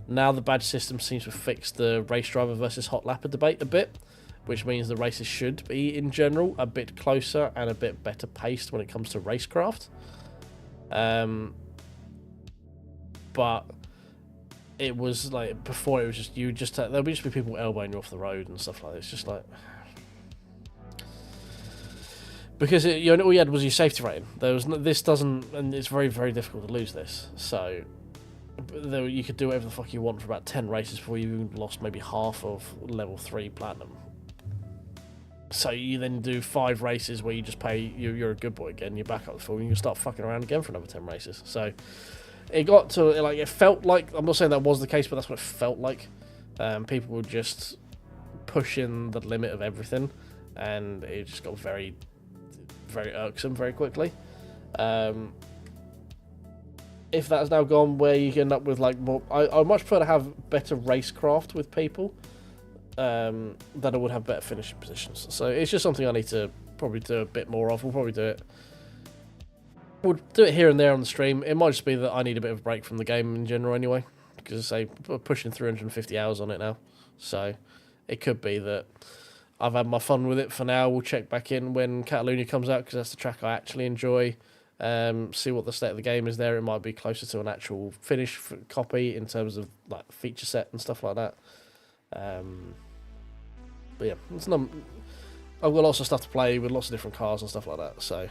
Now the badge system seems to fix the race driver versus hot lapper debate a bit, which means the races should be, in general, a bit closer and a bit better paced when it comes to racecraft. But it was like, before it was just, there'll be people elbowing you off the road and stuff like that. It's just like, because all you had was your safety rating. This doesn't, and it's very, very difficult to lose this. So you could do whatever the fuck you want for about 10 races before you even lost maybe half of level 3 platinum. So you then do 5 races where you just pay, you're a good boy again, you're back up the full, and you can start fucking around again for another 10 races. So it got to, like, it felt like, I'm not saying that was the case, but that's what it felt like. People were just pushing the limit of everything, and it just got very, very irksome very quickly. If that's now gone where you end up with, like, more, I much prefer to have better racecraft with people than I would have better finishing positions. So it's just something I need to probably do a bit more of. We'll probably do it. We'll do it here and there on the stream. It might just be that I need a bit of a break from the game in general anyway, because I say we're pushing 350 hours on it now. So it could be that I've had my fun with it for now. We'll check back in when Catalunya comes out, because that's the track I actually enjoy. See what the state of the game is there. It might be closer to an actual finished copy in terms of, like, feature set and stuff like that. But yeah, I've got lots of stuff to play with lots of different cars and stuff like that. So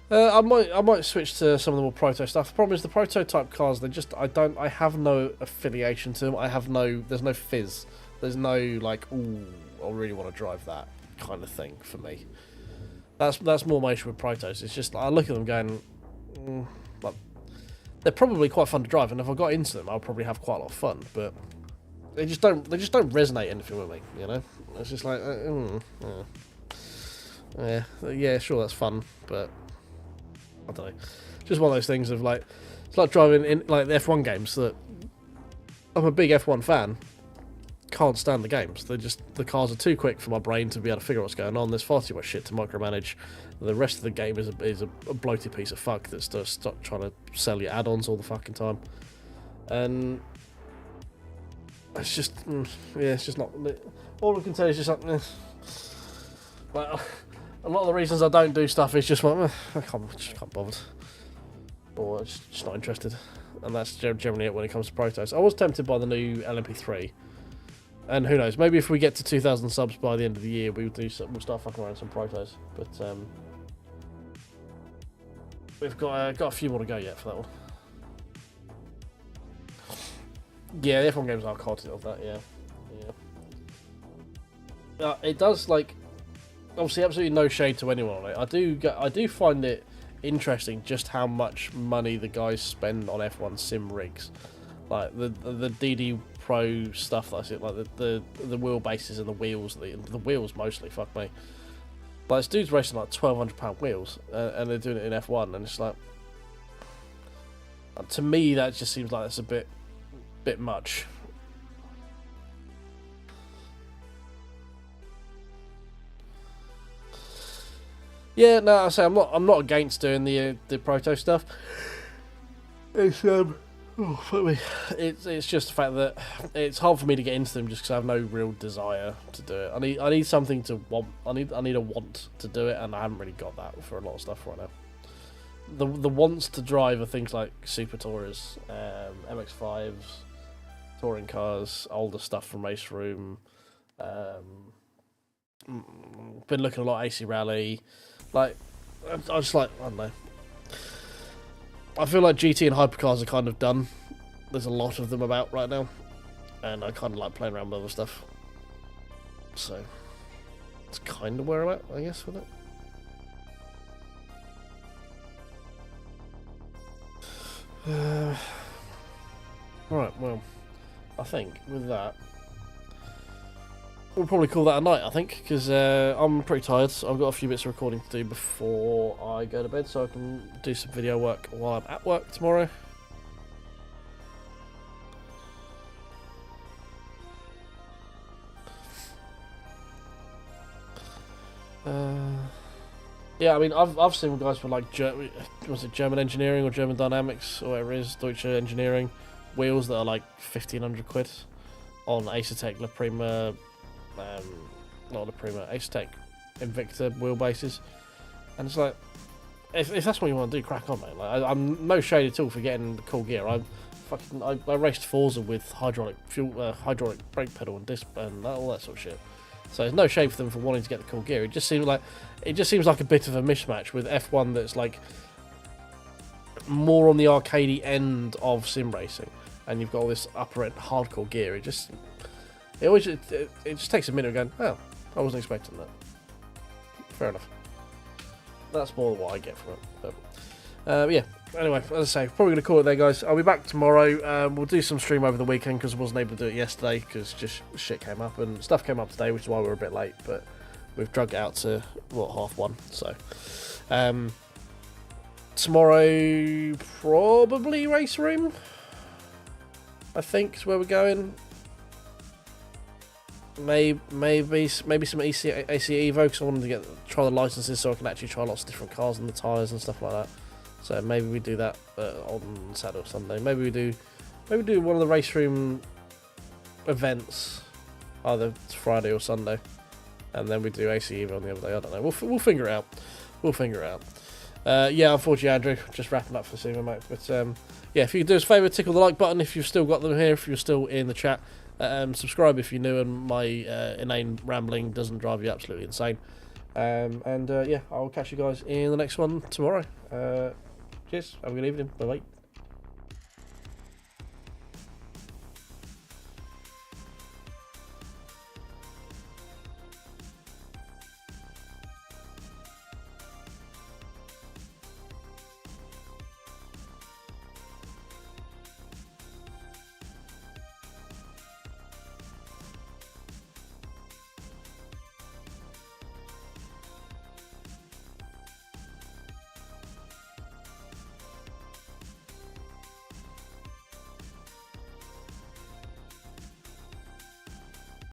I might switch to some of the more proto stuff. The problem is the prototype cars, I have no affiliation to them. There's no fizz. There's no, like, ooh, I really want to drive that kind of thing for me. That's more my issue with protos. It's just, I look at them going, like, they're probably quite fun to drive, and if I got into them, I'll probably have quite a lot of fun, but they just don't resonate anything with me, you know. It's just like, yeah, sure, that's fun, but I don't know. Just one of those things of like, it's like driving in like the F1 games. That I'm a big F1 fan. Can't stand the games. The cars are too quick for my brain to be able to figure out what's going on. There's far too much shit to micromanage. The rest of the game is a bloated piece of fuck that's just trying to sell you add-ons all the fucking time, and it's just it's just not. All I can tell is just like, well, a lot of the reasons I don't do stuff is just like, I can't bother, or just not interested, and that's generally it when it comes to Protos. I was tempted by the new LMP3. And who knows? Maybe if we get to 2,000 subs by the end of the year, we'll start fucking around some Protos. But we've got a few more to go yet for that one. Yeah, the F1 games are content of that. Yeah. It does, like, obviously absolutely no shade to anyone on it. I do find it interesting just how much money the guys spend on F1 sim rigs, like the DD Pro stuff. That's it, like the wheelbases and the wheels, the wheels mostly. Fuck me. But this dude's racing like £1,200 wheels, and they're doing it in F1, and it's like, to me that just seems like it's a bit much. Yeah, no, I say I'm not against doing the proto stuff. It's oh, fuck me. It's just the fact that it's hard for me to get into them just because I have no real desire to do it. I need something to want. I need a want to do it, and I haven't really got that for a lot of stuff right now. The wants to drive are things like Super Tourers, MX5s, touring cars, older stuff from Race Room. Been looking a lot at AC Rally. Like, I just like, I don't know. I feel like GT and hypercars are kind of done. There's a lot of them about right now, and I kind of like playing around with other stuff. So, it's kind of where I'm at, I guess, with it. Right, well, I think with that, we'll probably call that a night, I think, because I'm pretty tired. So I've got a few bits of recording to do before I go to bed, so I can do some video work while I'm at work tomorrow. Yeah, I mean, I've seen guys with like German engineering or German dynamics or whatever it is, Deutsche engineering wheels that are like 1,500 quid on Acertec La Prima. Not La Prima, Acertec Invicta wheelbases, and it's like, if that's what you want to do, crack on, mate. Like, I'm no shade at all for getting the cool gear. I raced Forza with hydraulic brake pedal and disc and all that sort of shit. So there's no shade for them for wanting to get the cool gear. It just seems like a bit of a mismatch with F1 that's like more on the arcadey end of sim racing, and you've got all this upper end hardcore gear. It just takes a minute of going, oh, I wasn't expecting that. Fair enough. That's more than what I get from it. But, yeah, anyway, as I say, probably going to call it there, guys. I'll be back tomorrow. We'll do some stream over the weekend because I wasn't able to do it yesterday because just shit came up and stuff came up today, which is why we were a bit late. But we've dragged it out to, 1:30. So, tomorrow, probably Race Room, I think is where we're going. Maybe some ACE Evo, because I wanted to try the licenses so I can actually try lots of different cars and the tyres and stuff like that. So maybe we do that on Saturday or Sunday. Maybe we do one of the Race Room events, either Friday or Sunday, and then we do ACE Evo on the other day. I don't know. We'll figure it out. Yeah, unfortunately, Andrew, just wrapping up for this evening, mate. But yeah, if you could do us a favour, tickle the like button if you've still got them here, if you're still in the chat. Subscribe if you're new and my inane rambling doesn't drive you absolutely insane. Yeah, I'll catch you guys in the next one tomorrow. Cheers, have a good evening, bye bye.